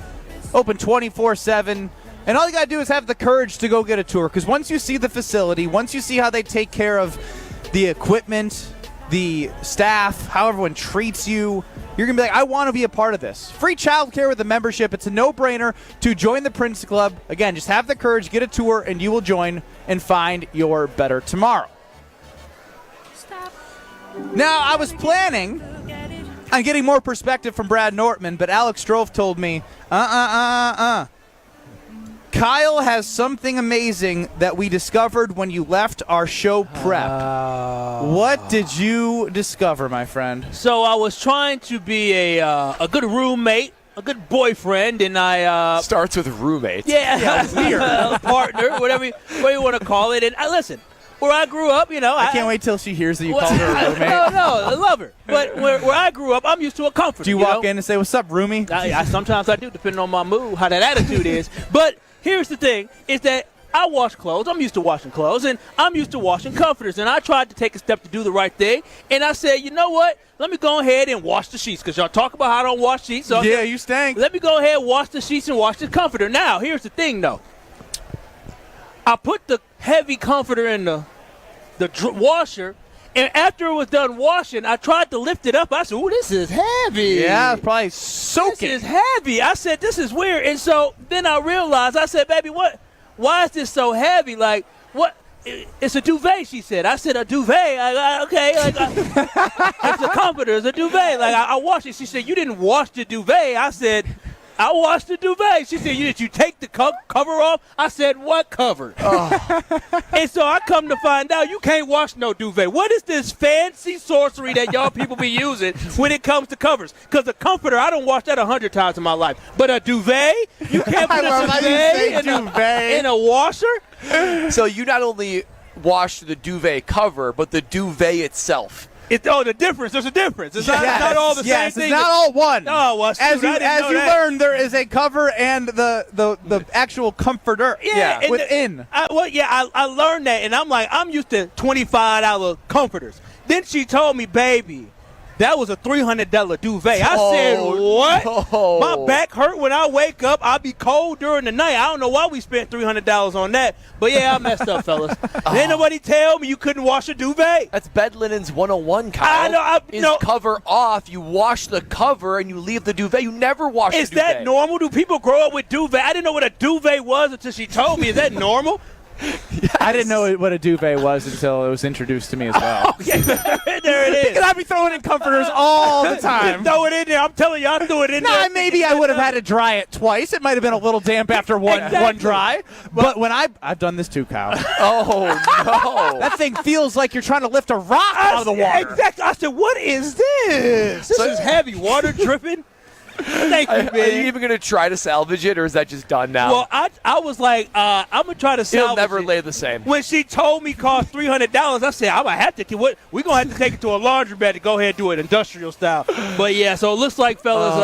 open 24/7. And all you got to do is have the courage to go get a tour. Because once you see the facility, once you see how they take care of the equipment, the staff, how everyone treats you, you're going to be like, I want to be a part of this. Free childcare with a membership. It's a no-brainer to join the Prince Club. Again, just have the courage, get a tour, and you will join and find your better tomorrow. Stop. Now, I was planning on getting more perspective from Brad Nortman, but Alex Strofe told me, Kyle has something amazing that we discovered when you left our show prep. What did you discover, my friend? So I was trying to be a good roommate, a good boyfriend, and I starts with roommate. Yeah, weird. Partner, whatever you want to call it. And listen, where I grew up, I can't wait till she hears that you called her a roommate. No, I love her. But where I grew up, I'm used to a comforter. Do you walk in and say, "What's up, roomie"? Sometimes I do, depending on my mood, how that attitude is. But here's the thing, is that I wash clothes. I'm used to washing clothes, and I'm used to washing comforters. And I tried to take a step to do the right thing, and I said, you know what? Let me go ahead and wash the sheets, because y'all talk about how I don't wash sheets. So yeah, you stink. Let me go ahead and wash the sheets and wash the comforter. Now, here's the thing, though. I put the heavy comforter in the washer, and after it was done washing, I tried to lift it up. I said, ooh, this is heavy. Yeah, it's probably soaking. This is heavy. I said, this is weird. And so then I realized, I said, baby, why is this so heavy? Like, what? It's a duvet, she said. I said, a duvet? Okay. It's a comforter. It's a duvet. Like, I washed it. She said, you didn't wash the duvet. I said, I washed the duvet. She said, did you take the cover off? I said, what cover? And so I come to find out you can't wash no duvet. What is this fancy sorcery that y'all people be using when it comes to covers? Because a comforter, I don't wash that 100 times in my life. But a duvet? You can't put a duvet in a washer? So you not only wash the duvet cover, but the duvet itself. The difference. There's a difference. It's not all the same thing. It's not all one. Oh, well, as you learn, there is a cover and the actual comforter within. I learned that, and I'm like, I'm used to $25 comforters. Then she told me, baby, that was a $300 duvet. I said, what? No. My back hurt when I wake up. I'll be cold during the night. I don't know why we spent $300 on that. But, yeah, I messed up, fellas. Ain't nobody tell me you couldn't wash a duvet. That's Bed Linens 101, Kyle. I know. Cover off. You wash the cover and you leave the duvet. You never wash the duvet. Is that normal? Do people grow up with duvet? I didn't know what a duvet was until she told me. Is that normal? Yes. I didn't know what a duvet was until it was introduced to me as well. Okay, there it is. Because I be throwing in comforters all the time. Throw it in there. I'm telling you, I threw it in there. Maybe I would have had to dry it twice. It might have been a little damp after one dry. But when I've done this too, Kyle. Oh, no. That thing feels like you're trying to lift a rock out of the water. Exactly. I said, what is this? This is heavy. Water dripping. Thank you, man. Are you even going to try to salvage it, or is that just done now? Well, I was like, I'm going to try to salvage it. It'll never lay the same. When she told me it cost $300, I said, I'm going to have to. We're going to have to take it to a laundromat to go ahead and do it industrial style. But, yeah, so it looks like, fellas,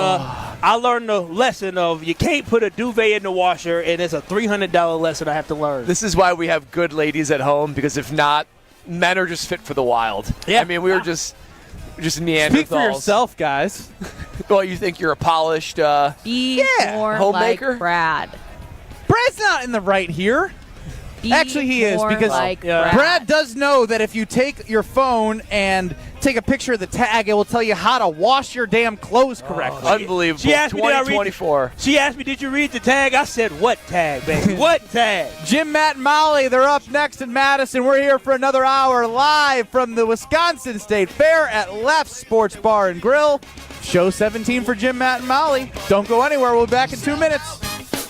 I learned the lesson of you can't put a duvet in the washer, and it's a $300 lesson I have to learn. This is why we have good ladies at home, because if not, men are just fit for the wild. Yeah. I mean, we were just Neanderthals. Speak for yourself, guys. Well, you think you're a polished Be more homemaker? like Brad. Brad's not in the right here. Actually, he is, because like Brad does know that if you take your phone and take a picture of the tag, it will tell you how to wash your damn clothes correctly. Unbelievable. She asked me, 2024. She asked me, did you read the tag? I said, what tag, baby? What tag? Jim, Matt, and Molly, they're up next in Madison. We're here for another hour live from the Wisconsin State Fair at Leff Sports Bar and Grill. Show 17 for Jim, Matt, and Molly. Don't go anywhere. We'll be back in 2 minutes.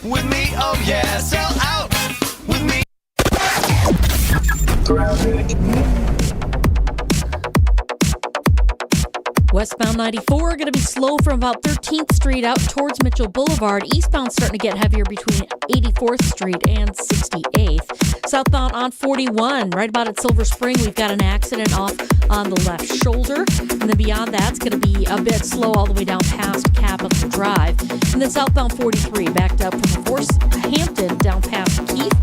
With me, oh yeah, sell out. With me. Westbound 94 going to be slow from about 13th Street out towards Mitchell Boulevard. Eastbound starting to get heavier between 84th Street and 68th. Southbound on 41, right about at Silver Spring, we've got an accident off on the left shoulder. And then beyond that, it's going to be a bit slow all the way down past Capitol Drive. And then southbound 43, backed up from Force Hampton down past Keith.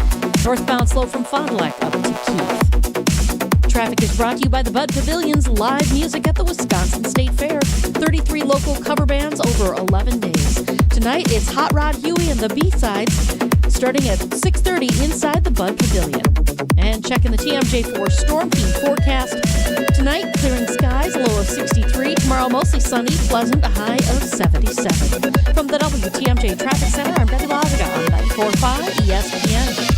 Northbound slow from Fond du Lac up to Keith. Traffic is brought to you by the Bud Pavilion's live music at the Wisconsin State Fair. 33 local cover bands over 11 days. Tonight, it's Hot Rod Huey and the B-Sides, starting at 6:30 inside the Bud Pavilion. And checking the TMJ4 Storm Team forecast. Tonight, clearing skies, a low of 63. Tomorrow, mostly sunny, pleasant, a high of 77. From the WTMJ Traffic Center, I'm Betty Lazaga on 94.5 ESPN.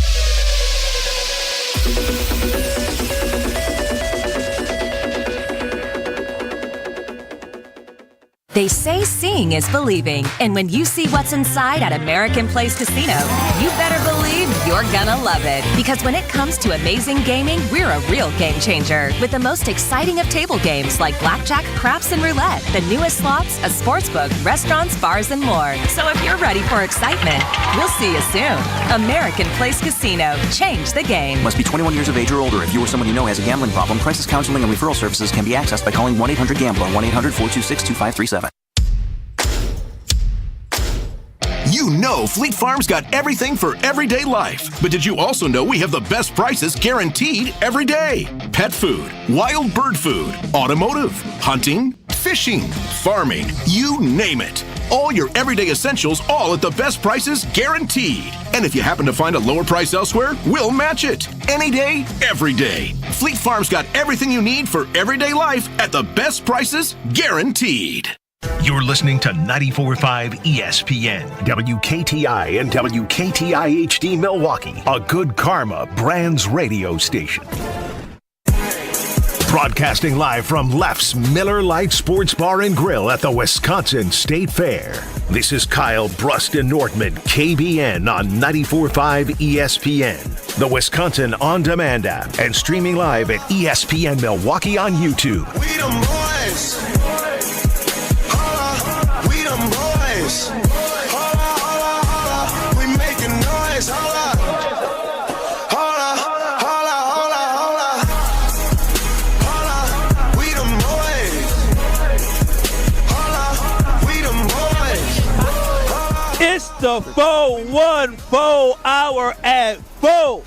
They say seeing is believing, and when you see what's inside at American Place Casino, you better believe you're gonna love it. Because when it comes to amazing gaming, we're a real game changer with the most exciting of table games like blackjack, craps, and roulette, the newest slots, a sports book, restaurants, bars, and more. So if you're ready for excitement, we'll see you soon. American Place Casino. Change the game. Must be 21 years of age or older. If you or someone you know has a gambling problem, crisis counseling and referral services can be accessed by calling 1-800-GAMBLER, 1-800-426-2537. You know Fleet Farm's got everything for everyday life. But did you also know we have the best prices guaranteed every day? Pet food, wild bird food, automotive, hunting, fishing, farming, you name it. All your everyday essentials, all at the best prices guaranteed. And if you happen to find a lower price elsewhere, we'll match it. Any day, every day. Fleet Farm's got everything you need for everyday life at the best prices guaranteed. You're listening to 94.5 ESPN, WKTI and WKTI HD Milwaukee, a Good Karma Brands radio station. Broadcasting live from Leff's Miller Lite Sports Bar and Grill at the Wisconsin State Fair. This is Kyle, Brust, and Nortman, KBN on 94.5 ESPN, the Wisconsin On Demand app, and streaming live at ESPN Milwaukee on YouTube. We them boys. We them boys. We making noise. We them boys. We them boys. It's the 414 hour at 4,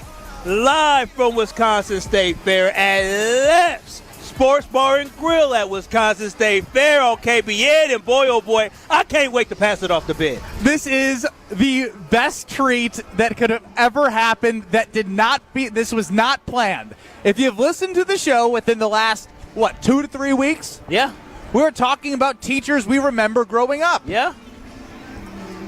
live from Wisconsin State Fair at Leff's Sports Bar and Grill at Wisconsin State Fair on KBN. And boy, oh boy, I can't wait to pass it off the bed. This is the best treat that could have ever happened. This was not planned. If you've listened to the show within the last, 2 to 3 weeks? Yeah. We're talking about teachers we remember growing up. Yeah.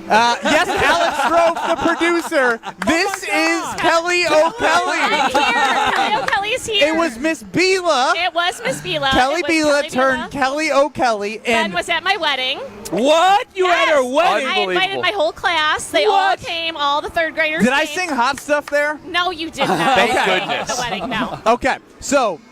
Yes, Alex Stroke, the producer. This is Kelly O'Kelly. I'm here. Kelly O'Kelly's here. It was Miss Bila. It was Miss Bila. Kelly Bila turned Kelly O'Kelly. Ben was at my wedding. What? You at her wedding? I invited my whole class. They all came, all the third graders Did came. I sing hot stuff there? No, you did not. Thank At the wedding, no. Okay, so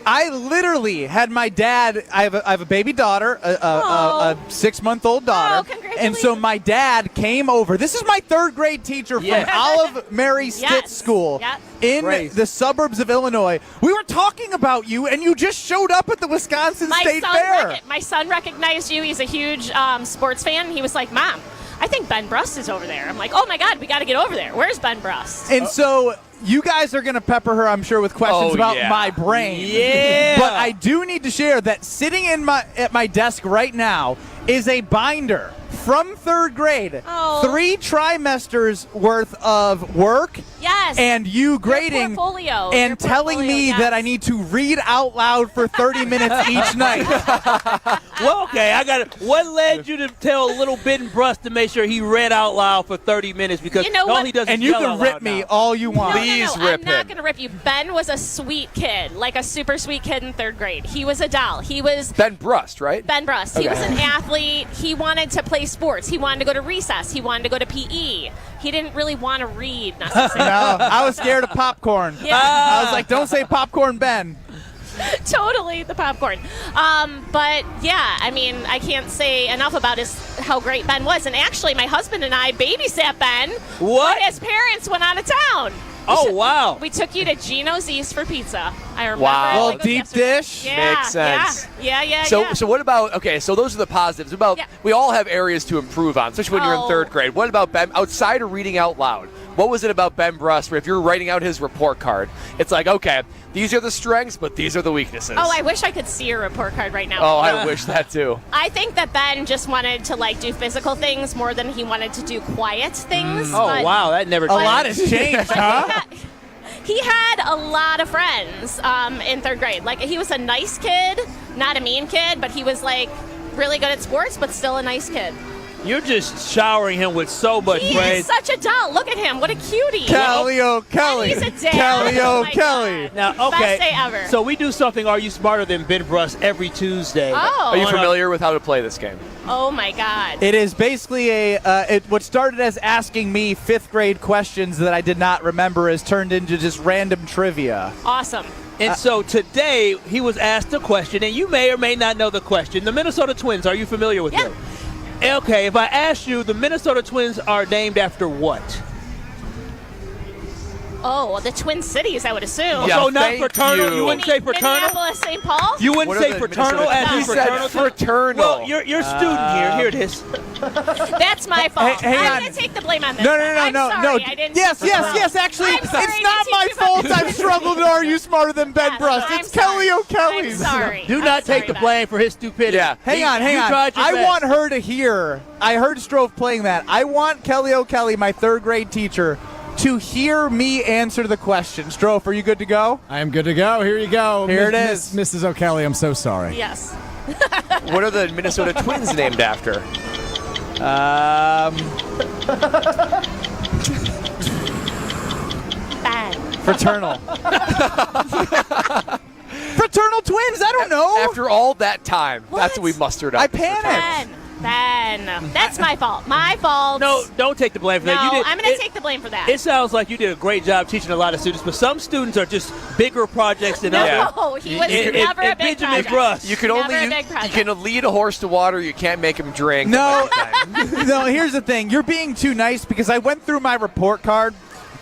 I literally had my dad. I have a baby daughter, a 6-month-old daughter. Oh, congratulations. And so my dad came over. This is my third grade teacher from Olive Mary Stitt School in the suburbs of Illinois. We were talking about you, and you just showed up at the Wisconsin State Fair. My son recognized you. He's a huge sports fan. He was like, Mom, I think Ben Brust is over there. I'm like, oh, my God, we got to get over there. Where's Ben Brust? And so you guys are going to pepper her, I'm sure, with questions about my brain. Yeah. But I do need to share that sitting at my desk right now is a binder from third grade. 3 trimesters worth of work. Yes. And you grading portfolio. and telling me that I need to read out loud for 30 minutes each night. Well, okay, I got it. What led you to tell little Ben Brust to make sure he read out loud for 30 minutes? Because all he does is and you yell can out rip loud me now. all you want. No, I'm not going to rip you. Ben was a sweet kid, like a super sweet kid in third grade. He was a doll. He was Ben Brust, right? Ben Brust. He was an athlete. He wanted to play sports. He wanted to go to recess. He wanted to go to PE. He didn't really want to read necessarily. No, I was scared of popcorn. Yeah. I was like, don't say popcorn, Ben. Totally, the popcorn. But yeah, I mean, I can't say enough about how great Ben was. And actually, my husband and I babysat Ben when his parents went out of town. Oh, wow. We took you to Gino's East for pizza. I remember. Wow. it like Little it was deep yesterday. dish. Yeah, Makes sense. Yeah. So what about, okay, so those are the positives. We all have areas to improve on, especially when you're in third grade. What about Ben, outside of reading out loud? what was it about Ben Brust where if you're writing out his report card, it's like, okay, these are the strengths, but these are the weaknesses. Oh, I wish I could see your report card right now. Oh, I wish that too. I think that Ben just wanted to do physical things more than he wanted to do quiet things. Oh, wow, that never changed. A lot has changed, huh? He had a lot of friends in third grade. Like, he was a nice kid, not a mean kid, but he was really good at sports, but still a nice kid. You're just showering him with so much He praise. is such a doll. Look at him. What a cutie. Kelly O'Kelly. And he's a dad. Kelly Oh my O'Kelly. God. Now, okay. Best day ever. So we do something, Are You Smarter Than Ben Brust, every Tuesday. Oh. Are you familiar with how to play this game? Oh, my God. It is basically what started as asking me 5th grade questions that I did not remember has turned into just random trivia. Awesome. And so today he was asked a question, and you may or may not know the question. The Minnesota Twins, are you familiar with them? Okay, if I ask you, the Minnesota Twins are named after what? Oh, the Twin Cities, I would assume. Yeah, so not fraternal? You wouldn't say fraternal? Minneapolis, St. Paul? You wouldn't say fraternal as in fraternal? Fraternal. Well, you're a student here. Here it is. That's my fault. Hang I'm on. going to take the blame on this. No. I'm sorry. I didn't Yes. Actually, I'm sorry, it's not I my didn't teach you fault. about I've struggled to Are You Smarter Than Ben Brust. I'm It's Kelly O'Kelly. I'm sorry. Do not take the blame for his stupidity. Yeah. Hang on. You tried your I best. want her to hear. I heard Strove playing that. I want Kelly O'Kelly, my 3rd grade teacher, to hear me answer the question. Strove, are you good to go? I am good to go. Here you go. Here it is. Mrs. O'Kelly, I'm so sorry. Yes. What are the Minnesota Twins named after? Fraternal. Fraternal twins. I don't know. After all that time, that's what we mustered up. I panicked. Ben. That's my fault. My fault. No, don't take the blame for that. You No, did, I'm going to take the blame for that. It sounds like you did a great job teaching a lot of students, but some students are just bigger projects than others. No, he was never a big Benjamin project. Brust. You can Never only a big project. you can lead a horse to water. You can't make him drink. No, no. Here's the thing. You're being too nice because I went through my report card,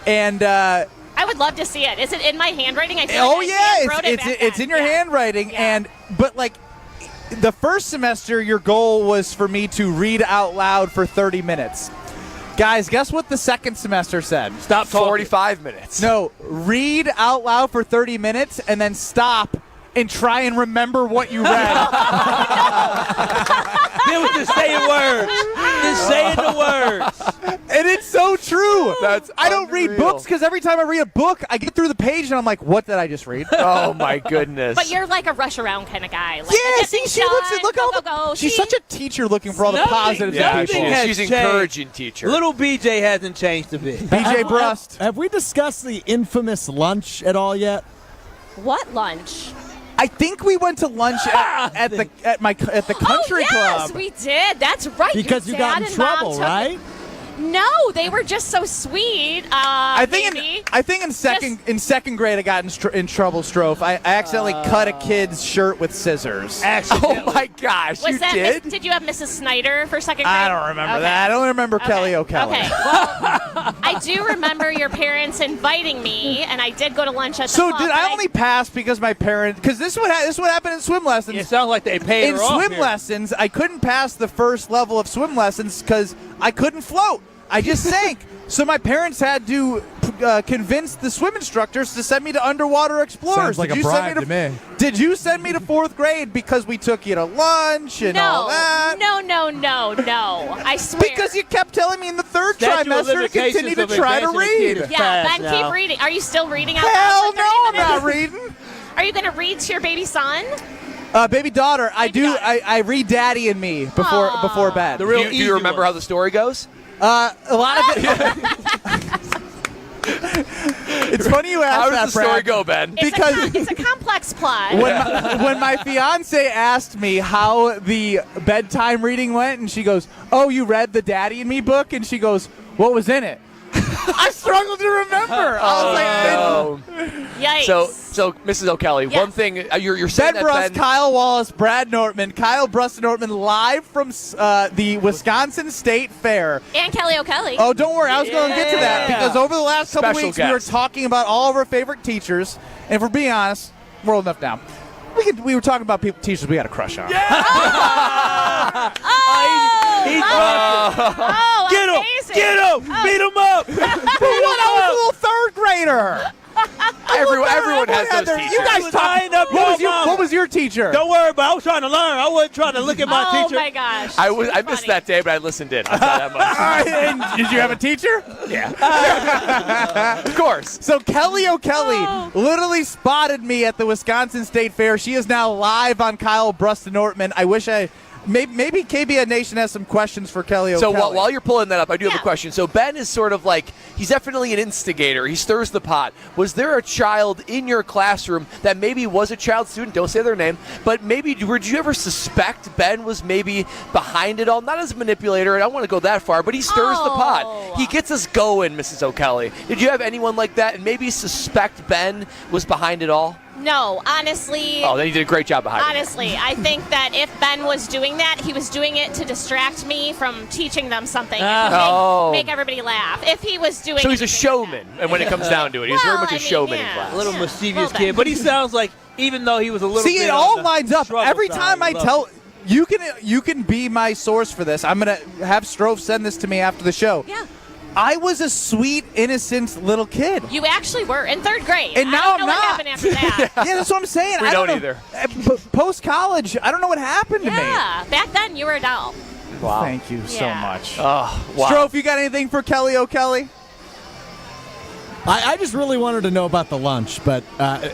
and I would love to see it. Is it in my handwriting? I feel oh like yeah, it's in your handwriting, but the first semester, your goal was for me to read out loud for 30 minutes. Guys, guess what the second semester said? Stop talking. 45 minutes. No, read out loud for 30 minutes and then stop and try and remember what you read. It was just saying words. Just saying the words. And it's so true. I don't read unreal. books because every time I read a book, I get through the page and I'm like, what did I just read? Oh, my goodness. But you're like a rush around kind of guy. Like, Yeah, get see, things she looks done, at look go, how go, go. she's See? such a teacher looking for all the positives in nothing people. has She's changed. encouraging teacher. Little BJ hasn't changed a bit. BJ Brust. Have we discussed the infamous lunch at all yet? What lunch? I think we went to lunch at the country Oh, yes, club. we did. That's right. Because Your you got dad in and Mom trouble, took- right? No, they were just so sweet. I think maybe. in second grade I got in trouble, Strove. I accidentally cut a kid's shirt with scissors. Oh my gosh, Was you that did? Did you have Mrs. Snyder for second grade? I don't remember that. I only remember Kelly O'Kelly. Okay, well, I do remember your parents inviting me, and I did go to lunch at the So club. did but I only pass because my parents? Because this is what happened in swim lessons. It sounds like they paid In her off swim here. lessons, I couldn't pass the first level of swim lessons because I couldn't float. I just sank. So my parents had to convince the swim instructors to send me to Underwater Explorers. Sounds like Did a you send bribe to me. Did you send me to 4th grade because we took you to lunch and all that? No. I swear. Because you kept telling me in the third Statute of trimester to limitations continue to of try to advancing a kid read. is Yeah, passed Ben, now. keep reading. Are you still reading out Hell loud for 30 no, I'm minutes? not reading. Are you going to read to your baby son? Baby daughter, I read Daddy and Me before bed. Do you remember how the story goes? A lot of it. It's funny you ask How that, does the story Brad, go, Ben? Because It's a complex plot. when my fiance asked me how the bedtime reading went, and she goes, "Oh, you read the Daddy and Me book?" and she goes, "What was in it?" I struggled to remember. I was like, Yikes. So Mrs. O'Kelly, Yes. one thing you're saying Ben that Brust, Ben, Kyle Wallace, Brad Nortman, Kyle Brust and Nortman live from the Wisconsin State Fair. And Kelly O'Kelly. Oh, don't worry. I was going to get to that Yeah. because over the last couple Special weeks, we were guest. talking about all of our favorite teachers. And if we're being honest, we're old enough now. We were talking about teachers we had a crush on. Oh, Get him! amazing. Get him! Beat him up! What? I was a little third grader. Everyone has those their- teachers. You guys tying up what was your teacher? Don't worry about it. I was trying to learn. I wasn't trying to look at my teacher. Oh, my gosh. I missed that day, but I listened in. I'll tell you that much. And did you have a teacher? Yeah. Of course. So Kelly O'Kelly literally spotted me at the Wisconsin State Fair. She is now live on Kyle Brust and Nortman. I wish maybe KBN Nation has some questions for Kelly O'Kelly. So while you're pulling that up, I do have a question. So Ben is sort of like, he's definitely an instigator. He stirs the pot. Was there a child in your classroom that maybe was a child student, don't say their name, but maybe would you ever suspect Ben was maybe behind it all? Not as a manipulator, I don't want to go that far, but he stirs the pot. He gets us going, Mrs. O'Kelly. Did you have anyone like that and maybe suspect Ben was behind it all? No, honestly. Oh, then you did a great job behind it. Honestly, I think that if Ben was doing that, he was doing it to distract me from teaching them something and to make everybody laugh. If he was doing So he's a showman, and when it comes down to it, he's very much a showman in class. A little mischievous kid, but he sounds like, even though he was a little See, bit it on all the lines up. trouble Every side, time I love tell it. you can be my source for this. I'm gonna have Strofe send this to me after the show. Yeah. I was a sweet, innocent little kid. You actually were in third grade. And now I don't know I'm what not. happened after that. Yeah, that's what I'm saying. We I don't know. either. Post college, I don't know what happened to me. Yeah, back then you were a doll. Wow. Thank you so much. Oh, wow. Strofe, you got anything for Kelly O'Kelly? I just really wanted to know about the lunch, but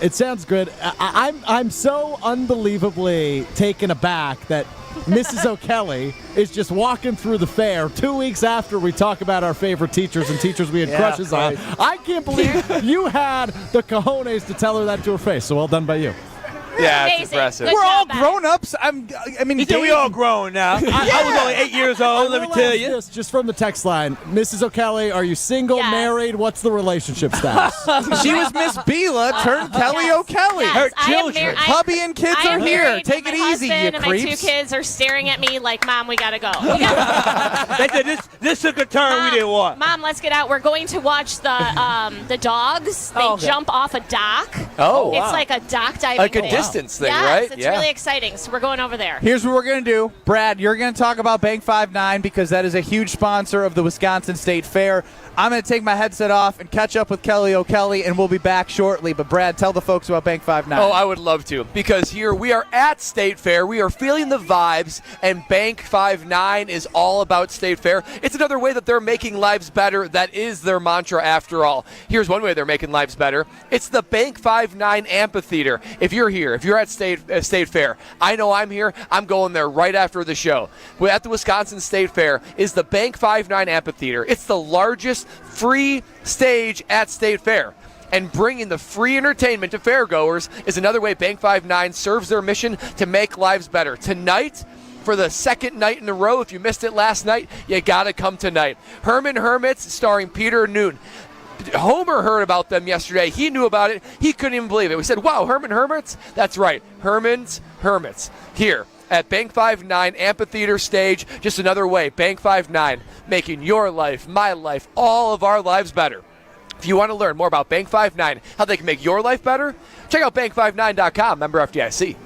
it sounds good. I'm so unbelievably taken aback that Mrs. O'Kelly is just walking through the fair 2 weeks after we talk about our favorite teachers and teachers we had crushes on. I can't believe you had the cojones to tell her that to her face. So well done by you. Yeah, it's Amazing. impressive. Good We're all job, Ben. grown-ups. I mean, He said we all grown now. I was only 8 years old, let me tell you. This, just from the text line, Mrs. O'Kelly, are you single, Yes. married? What's the relationship status? She was Miss Bila turned Kelly Yes. O'Kelly. Yes, Her I am children. mar- I- Hubby and kids I am are here. married, Take and it my easy, you husband and my two creeps. kids are staring at me like, Mom, we gotta go. We gotta They said this took a turn we didn't want. Mom, let's get out. We're going to watch the dogs. They jump off a dock. Oh, It's wow. like a dock diving. Like a thing. distance thing, yes, right? It's really exciting. So we're going over there. Here's what we're going to do. Brad, you're going to talk about Bank 5-9 because that is a huge sponsor of the Wisconsin State Fair. I'm going to take my headset off and catch up with Kelly O'Kelly, and we'll be back shortly. But, Brad, tell the folks about Bank 5-9. Oh, I would love to, because here we are at State Fair. We are feeling the vibes, and Bank 5-9 is all about State Fair. It's another way that they're making lives better. That is their mantra, after all. Here's one way they're making lives better. It's the Bank 5-9 Amphitheater. If you're here, if you're at State Fair, I know I'm here. I'm going there right after the show. We're at the Wisconsin State Fair is the Bank 5-9 Amphitheater. It's the largest free stage at State Fair. And bringing the free entertainment to fairgoers is another way Bank 5-9 serves their mission to make lives better. Tonight, for the second night in a row, if you missed it last night, you gotta come tonight. Herman Hermits, starring Peter Noon. Homer heard about them yesterday. He knew about it. He couldn't even believe it. We said, wow, Herman Hermits? That's right, Herman's Hermits. Here at Bank 5-9 Amphitheater Stage, just another way, Bank 5-9, making your life, my life, all of our lives better. If you want to learn more about Bank 5-9, how they can make your life better, check out bank59.com, member FDIC.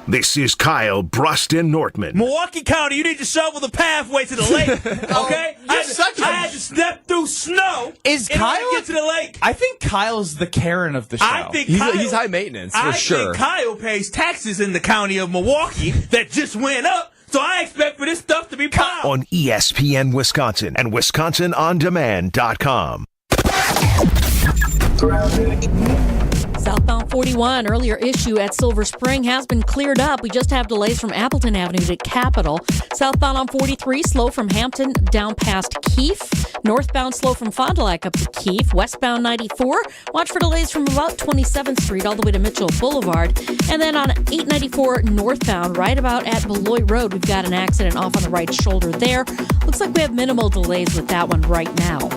This is Kyle Brust and Nortman. Milwaukee County, you need to shovel the pathway to the lake, okay? I had to step through snow in order to get to the lake. I think Kyle's the Karen of the show. I think He's Kyle, high maintenance, for I sure. think Kyle pays taxes in the county of Milwaukee that just went up, so I expect for this stuff to be piled. On ESPN Wisconsin and WisconsinOnDemand.com. Southbound 41, earlier issue at Silver Spring has been cleared up. We just have delays from Appleton Avenue to Capitol. Southbound on 43, slow from Hampton down past Keefe. Northbound slow from Fond du Lac up to Keefe. Westbound 94, watch for delays from about 27th Street all the way to Mitchell Boulevard. And then on 894 northbound, right about at Beloit Road, we've got an accident off on the right shoulder there. Looks like we have minimal delays with that one right now.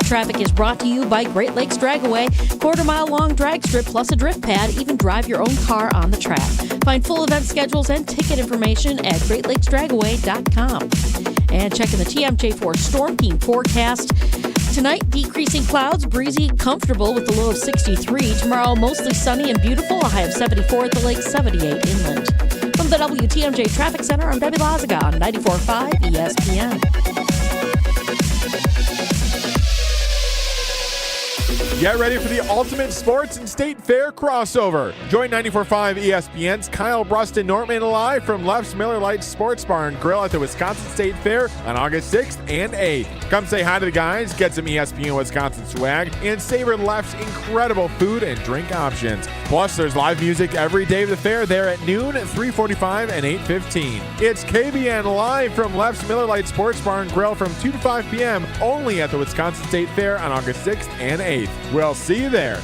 Traffic is brought to you by Great Lakes Dragaway, quarter-mile-long drag strip plus a drift pad. Even drive your own car on the track. Find full event schedules and ticket information at GreatLakesDragaway.com. And checking the TMJ4 Storm Team forecast. Tonight, decreasing clouds, breezy, comfortable with a low of 63. Tomorrow, mostly sunny and beautiful, a high of 74 at the lake, 78 inland. From the WTMJ Traffic Center, I'm Debbie Lazaga on 94.5 ESPN. Get ready for the ultimate sports and state fair crossover. Join 94.5 ESPN's Kyle Brust and Nortman live from Leff's Miller Lite Sports Bar and Grill at the Wisconsin State Fair on August 6th and 8th. Come say hi to the guys, get some ESPN Wisconsin swag, and savor Leff's incredible food and drink options. Plus, there's live music every day of the fair there at noon, 3:45, and 8:15. It's KBN live from Leff's Miller Lite Sports Bar and Grill from 2 to 5 p.m. only at the Wisconsin State Fair on August 6th and 8th. We'll see you there.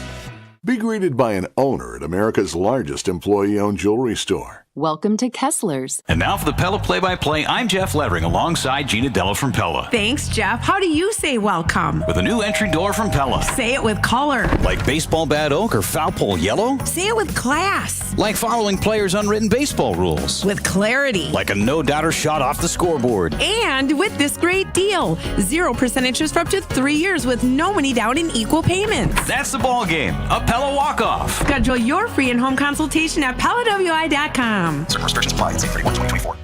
Be greeted by an owner at America's largest employee-owned jewelry store. Welcome to Kessler's. And now for the Pella play-by-play, I'm Jeff Levering alongside Gina Della from Pella. Thanks, Jeff. How do you say welcome? With a new entry door from Pella. Say it with color. Like baseball bat oak or foul pole yellow? Say it with class. Like following players' unwritten baseball rules. With clarity. Like a no-doubter shot off the scoreboard. And with this great deal, 0% interest for up to 3 years with no money down in equal payments. That's the ball game. A Pella walk-off. Schedule your free in-home consultation at PellaWI.com. Certain restrictions apply. See 31/2024.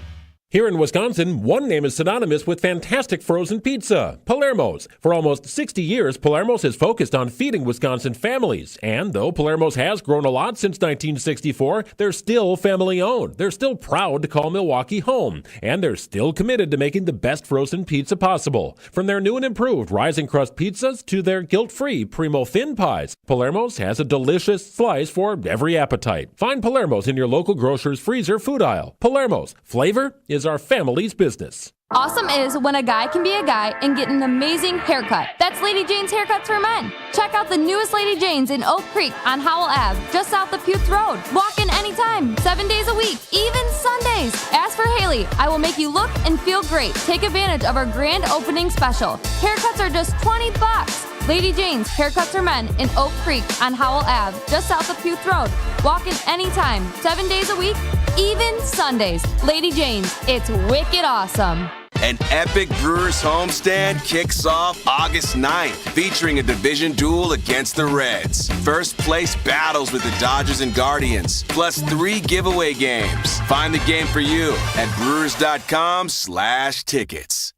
Here in Wisconsin, one name is synonymous with fantastic frozen pizza, Palermo's. For almost 60 years, Palermo's has focused on feeding Wisconsin families. And though Palermo's has grown a lot since 1964, they're still family-owned. They're still proud to call Milwaukee home. And they're still committed to making the best frozen pizza possible. From their new and improved rising crust pizzas to their guilt-free Primo thin pies, Palermo's has a delicious slice for every appetite. Find Palermo's in your local grocer's freezer food aisle. Palermo's. Flavor is our family's business. Awesome is when a guy can be a guy and get an amazing haircut. That's Lady Jane's Haircuts for Men. Check out the newest Lady Jane's in Oak Creek on Howell Ave, just south of Putes Road. Walk in anytime, 7 days a week, even Sundays. Ask for Haley. I will make you look and feel great. Take advantage of our grand opening special. Haircuts are just $20. Lady Jane's Haircuts for Men in Oak Creek on Howell Ave, just south of Putes Road. Walk in anytime, 7 days a week, even Sundays. Lady Jane's, it's wicked awesome. An epic Brewers homestand kicks off August 9th, featuring a division duel against the Reds. First place battles with the Dodgers and Guardians, plus 3 giveaway games. Find the game for you at brewers.com/tickets.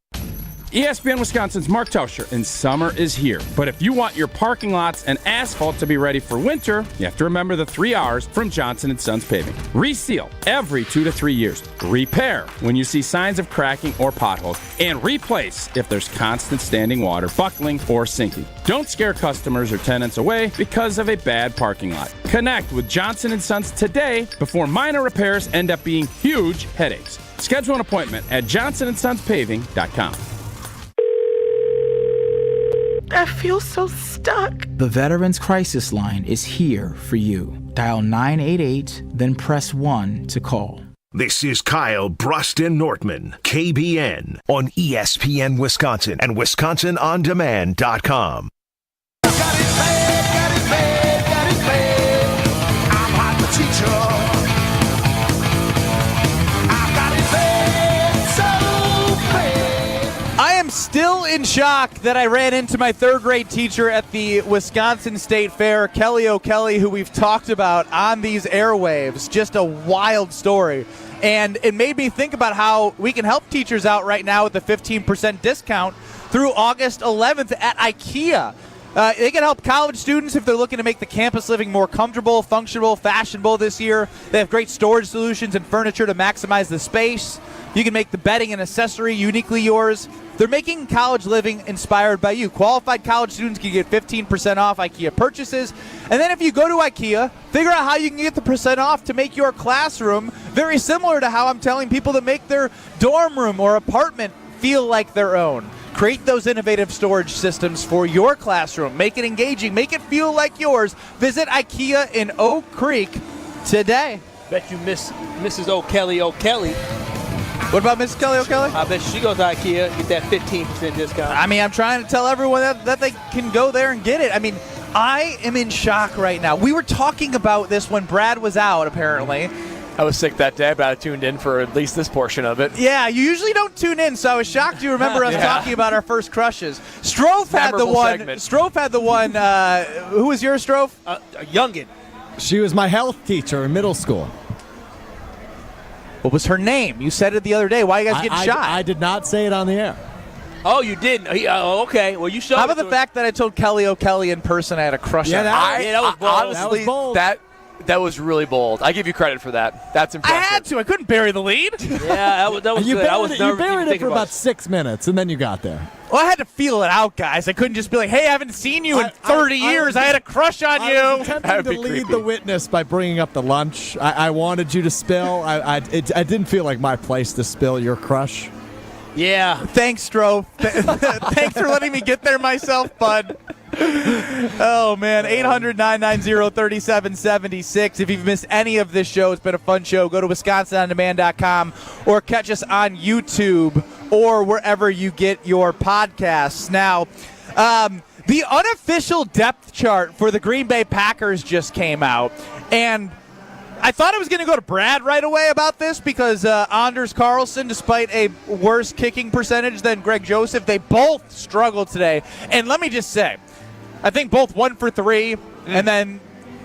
ESPN Wisconsin's Mark Tauscher, and summer is here. But if you want your parking lots and asphalt to be ready for winter, you have to remember the 3 R's from Johnson & Sons Paving. Reseal every 2 to 3 years. Repair when you see signs of cracking or potholes. And replace if there's constant standing water, buckling, or sinking. Don't scare customers or tenants away because of a bad parking lot. Connect with Johnson & Sons today before minor repairs end up being huge headaches. Schedule an appointment at johnsonsonspaving.com. I feel so stuck. The Veterans Crisis Line is here for you. Dial 988, then press 1 to call. This is Kyle Brust and Nortman, KBN, on ESPN Wisconsin and WisconsinOnDemand.com. Got it bad. I'm hot the teacher. I am still in shock that I ran into my third grade teacher at the Wisconsin State Fair, Kelly O'Kelly, who we've talked about on these airwaves. Just a wild story. And it made me think about how we can help teachers out right now with a 15% discount through August 11th at IKEA. They can help college students if they're looking to make the campus living more comfortable, functional, fashionable this year. They have great storage solutions and furniture to maximize the space. You can make the bedding and accessory uniquely yours. They're making college living inspired by you. Qualified college students can get 15% off IKEA purchases. And then if you go to IKEA, figure out how you can get the percent off to make your classroom very similar to how I'm telling people to make their dorm room or apartment feel like their own. Create those innovative storage systems for your classroom. Make it engaging. Make it feel like yours. Visit IKEA in Oak Creek today. Bet you miss Mrs. O'Kelly. What about Mrs. Kelly O'Kelly? I bet she goes to IKEA, get that 15% discount. I mean, I'm trying to tell everyone that they can go there and get it. I mean, I am in shock right now. We were talking about this when Brad was out, apparently. I was sick that day, but I tuned in for at least this portion of it. Yeah, you usually don't tune in, so I was shocked you remember us talking about our first crushes. Strofe had the one. Segment. Strofe had the one. Who was your Strofe? A youngin. She was my health teacher in middle school. What was her name? You said it the other day. Why are you guys getting shot? I did not say it on the air. Oh, you didn't? Okay. Well, you showed. How about the fact that I told Kelly O'Kelly in person I had a crush on her? that was bold. Honestly, that was really bold. I give you credit for that. That's impressive. I had to. I couldn't bury the lead. Yeah, that was You good. I was buried, nervous you buried to it for about 6 minutes, and then you got there. Well, I had to feel it out, guys. I couldn't just be like, hey, I haven't seen you in 30 years. I had a crush on you. I was attempting to lead the witness by bringing up the lunch. I wanted you to spill. I didn't feel like my place to spill your crush. Yeah. Thanks, Stro. Thanks for letting me get there myself, bud. Oh, man. 800-990-3776. If you've missed any of this show, it's been a fun show. Go to WisconsinOnDemand.com or catch us on YouTube or wherever you get your podcasts. Now, the unofficial depth chart for the Green Bay Packers just came out, and I thought I was going to go to Brad right away about this because Anders Carlson, despite a worse kicking percentage than Greg Joseph, they both struggled today. And let me just say, I think both 1 for 3 and then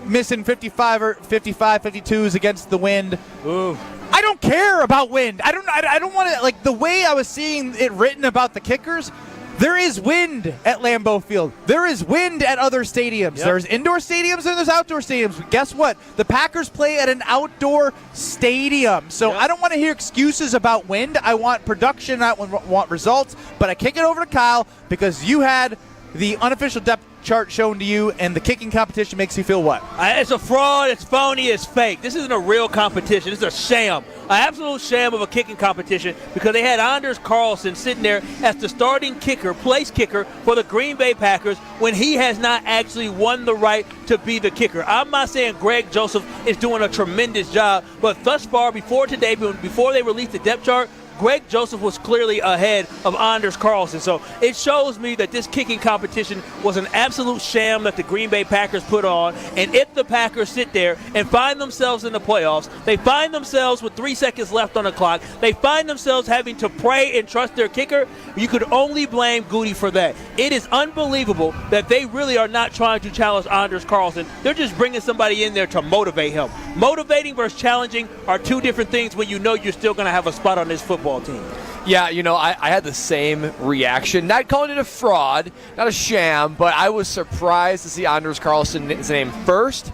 missing 52s against the wind. Ooh. I don't care about wind. I don't want to, like, the way I was seeing it written about the kickers, there is wind at Lambeau Field. There is wind at other stadiums. Yep. There's indoor stadiums and there's outdoor stadiums. But guess what? The Packers play at an outdoor stadium. So I don't want to hear excuses about wind. I want production. I want results. But I kick it over to Kyle because you had the unofficial depth chart shown to you, and the kicking competition makes you feel what? It's a fraud. It's phony. It's fake. This isn't a real competition. It's a sham. An absolute sham of a kicking competition because they had Anders Carlson sitting there as the starting kicker, place kicker for the Green Bay Packers when he has not actually won the right to be the kicker. I'm not saying Greg Joseph is doing a tremendous job, but thus far, before today, before they released the depth chart, Greg Joseph was clearly ahead of Anders Carlson. So it shows me that this kicking competition was an absolute sham that the Green Bay Packers put on. And if the Packers sit there and find themselves in the playoffs, they find themselves with 3 seconds left on the clock, they find themselves having to pray and trust their kicker, you could only blame Goody for that. It is unbelievable that they really are not trying to challenge Anders Carlson. They're just bringing somebody in there to motivate him. Motivating versus challenging are two different things when you know you're still going to have a spot on this football team. Yeah, I had the same reaction. Not calling it a fraud, not a sham, but I was surprised to see Anders Carlson's name first.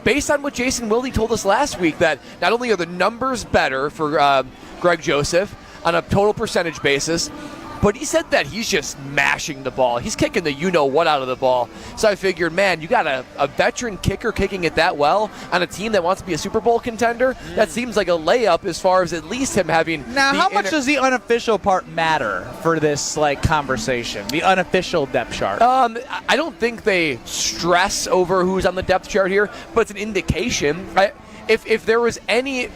Based on what Jason Wilde told us last week, that not only are the numbers better for Greg Joseph on a total percentage basis, but he said that he's just mashing the ball. He's kicking the you-know-what out of the ball. So I figured, man, you got a veteran kicker kicking it that well on a team that wants to be a Super Bowl contender? That seems like a layup as far as at least him having... Now, how much does the unofficial part matter for this conversation, the unofficial depth chart? I don't think they stress over who's on the depth chart here, but it's an indication. If there was any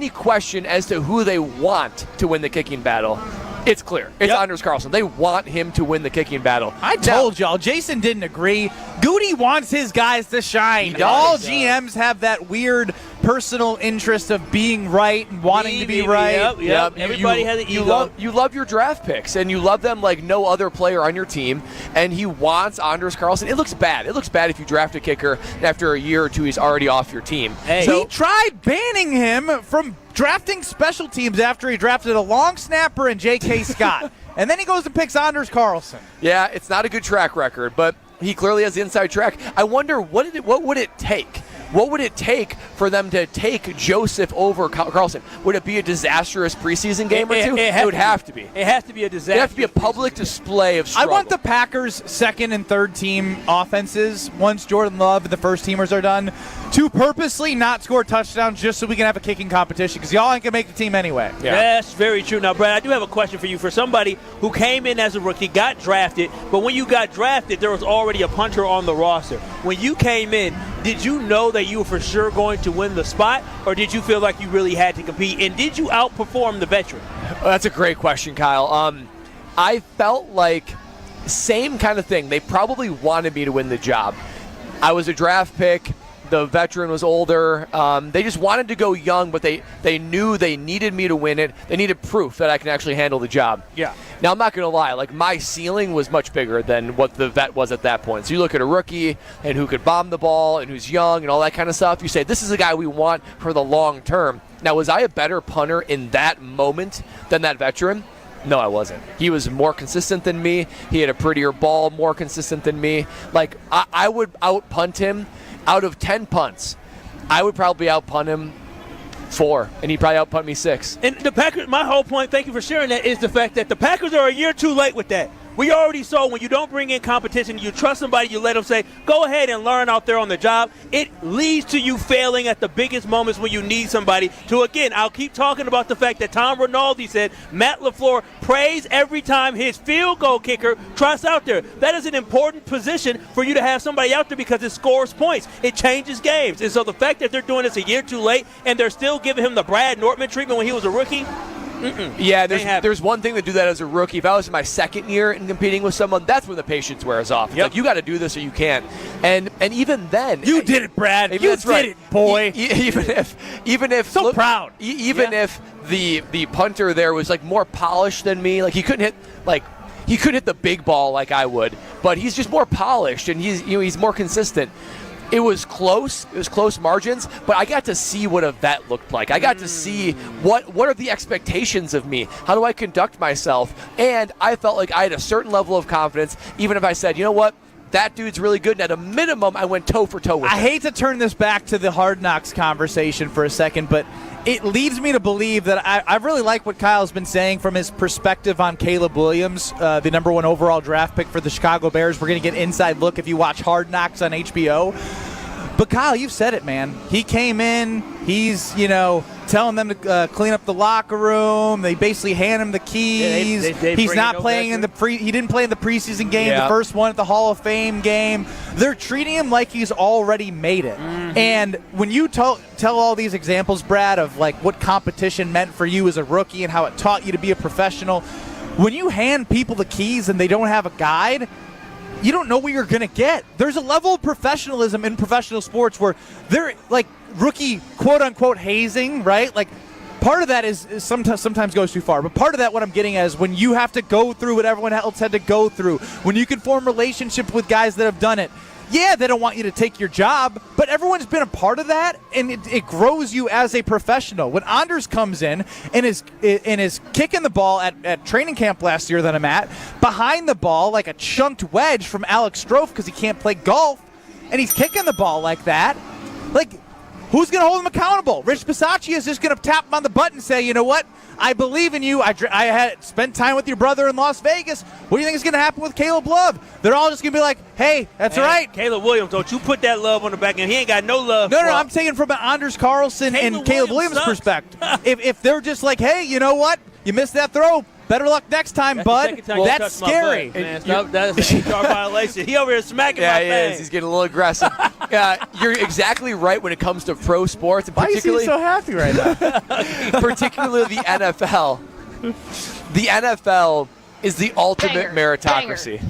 question as to who they want to win the kicking battle, it's clear. It's Anders Carlson. They want him to win the kicking battle. I told y'all. Jason didn't agree. Goody wants his guys to shine. All GMs have that weird personal interest of being right and wanting to be right. Yep. Everybody has an ego. You love your draft picks, and you love them like no other player on your team, and he wants Anders Carlson. It looks bad. It looks bad if you draft a kicker and after a year or two he's already off your team. Hey. So, he tried banning him from drafting special teams after he drafted a long snapper and J.K. Scott. And then he goes and picks Anders Carlson. Yeah, it's not a good track record, but he clearly has the inside track. I wonder, what would it take? What would it take for them to take Joseph over Carlson? Would it be a disastrous preseason game or two? It would have to be. It has to be a disaster. It has to be a public display of struggle. I want the Packers' second and third team offenses, once Jordan Love and the first teamers are done, to purposely not score touchdowns just so we can have a kicking competition, because y'all ain't going to make the team anyway. Yeah. That's very true. Now, Brad, I do have a question for you. For somebody who came in as a rookie, got drafted, but when you got drafted, there was already a punter on the roster. When you came in, did you know that you were for sure going to win the spot, or did you feel like you really had to compete? And did you outperform the veteran? That's a great question, Kyle. I felt like same kind of thing. They probably wanted me to win the job. I was a draft pick. The veteran was older. They just wanted to go young, but they knew they needed me to win it. They needed proof that I can actually handle the job. Yeah. Now, I'm not going to lie. My ceiling was much bigger than what the vet was at that point. So you look at a rookie and who could bomb the ball and who's young and all that kind of stuff. You say, this is a guy we want for the long term. Now, was I a better punter in that moment than that veteran? No, I wasn't. He was more consistent than me. He had a prettier ball, more consistent than me. Like, I would out-punt him. Out of 10 punts, I would probably out-punt him 4, and he'd probably out-punt me 6. And the Packers, my whole point, thank you for sharing that, is the fact that the Packers are a year too late with that. We already saw when you don't bring in competition, you trust somebody, you let them say, go ahead and learn out there on the job. It leads to you failing at the biggest moments when you need somebody to, again, I'll keep talking about the fact that Tom Rinaldi said Matt LaFleur prays every time his field goal kicker trots out there. That is an important position for you to have somebody out there because it scores points. It changes games. And so the fact that they're doing this a year too late and they're still giving him the Brad Nortman treatment when he was a rookie, yeah, there's one thing to do that as a rookie. If I was in my second year and competing with someone, that's when the patience wears off. Like, you got to do this or you can't. And even then, you did it, Brad. You did it, boy. Even if so proud. If the punter there was like more polished than me, like he couldn't hit the big ball like I would, but he's just more polished and he's more consistent. It was close. It was close margins, but I got to see what a vet looked like. I got to see what are the expectations of me? How do I conduct myself? And I felt like I had a certain level of confidence, even if I said, you know what, that dude's really good. And at a minimum, I went toe for toe with him. I hate to turn this back to the Hard Knocks conversation for a second, but it leads me to believe that I really like what Kyle's been saying from his perspective on Caleb Williams, the number 1 overall draft pick for the Chicago Bears. We're going to get an inside look if you watch Hard Knocks on HBO. But Kyle, you've said it, man. He came in, he's, telling them to clean up the locker room. They basically hand him the keys. They he's not playing in he didn't play in the preseason game, the first one at the Hall of Fame game. They're treating him like he's already made it. Mm-hmm. And when you tell all these examples, Brad, of like what competition meant for you as a rookie and how it taught you to be a professional, when you hand people the keys and they don't have a guide, you don't know what you're going to get. There's a level of professionalism in professional sports where they're like rookie quote-unquote hazing, right? Like part of that is sometimes goes too far. But part of that, what I'm getting at, is when you have to go through what everyone else had to go through, when you can form relationships with guys that have done it. Yeah, they don't want you to take your job, but everyone's been a part of that, and it grows you as a professional. When Anders comes in and is kicking the ball at training camp last year that I'm at, behind the ball like a chunked wedge from Alex Strofe because he can't play golf, and he's kicking the ball like that, like, who's going to hold him accountable? Rich Bisaccia is just going to tap him on the butt and say, you know what? I believe in you. I had spent time with your brother in Las Vegas. What do you think is going to happen with Caleb Love? They're all just going to be like, hey, that's all right. Caleb Williams, don't you put that love on the back end. He ain't got no love. No, I'm taking from an Anders Carlson and Caleb Williams perspective. if they're just like, hey, you know what? You missed that throw. Better luck next time, bud. That's scary. That's an HR violation. He over here smacking my face. He is. He's getting a little aggressive. You're exactly right when it comes to pro sports. And why is he so happy right now? Particularly the NFL. The NFL is the ultimate meritocracy.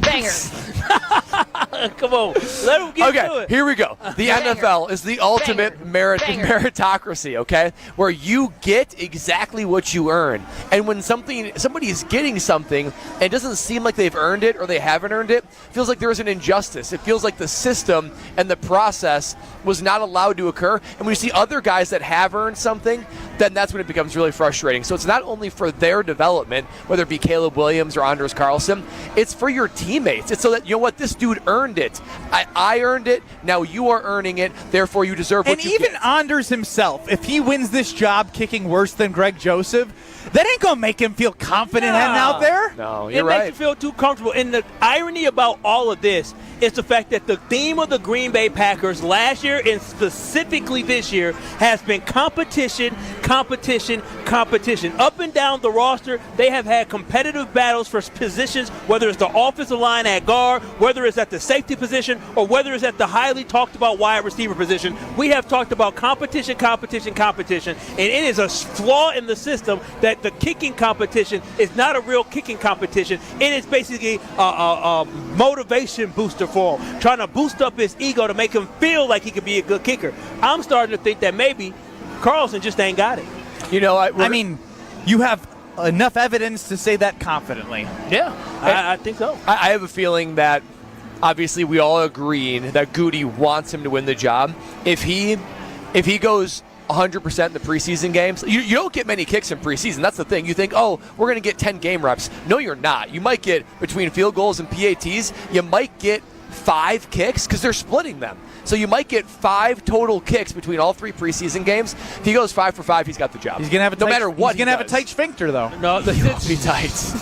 Come on. Let him get to it. Here we go. The NFL is the ultimate meritocracy, okay? Where you get exactly what you earn. And when somebody is getting something and it doesn't seem like they've earned it or they haven't earned it, it feels like there is an injustice. It feels like the system and the process was not allowed to occur. And when you see other guys that have earned something, then that's when it becomes really frustrating. So it's not only for their development, whether it be Caleb Williams or Anders Carlson, it's for your teammates. It's so that, you know what, this dude earned it. I earned it. Now you are earning it. Therefore, you deserve what you get. And even Anders himself, if he wins this job kicking worse than Greg Joseph, that ain't going to make him feel confident heading out there. No, you're right. It makes you feel too comfortable. And the irony about all of this is the fact that the theme of the Green Bay Packers last year and specifically this year has been competition, competition, competition. Up and down the roster, they have had competitive battles for positions, whether it's the offensive line at guard, whether it's at the safety position, or whether it's at the highly talked about wide receiver position. We have talked about competition, competition, competition, and it is a flaw in the system that the kicking competition is not a real kicking competition. It is basically a motivation booster for him, trying to boost up his ego to make him feel like he could be a good kicker. I'm starting to think that maybe Carlson just ain't got it. You know, I mean, you have enough evidence to say that confidently. Yeah, I think so. I have a feeling that obviously we all agree that Goody wants him to win the job. If he goes 100% in the preseason games. You don't get many kicks in preseason. That's the thing. You think, oh, we're going to get 10 game reps. No, you're not. You might get, between field goals and PATs, you might get 5 kicks because they're splitting them. So you might get 5 total kicks between all 3 preseason games. If he goes 5 for 5, he's got the job. He's going to have a no matter what. He's going to have a tight sphincter, though. No, be tight.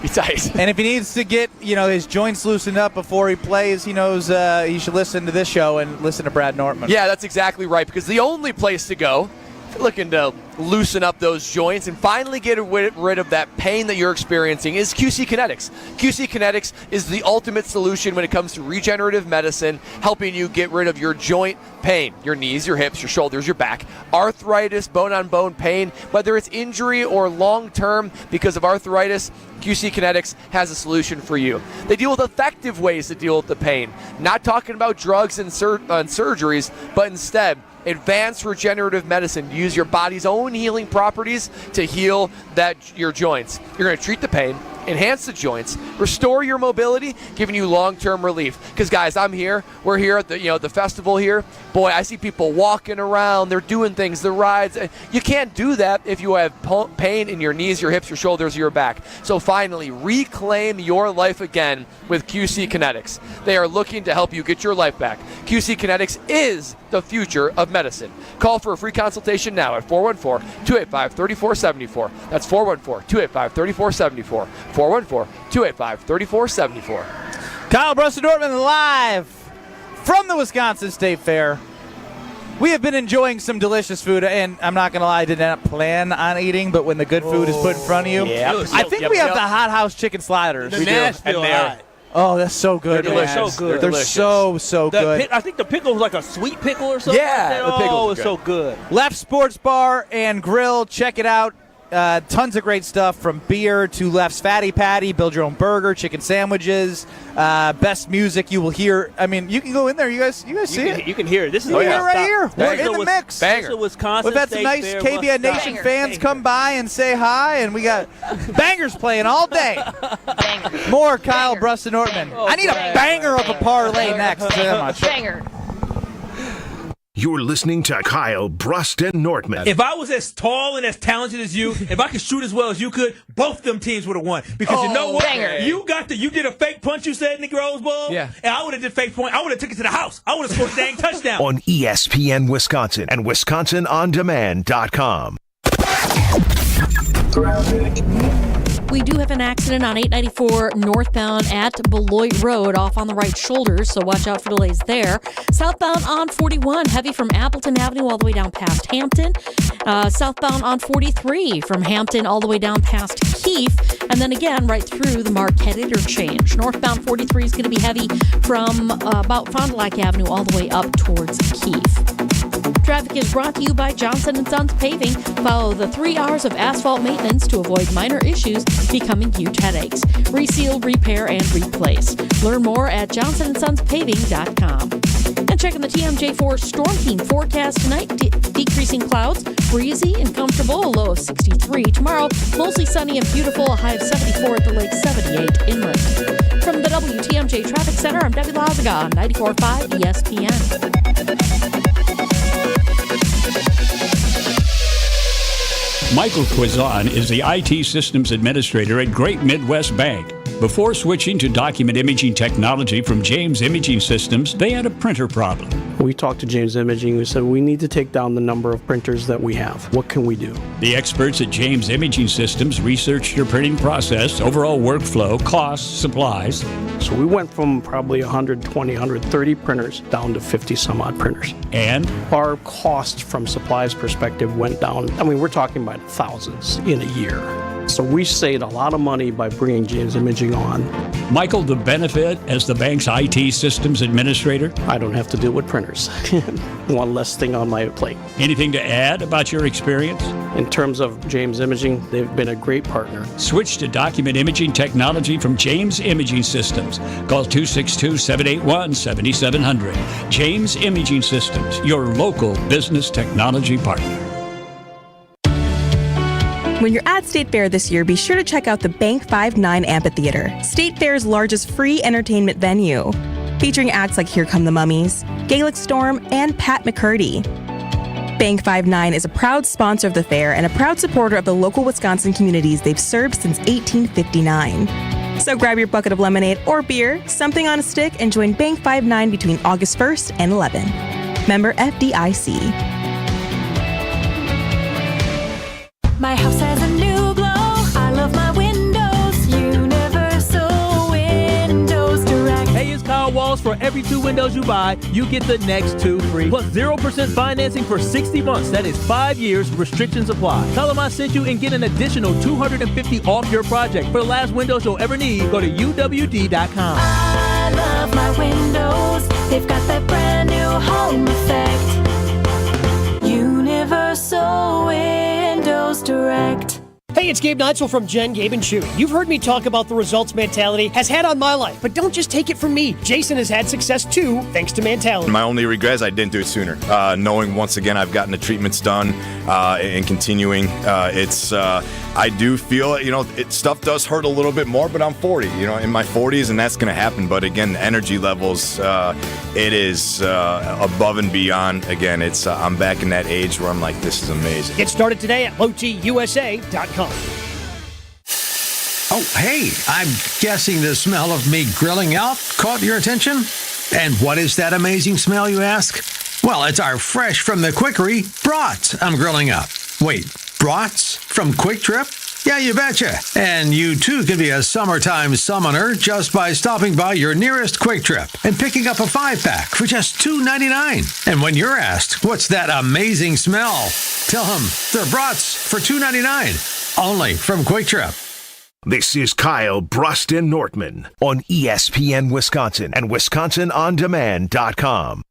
Be tight. And if he needs to get, his joints loosened up before he plays, he knows he should listen to this show and listen to Brad Nortman. Yeah, that's exactly right, because the only place to go, if you're looking to loosen up those joints and finally get rid of that pain that you're experiencing, is QC Kinetics. QC Kinetics is the ultimate solution when it comes to regenerative medicine, helping you get rid of your joint pain, your knees, your hips, your shoulders, your back, arthritis, bone-on-bone pain, whether it's injury or long-term because of arthritis. QC Kinetics has a solution for you. They deal with effective ways to deal with the pain. Not talking about drugs and surgeries, but instead advanced regenerative medicine to use your body's own healing properties to heal your joints. You're going to treat the pain, enhance the joints, restore your mobility, giving you long-term relief. Because guys, we're here at the festival here. Boy, I see people walking around, they're doing things, the rides. You can't do that if you have pain in your knees, your hips, your shoulders, your back. So finally, reclaim your life again with QC Kinetics. They are looking to help you get your life back. QC Kinetics is the future of medicine. Call for a free consultation now at 414-285-3474. That's 414-285-3474. 414-285-3474. Kyle Brust and Nortman live from the Wisconsin State Fair. We have been enjoying some delicious food, and I'm not going to lie, I did not plan on eating, but when the good food is put in front of you, I think we have the Hot House chicken sliders. The Nashville Hot. Oh, that's so good. They're so good. They're so good. I think the pickle was like a sweet pickle or something. Yeah, like the pickle was so good. Leff Sports Bar and Grill. Check it out. Tons of great stuff, from beer to Leff's Fatty Patty, build your own burger, chicken sandwiches, best music you will hear. I mean, you can go in there. You guys see it? You can hear it. This is right here. We're in the mix. Banger. Wisconsin We've had some nice KBN Nation fans come by and say hi, and we got bangers playing all day. More Kyle Brust and Nortman. I need a banger of a parlay next. Banger. You're listening to Kyle Brust and Nortman. If I was as tall and as talented as you, if I could shoot as well as you could, both them teams would have won. Because you know what? Banger. You did a fake punch, you said, in the Rose Bowl? Yeah. And I would have did fake point. I would have took it to the house. I would have scored a dang touchdown. On ESPN Wisconsin and WisconsinOnDemand.com. We do have an accident on 894 northbound at Beloit Road, off on the right shoulder, so watch out for delays there. Southbound on 41, heavy from Appleton Avenue all the way down past Hampton. Southbound on 43 from Hampton all the way down past Keefe, and then again right through the Marquette interchange. Northbound 43 is going to be heavy from about Fond du Lac Avenue all the way up towards Keefe. Traffic is brought to you by Johnson & Sons Paving. Follow the 3 hours of asphalt maintenance to avoid minor issues becoming huge headaches. Reseal, repair, and replace. Learn more at johnsonsonspaving.com. And checking the TMJ4 Storm Team forecast tonight. Decreasing clouds, breezy and comfortable, a low of 63. Tomorrow, mostly sunny and beautiful, a high of 74 at the lake, 78 inland. From the WTMJ Traffic Center, I'm Debbie Lazaga on 94.5 ESPN. Michael Quizon is the IT Systems Administrator at Great Midwest Bank. Before switching to document imaging technology from James Imaging Systems, they had a printer problem. We talked to James Imaging. We said, we need to take down the number of printers that we have. What can we do? The experts at James Imaging Systems researched your printing process, overall workflow, costs, supplies. So we went from probably 120, 130 printers down to 50 some odd printers. And our cost from supplies perspective went down. I mean, we're talking about thousands in a year. So we saved a lot of money by bringing James Imaging on. Michael, the benefit as the bank's IT Systems Administrator? I don't have to deal with printers. One less thing on my plate. Anything to add about your experience? In terms of James Imaging, they've been a great partner. Switch to document imaging technology from James Imaging Systems. Call 262-781-7700. James Imaging Systems, your local business technology partner. When you're at State Fair this year, be sure to check out the Bank 5-9 Amphitheater, State Fair's largest free entertainment venue, featuring acts like Here Come the Mummies, Gaelic Storm, and Pat McCurdy. Bank 5-9 is a proud sponsor of the fair and a proud supporter of the local Wisconsin communities they've served since 1859. So grab your bucket of lemonade or beer, something on a stick, and join Bank 5-9 between August 1st and 11. Member FDIC. My house has a new glow. I love my windows. Universal Windows Direct. Hey, it's Kyle Walls. For every 2 windows you buy, you get the next 2 free. Plus 0% financing for 60 months. That is 5 years. Restrictions apply. Tell them I sent you and get an additional $250 off your project. For the last windows you'll ever need, go to UWD.com. I love my windows. They've got that brand new home effect. Universal Windows Direct. Hey, it's Gabe Neitzel from Jen, Gabe, and Chewy. You've heard me talk about the results Mentality has had on my life, but don't just take it from me. Jason has had success too, thanks to Mentality. My only regret is I didn't do it sooner. Knowing once again I've gotten the treatments done and continuing, I do feel stuff does hurt a little bit more, but I'm 40, in my 40s, and that's going to happen. But again, the energy levels, it is above and beyond. Again, I'm back in that age where I'm like, this is amazing. Get started today at lowtusa.com. Oh, hey, I'm guessing the smell of me grilling out caught your attention? And what is that amazing smell, you ask? Well, it's our fresh from the quickery brats I'm grilling up. Wait, brats from Quick Trip? Yeah, you betcha. And you too can be a summertime summoner just by stopping by your nearest Quick Trip and picking up a 5-pack for just $2.99. And when you're asked, what's that amazing smell? Tell them they're brats for $2.99. Only from Quick Trip. This is Kyle, Brust, and Nortman on ESPN Wisconsin and WisconsinOnDemand.com.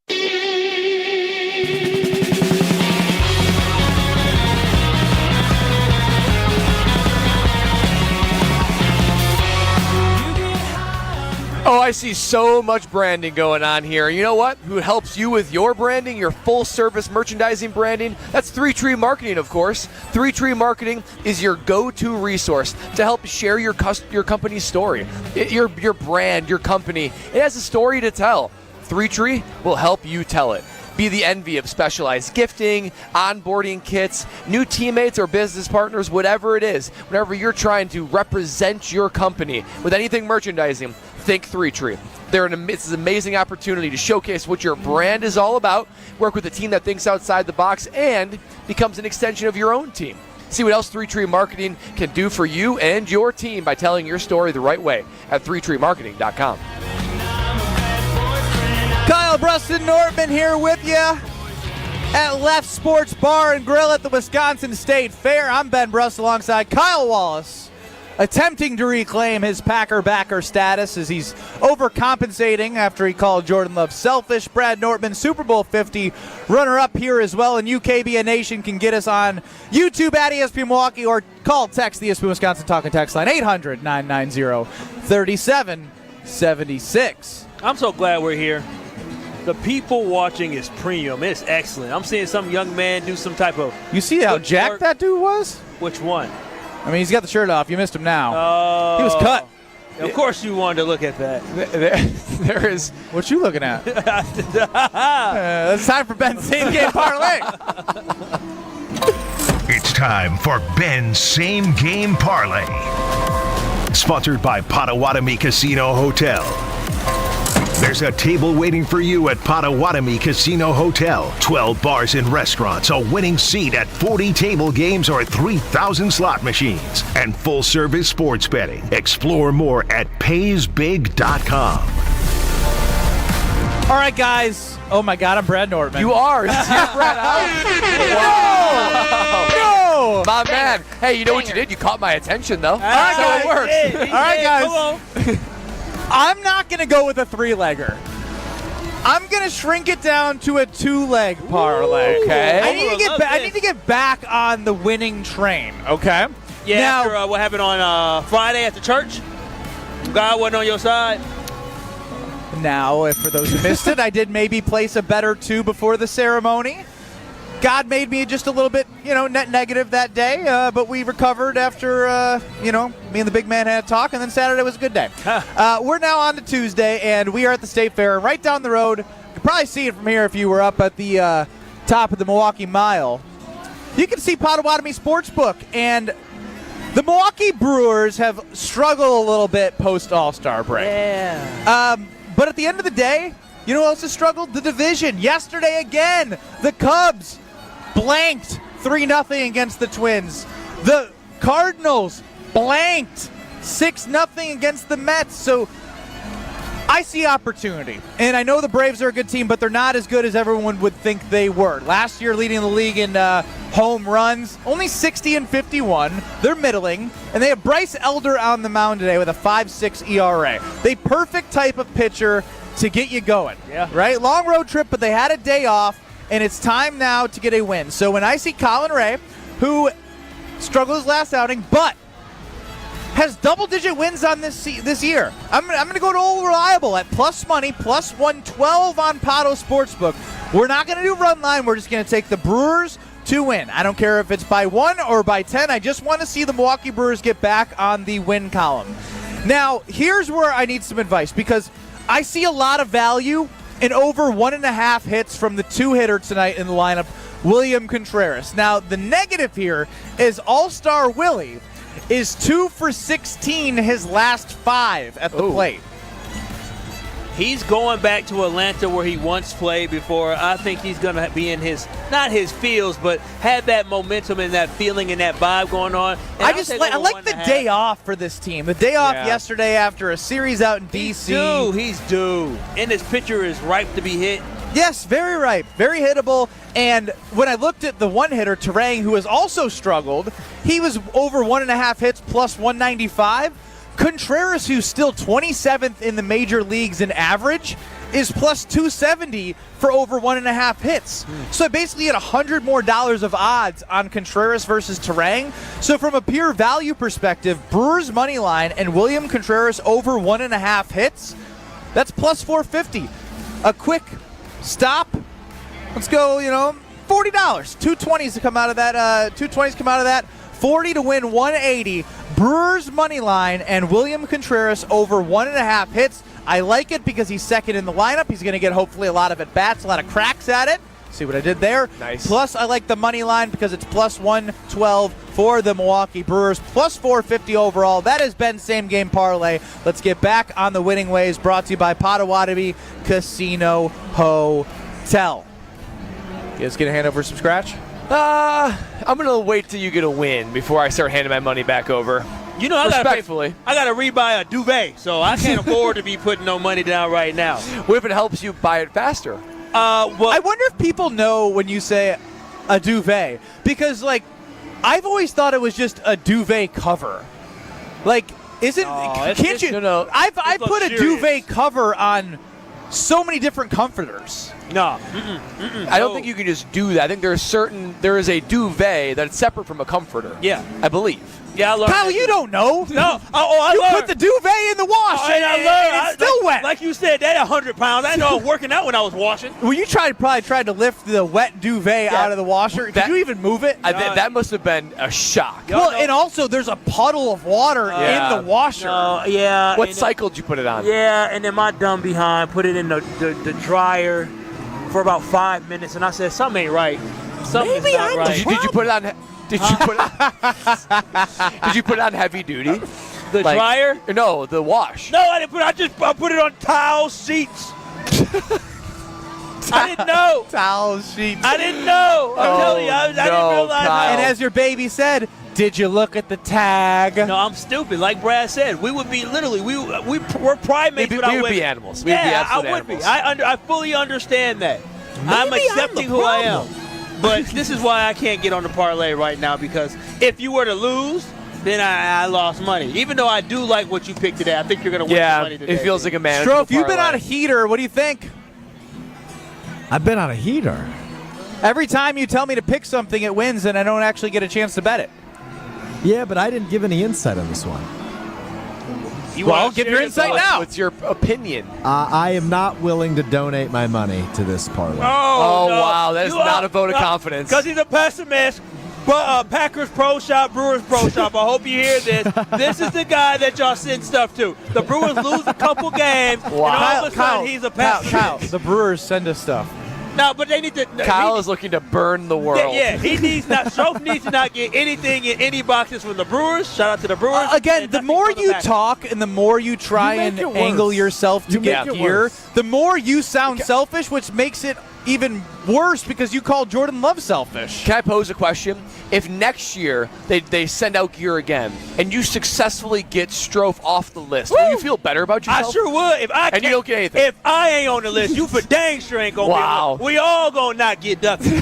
Oh, I see so much branding going on here. You know what? Who helps you with your branding, your full-service merchandising branding? That's 3 Tree Marketing, of course. 3 Tree Marketing is your go-to resource to help share your company's story, your brand, your company. It has a story to tell. 3 Tree will help you tell it. Be the envy of specialized gifting, onboarding kits, new teammates or business partners, whatever it is. Whenever you're trying to represent your company with anything merchandising, think 3 Tree. It's an amazing opportunity to showcase what your brand is all about, work with a team that thinks outside the box, and becomes an extension of your own team. See what else 3 Tree Marketing can do for you and your team by telling your story the right way at 3treemarketing.com. Kyle, Brust, and Nortman here with you at Leff Sports Bar and Grill at the Wisconsin State Fair. I'm Ben Brust alongside Kyle Wallace, attempting to reclaim his Packer backer status as he's overcompensating after he called Jordan Love selfish. Brad Nortman, Super Bowl 50 runner-up here as well, and KBN Nation can get us on YouTube at ESPN Milwaukee or call, text the ESPN Wisconsin talking text line 800-990-3776. I'm so glad we're here. The people watching is premium. It's excellent. I'm seeing some young man do some type of... You see how jacked that dude was? Which one? I mean, he's got the shirt off. You missed him now. He was cut. Of course you wanted to look at that. There is... What you looking at? It's time for Ben's Same Game Parlay. It's time for Ben's Same Game Parlay. Sponsored by Potawatomi Casino Hotel. There's a table waiting for you at Potawatomi Casino Hotel. 12 bars and restaurants, a winning seat at 40 table games or 3,000 slot machines, and full-service sports betting. Explore more at PaysBig.com. All right, guys. Oh, my God, I'm Brad Nortman. You are. You're Brad out. No! My man. Hey, you know what you did? You caught my attention, though. That's how it works. All right, guys. I'm not going to go with a 3-legger. I'm going to shrink it down to a 2-leg parlay. Okay. I need to get back on the winning train, okay? Yeah, now, after what happened on Friday at the church? God wasn't on your side? Now, for those who missed it, I did maybe place a bet or 2 before the ceremony. God made me just a little bit, net negative that day, but we recovered after, me and the big man had a talk, and then Saturday was a good day. We're now on to Tuesday, and we are at the State Fair right down the road. You can probably see it from here if you were up at the top of the Milwaukee Mile, you can see Potawatomi Sportsbook. And the Milwaukee Brewers have struggled a little bit post All-Star break. Yeah. But at the end of the day, you know who else has struggled? The division. Yesterday again, the Cubs blanked 3-0 against the Twins. The Cardinals blanked 6-0 against the Mets. So I see opportunity. And I know the Braves are a good team, but they're not as good as everyone would think they were. Last year, leading the league in home runs, only 60 and 51. They're middling. And they have Bryce Elder on the mound today with a 5.6 ERA. The perfect type of pitcher to get you going. Yeah. Right? Long road trip, but they had a day off, and it's time now to get a win. So when I see Colin Ray, who struggled his last outing, but has double-digit wins on this year, I'm going to go to Old Reliable at plus money, plus 112 on Pato Sportsbook. We're not going to do run line. We're just going to take the Brewers to win. I don't care if it's by 1 or by 10. I just want to see the Milwaukee Brewers get back on the win column. Now, here's where I need some advice, because I see a lot of value in over 1.5 hits from the 2-hitter tonight in the lineup, William Contreras. Now, the negative here is All-Star Willie is 2 for 16 his last 5 at the plate. He's going back to Atlanta where he once played before. I think he's going to be in his, not his feels, but have that momentum and that feeling and that vibe going on. And I like the day off for this team. The day off yesterday after a series out in D.C. He's due. And his pitcher is ripe to be hit. Yes, very ripe, very hittable. And when I looked at the one-hitter, Terang, who has also struggled, he was over 1.5 hits plus 195. Contreras, who's still 27th in the major leagues in average, is plus 270 for over 1.5 hits. So I basically had $100 more of odds on Contreras versus Terang. So from a pure value perspective, Brewers money line and William Contreras over 1.5 hits, that's plus 450. A quick stop. Let's go, $40. 220s to come out of that. 220s come out of that. 40 to win 180. Brewers money line and William Contreras over 1.5 hits. I like it because he's second in the lineup. He's going to get hopefully a lot of at-bats, a lot of cracks at it. See what I did there? Nice. Plus, I like the money line because it's plus 112 for the Milwaukee Brewers, plus 450 overall. That has been Same Game Parlay. Let's get back on the winning ways, brought to you by Potawatomi Casino Hotel. You guys get a hand over some scratch? I'm going to wait till you get a win before I start handing my money back over. You know, I Respectfully. got to rebuy a duvet, so I can't afford to be putting no money down right now. What if it helps you buy it faster? Well, I wonder if people know when you say a duvet, because I've always thought it was just a duvet cover. Can't you? No. I've put a duvet cover on so many different comforters. No. I don't think you can just do that. I think there is a duvet that's separate from a comforter. Yeah. I believe. Yeah, I learned. Kyle, you don't know. No. You put the duvet in the wash and it's still wet. Like you said, that 100 pounds. I know I was working out when I was washing. Well, you probably tried to lift the wet duvet out of the washer. Did you even move it? That must have been a shock. And also there's a puddle of water in the washer. What cycle did you put it on? Yeah, and then my dumb behind put it in the dryer for about 5 minutes, and I said, something ain't right. Something's not right. Did you put it on? Did you put it on heavy duty? The dryer? No, the wash. No, I didn't put it. I put it on towel sheets. I didn't know. Towel sheets. I didn't know. I'm telling you, I didn't realize. And as your baby said, did you look at the tag? No, I'm stupid. Like Brad said, we would be literally we're primates. We would be animals. We'd be absolute animals. I fully understand that. I'm accepting who I am. But this is why I can't get on the parlay right now, because if you were to lose, then I lost money. Even though I do like what you picked today, I think you're going to win some money today. It feels like a manageable Strofe, you've been on a heater. What do you think? I've been on a heater. Every time you tell me to pick something, it wins, and I don't actually get a chance to bet it. Yeah, but I didn't give any insight on this one. Give your insight now. What's your opinion? I am not willing to donate my money to this parlay. Oh, no. Wow. That is not a vote of confidence. Because he's a pessimist. Packers Pro Shop, Brewers Pro Shop. I hope you hear this. This is the guy that y'all send stuff to. The Brewers lose a couple games, and all of a sudden he's a pessimist. Kyle, the Brewers send us stuff. No, but they need to. Kyle is looking to burn the world. Yeah, he needs not. Strofe needs to not get anything in any boxes from the Brewers. Shout out to the Brewers. Again, the more you talk and the more you try and angle yourself to get here, the more you sound selfish, which makes it even worse because you call Jordan Love selfish. Can I pose a question? If next year they send out gear again and you successfully get Strofe off the list, will you feel better about yourself? I sure would. And you don't get anything. If I ain't on the list, you for dang sure ain't gonna be on the list. We all gonna not get nothing.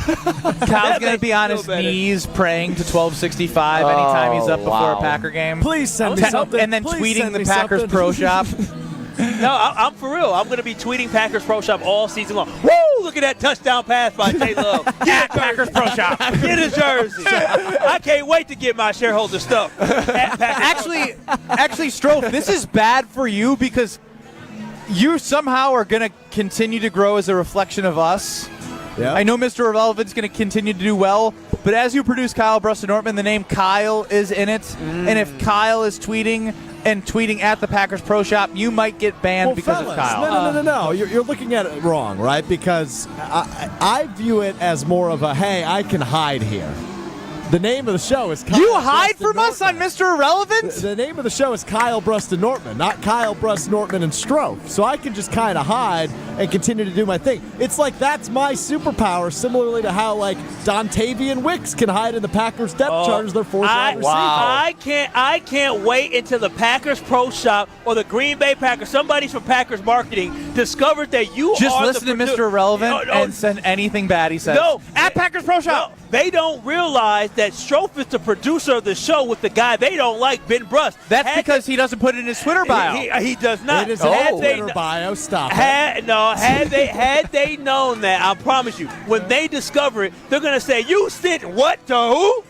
Kyle's gonna be on his knees praying to 1265 anytime he's up before a Packer game. Please send me something. And then tweeting the Packers Pro Shop. No, I'm for real. I'm going to be tweeting Packers Pro Shop all season long. Woo! Look at that touchdown pass by J. Love. Get Packers Pro Shop. Get a jersey. I can't wait to get my shareholder stuff. Actually, Strofe, this is bad for you because you somehow are going to continue to grow as a reflection of us. Yeah. I know Mr. Irrelevant's going to continue to do well, but as you produce Kyle, Brust, and Nortman, the name Kyle is in it. And if Kyle is tweeting at the Packers Pro Shop, you might get banned because of Kyle. No. You're looking at it wrong, right? Because I view it as more of a, hey, I can hide here. The name of the show is Kyle. You hide from us on Mr. Irrelevant? The name of the show is Kyle, Brust, and Nortman, not Kyle, Brust, Nortman, and Strofe. So I can just kind of hide and continue to do my thing. It's like that's my superpower, similarly to how like Dontavian Wicks can hide in the Packers depth chart as their fourth wide receiver. I can't wait until the Packers Pro Shop or the Green Bay Packers, somebody from Packers marketing, discovers that you just are listen to Mr. Irrelevant and send anything bad he says. No, at Packers Pro Shop. No, they don't realize that Strofe is the producer of the show with the guy they don't like, Ben Brust. That's because he doesn't put it in his Twitter bio. He does not. It is in his Twitter bio. Stop had they known that, I promise you, when they discover it, they're going to say, you sent what to who?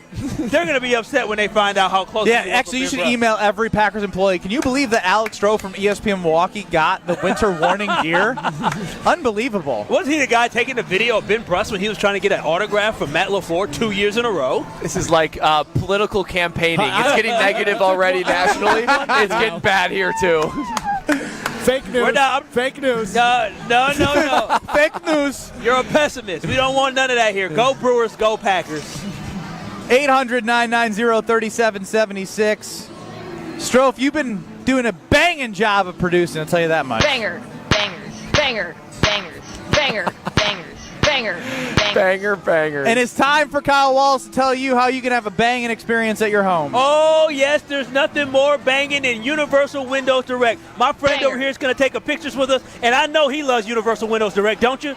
They're going to be upset when they find out how close. Yeah, actually, you should email every Packers employee. Can you believe that Alex Strofe from ESPN Milwaukee got the winter warning gear? Unbelievable. Wasn't he the guy taking the video of Ben Brust when he was trying to get an autograph from Matt LaFleur 2 years in a row? This is like political campaigning. It's getting negative already nationally. It's getting bad here, too. Fake news. Fake news. No. Fake news. You're a pessimist. We don't want none of that here. Go Brewers, go Packers. 800-990-3776. Strofe, you've been doing a banging job of producing, I'll tell you that much. Banger, bangers, banger, bangers, banger, bangers, banger, banger, banger. And it's time for Kyle Wallace to tell you how you can have a banging experience at your home. Oh, yes, there's nothing more banging than Universal Windows Direct. My friend over here is going to take a pictures with us, and I know he loves Universal Windows Direct, don't you?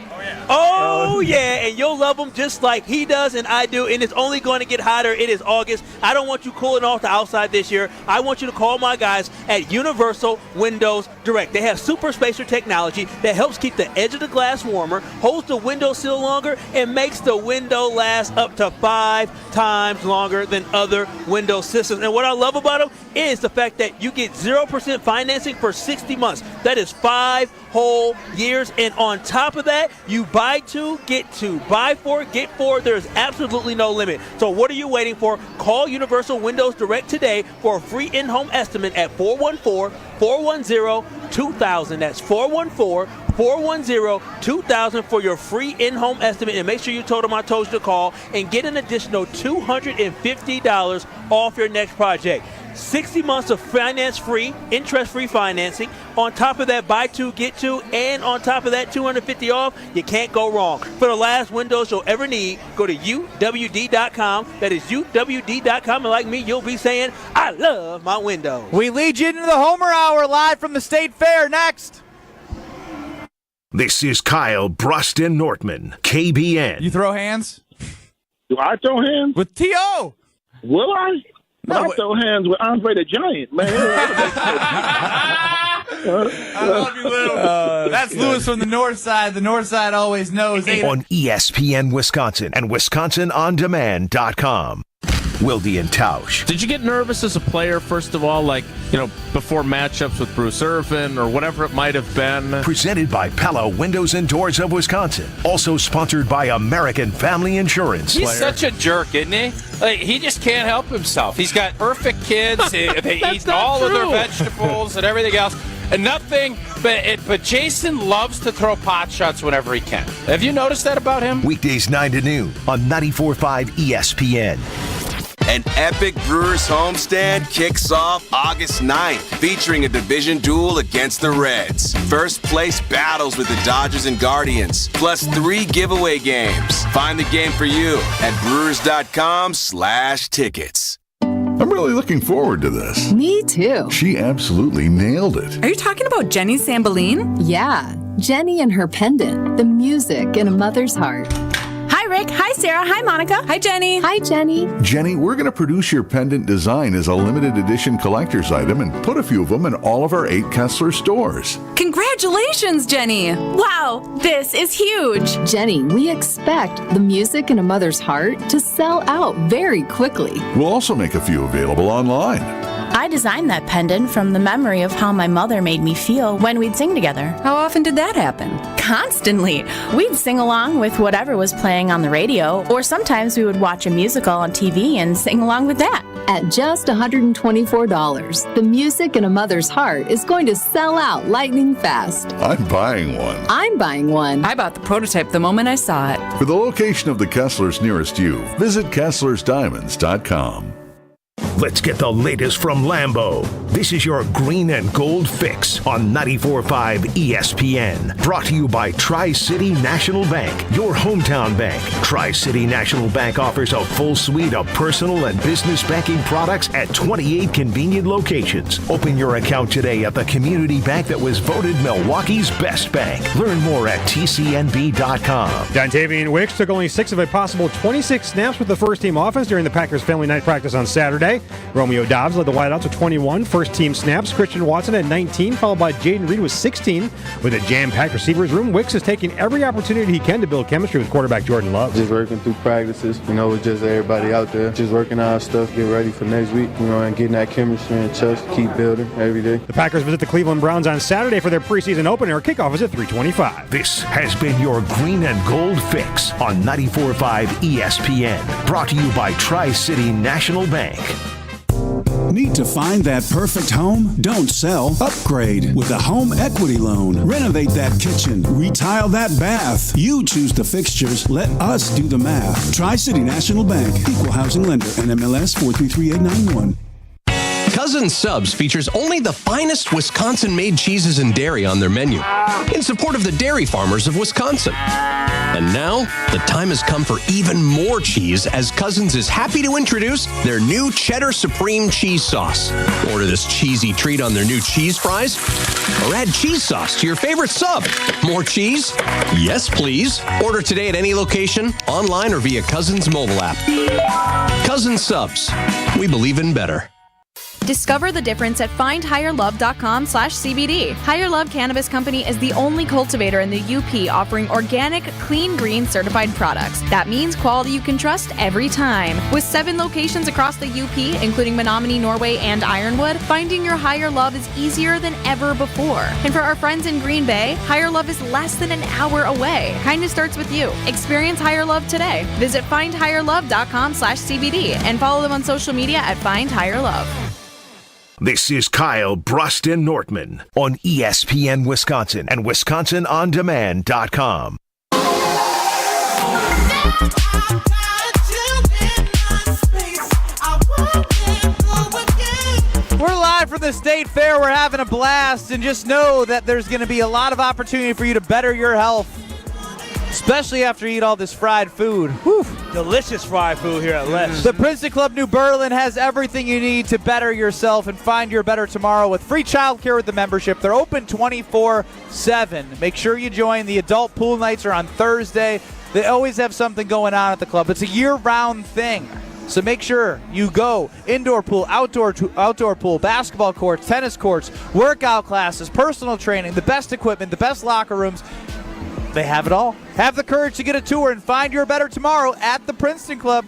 Oh, yeah, and you'll love them just like he does and I do, and it's only going to get hotter. It is August. I don't want you cooling off the outside this year. I want you to call my guys at Universal Windows Direct. They have super spacer technology that helps keep the edge of the glass warmer, holds the window sill longer, and makes the window last up to 5 times longer than other window systems. And what I love about them is the fact that you get 0% financing for 60 months. That is 5 whole years. And on top of that, you buy 2, get 2. Buy 4, get 4. There's absolutely no limit. So what are you waiting for? Call Universal Windows Direct today for a free in-home estimate at 414-410-2000. That's 414-410-2000 for your free in-home estimate. And make sure you told them I told you to call and get an additional $250 off your next project. 60 months of finance-free, interest-free financing. On top of that, buy 2, get 2, and on top of that, $250 off. You can't go wrong. For the last windows you'll ever need, go to UWD.com. That is UWD.com. And like me, you'll be saying, I love my windows. We lead you into the Homer Hour live from the State Fair next. This is Kyle, Brust, and Nortman, KBN. You throw hands? Do I throw hands? With T.O. Will I? No, I throw hands with Andre the Giant, man. I love you, Lou. That's Lewis from the North Side. The North Side always knows. On ESPN Wisconsin and WisconsinOnDemand.com. Wilde and Tausch. Did you get nervous as a player, first of all, like, before matchups with Bruce Irvin or whatever it might have been? Presented by Pella Windows and Doors of Wisconsin. Also sponsored by American Family Insurance. He's such a jerk, isn't he? Like, he just can't help himself. He's got perfect kids. They eat all of their vegetables and everything else. Nothing, but Jason loves to throw pot shots whenever he can. Have you noticed that about him? Weekdays 9 to noon on 94.5 ESPN. An epic Brewers homestand kicks off August 9th, featuring a division duel against the Reds. First place battles with the Dodgers and Guardians, plus 3 giveaway games. Find the game for you at brewers.com/tickets. I'm really looking forward to this. Me too. She absolutely nailed it. Are you talking about Jenny Sambeline? Yeah, Jenny and her pendant, the music in a mother's heart. Hi, Rick. Hi, Sarah. Hi, Monica. Hi, Jenny. Hi, Jenny. Jenny, we're going to produce your pendant design as a limited edition collector's item and put a few of them in all of our 8 Kessler stores. Congratulations, Jenny. Wow, this is huge. Jenny, we expect the music in a mother's heart to sell out very quickly. We'll also make a few available online. I designed that pendant from the memory of how my mother made me feel when we'd sing together. How often did that happen? Constantly. We'd sing along with whatever was playing on the radio, or sometimes we would watch a musical on TV and sing along with that. At just $124, the music in a mother's heart is going to sell out lightning fast. I'm buying one. I'm buying one. I bought the prototype the moment I saw it. For the location of the Kesslers nearest you, visit KesslersDiamonds.com. Let's get the latest from Lambeau. This is your green and gold fix on 94.5 ESPN. Brought to you by Tri-City National Bank, your hometown bank. Tri-City National Bank offers a full suite of personal and business banking products at 28 convenient locations. Open your account today at the community bank that was voted Milwaukee's best bank. Learn more at tcnb.com. Dontavian Wicks took only 6 of a possible 26 snaps with the first-team offense during the Packers family night practice on Saturday. Romeo Dobbs led the wideouts with 21 first-team snaps. Christian Watson at 19, followed by Jaden Reed with 16. With a jam-packed receivers room, Wicks is taking every opportunity he can to build chemistry with quarterback Jordan Love. Just working through practices, with just everybody out there. Just working on our stuff, get ready for next week, and getting that chemistry and trust, keep building every day. The Packers visit the Cleveland Browns on Saturday for their preseason opener. Kickoff is at 3:25. This has been your green and gold fix on 94.5 ESPN. Brought to you by Tri-City National Bank. Need to find that perfect home? Don't sell. Upgrade with a home equity loan. Renovate that kitchen. Retile that bath. You choose the fixtures. Let us do the math. Tri-City National Bank. Equal housing lender. NMLS 433891. Cousins Subs features only the finest Wisconsin-made cheeses and dairy on their menu in support of the dairy farmers of Wisconsin. And now, the time has come for even more cheese as Cousins is happy to introduce their new Cheddar Supreme Cheese Sauce. Order this cheesy treat on their new cheese fries or add cheese sauce to your favorite sub. More cheese? Yes, please. Order today at any location, online or via Cousins mobile app. Cousins Subs. We believe in better. Discover the difference at findhigherlove.com/CBD. Higher Love Cannabis Company is the only cultivator in the UP offering organic, clean green certified products. That means quality you can trust every time. With 7 locations across the UP, including Menominee, Norway, and Ironwood, finding your Higher Love is easier than ever before. And for our friends in Green Bay, Higher Love is less than an hour away. Kindness starts with you. Experience Higher Love today. Visit findhigherlove.com/CBD and follow them on social media at Find Higher Love. This is Kyle, Brust, and Nortman on ESPN Wisconsin and WisconsinOnDemand.com. We're live from the State Fair. We're having a blast, and just know that there's going to be a lot of opportunity for you to better your health, especially after you eat all this fried food. Whew. Delicious fried food here at Leff. The Princeton Club New Berlin has everything you need to better yourself and find your better tomorrow with free childcare with the membership. They're open 24/7. Make sure you join. The adult pool nights are on Thursday. They always have something going on at the club. It's a year-round thing. So make sure you go. Indoor pool, outdoor pool, basketball courts, tennis courts, workout classes, personal training, the best equipment, the best locker rooms. They have it all. Have the courage to get a tour and find your better tomorrow at the Princeton Club.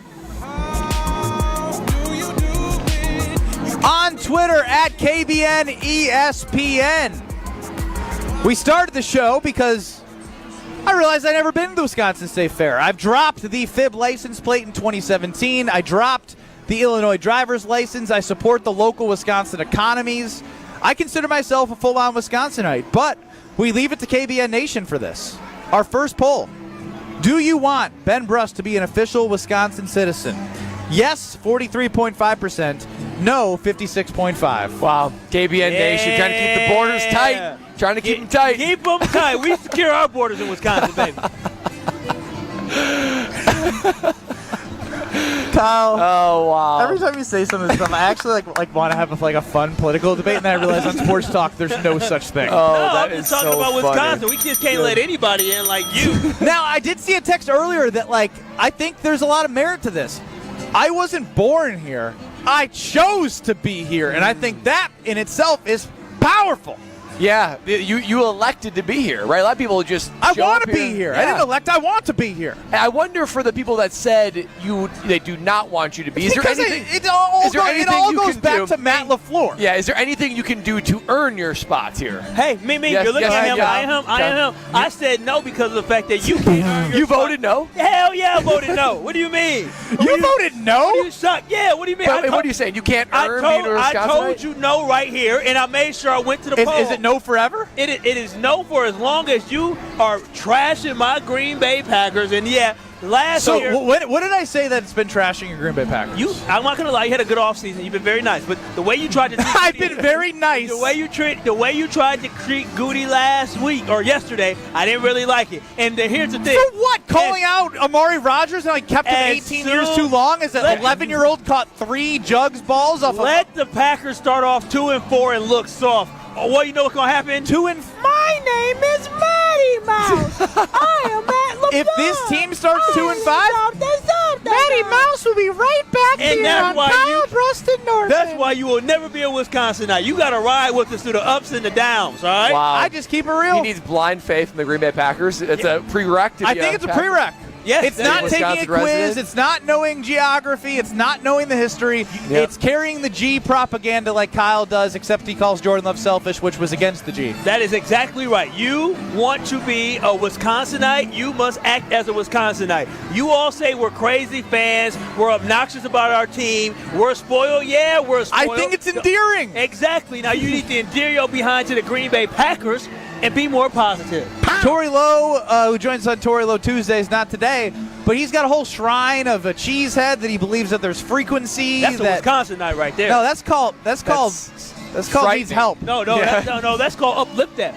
On Twitter at KBN ESPN. We started the show because I realized I'd never been to the Wisconsin State Fair. I've dropped the FIB license plate in 2017. I dropped the Illinois driver's license. I support the local Wisconsin economies. I consider myself a full-on Wisconsinite, but we leave it to KBN Nation for this. Our first poll. Do you want Ben Brust to be an official Wisconsin citizen? Yes, 43.5%. No, 56.5. Wow. KBN Nation trying to keep the borders tight. Trying to keep them tight. Keep them tight. We secure our borders in Wisconsin, baby. Kyle. Oh, wow. Every time you say some of this stuff, I actually like want to have a fun political debate, and then I realize on Sports Talk there's no such thing. I'm just talking about Wisconsin. We just can't let anybody in like you. Now, I did see a text earlier that, I think there's a lot of merit to this. I wasn't born here. I chose to be here, and I think that in itself is powerful. Yeah, you elected to be here, right? A lot of people just I want to be here. Yeah. I didn't elect. I want to be here. And I wonder for the people that said they do not want you to be. Is there anything? It all goes back to Matt LaFleur. Yeah. Is there anything you can do to earn your spots here? Hey, me. Yes, you're looking at him. I am him. I said no because of the fact that you can't earn your You spot. voted no? Hell yeah, I voted no. What do you mean? You voted no? You suck. Yeah. What do you mean? What are you saying? You can't earn being a Wisconsinite? I told you no right here, and I made sure I went to the poll. Is it no forever? It is no for as long as you are trashing my Green Bay Packers. And yeah, last year. So what did I say that's been trashing your Green Bay Packers? I'm not gonna lie, you had a good offseason. You've been very nice, but the way you tried to treat I've been very nice. The way you tried to treat Goody last week or yesterday, I didn't really like it. And here's the thing. For what? Calling out Amari Rogers and I kept him 18 years too long as an 11-year-old caught 3 jugs balls off. Let the Packers start off 2-4 and look soft. Oh, well, you know what's gonna happen? My name is Matty Mouse. I am Matt LaFleur. If this team starts 2-5, Matty Mouse will be right back and here on Kyle, Brust, and Nortman. That's why you will never be a Wisconsinite. You got to ride with us through the ups and the downs, all right? Wow. I just keep it real. He needs blind faith in the Green Bay Packers. It's a prereq to be I think it's a prereq. Yes, it's not taking a quiz. Resident. It's not knowing geography. It's not knowing the history. Yep. It's carrying the G propaganda like Kyle does, except he calls Jordan Love selfish, which was against the G. That is exactly right. You want to be a Wisconsinite, you must act as a Wisconsinite. You all say we're crazy fans, we're obnoxious about our team, we're spoiled. Yeah, we're spoiled. I think it's endearing. Exactly. Now you need to endear your behind to the Green Bay Packers and be more positive. Tory Lowe, who joins us on Tory Lowe Tuesdays, not today, but he's got a whole shrine of a cheesehead that he believes that there's frequency. That's a Wisconsinite right there. No, that's called needs help. No, that's called uplift that.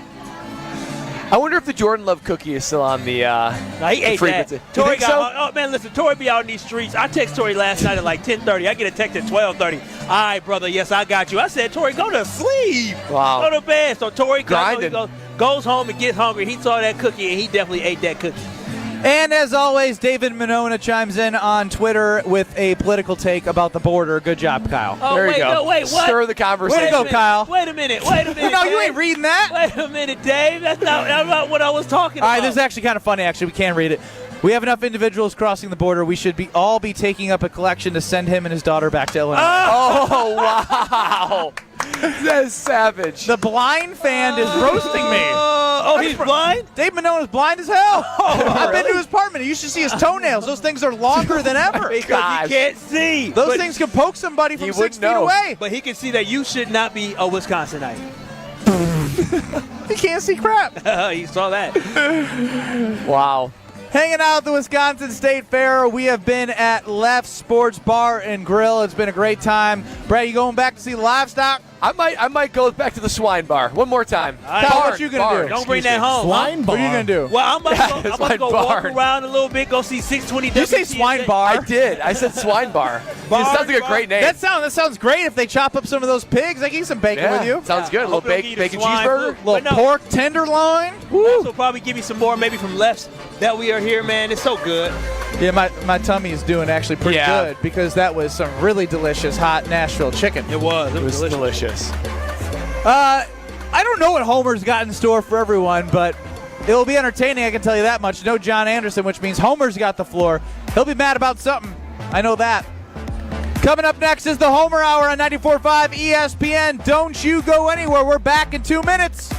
I wonder if the Jordan Love cookie is still on the he ate frequency. That. Tory got, so? Oh man, listen, Tory be out in these streets. I text Tory last night at like 10:30. I get a text at 12:30. All right, brother, yes, I got you. I said, Tory, go to sleep. Wow. Go to bed. So Tory grinding. Goes home and gets hungry. He saw that cookie and he definitely ate that cookie. And as always, David Monona chimes in on Twitter with a political take about the border. Good job, Kyle. Oh, there you go. No, wait, what? Stir the conversation. Way to go, Kyle. Wait a minute. No, you ain't reading that. Wait a minute, Dave. That's not what I was talking about. All right, this is actually kind of funny, actually. We can read it. We have enough individuals crossing the border. We should all be taking up a collection to send him and his daughter back to Illinois. Oh, wow. That is savage. The blind fan is roasting me. He's blind? Dave Monona's blind as hell. I've been to his apartment. You should see his toenails. Those things are longer than ever. Because he can't see. Those things can poke somebody from 6 feet away. But he can see that you should not be a Wisconsinite. He can't see crap. He saw that. Wow. Hanging out at the Wisconsin State Fair, we have been at Leff Sports Bar and Grill. It's been a great time. Brad, you going back to see the livestock? I might go back to the swine bar one more time. Kyle, what you gonna do? Don't bring that home. Swine bar? What are you gonna do? Well, I'm about to go walk around a little bit, go see 620. Did you say swine bar? I did. I said swine bar. It sounds like a great name. That sounds great if they chop up some of those pigs. I can eat some bacon with you. Sounds good. A little bacon cheeseburger. A little pork tenderloin. This will probably give you some more, maybe from Leff's that we are here, man. It's so good. Yeah, my tummy is doing actually pretty good because that was some really delicious hot Nashville chicken. It was delicious. I don't know what Homer's got in store for everyone, but it'll be entertaining, I can tell you that much. No John Anderson, which means Homer's got the floor. He'll be mad about something. I know that. Coming up next is the Homer Hour on 94.5 ESPN. Don't you go anywhere. We're back in 2 minutes.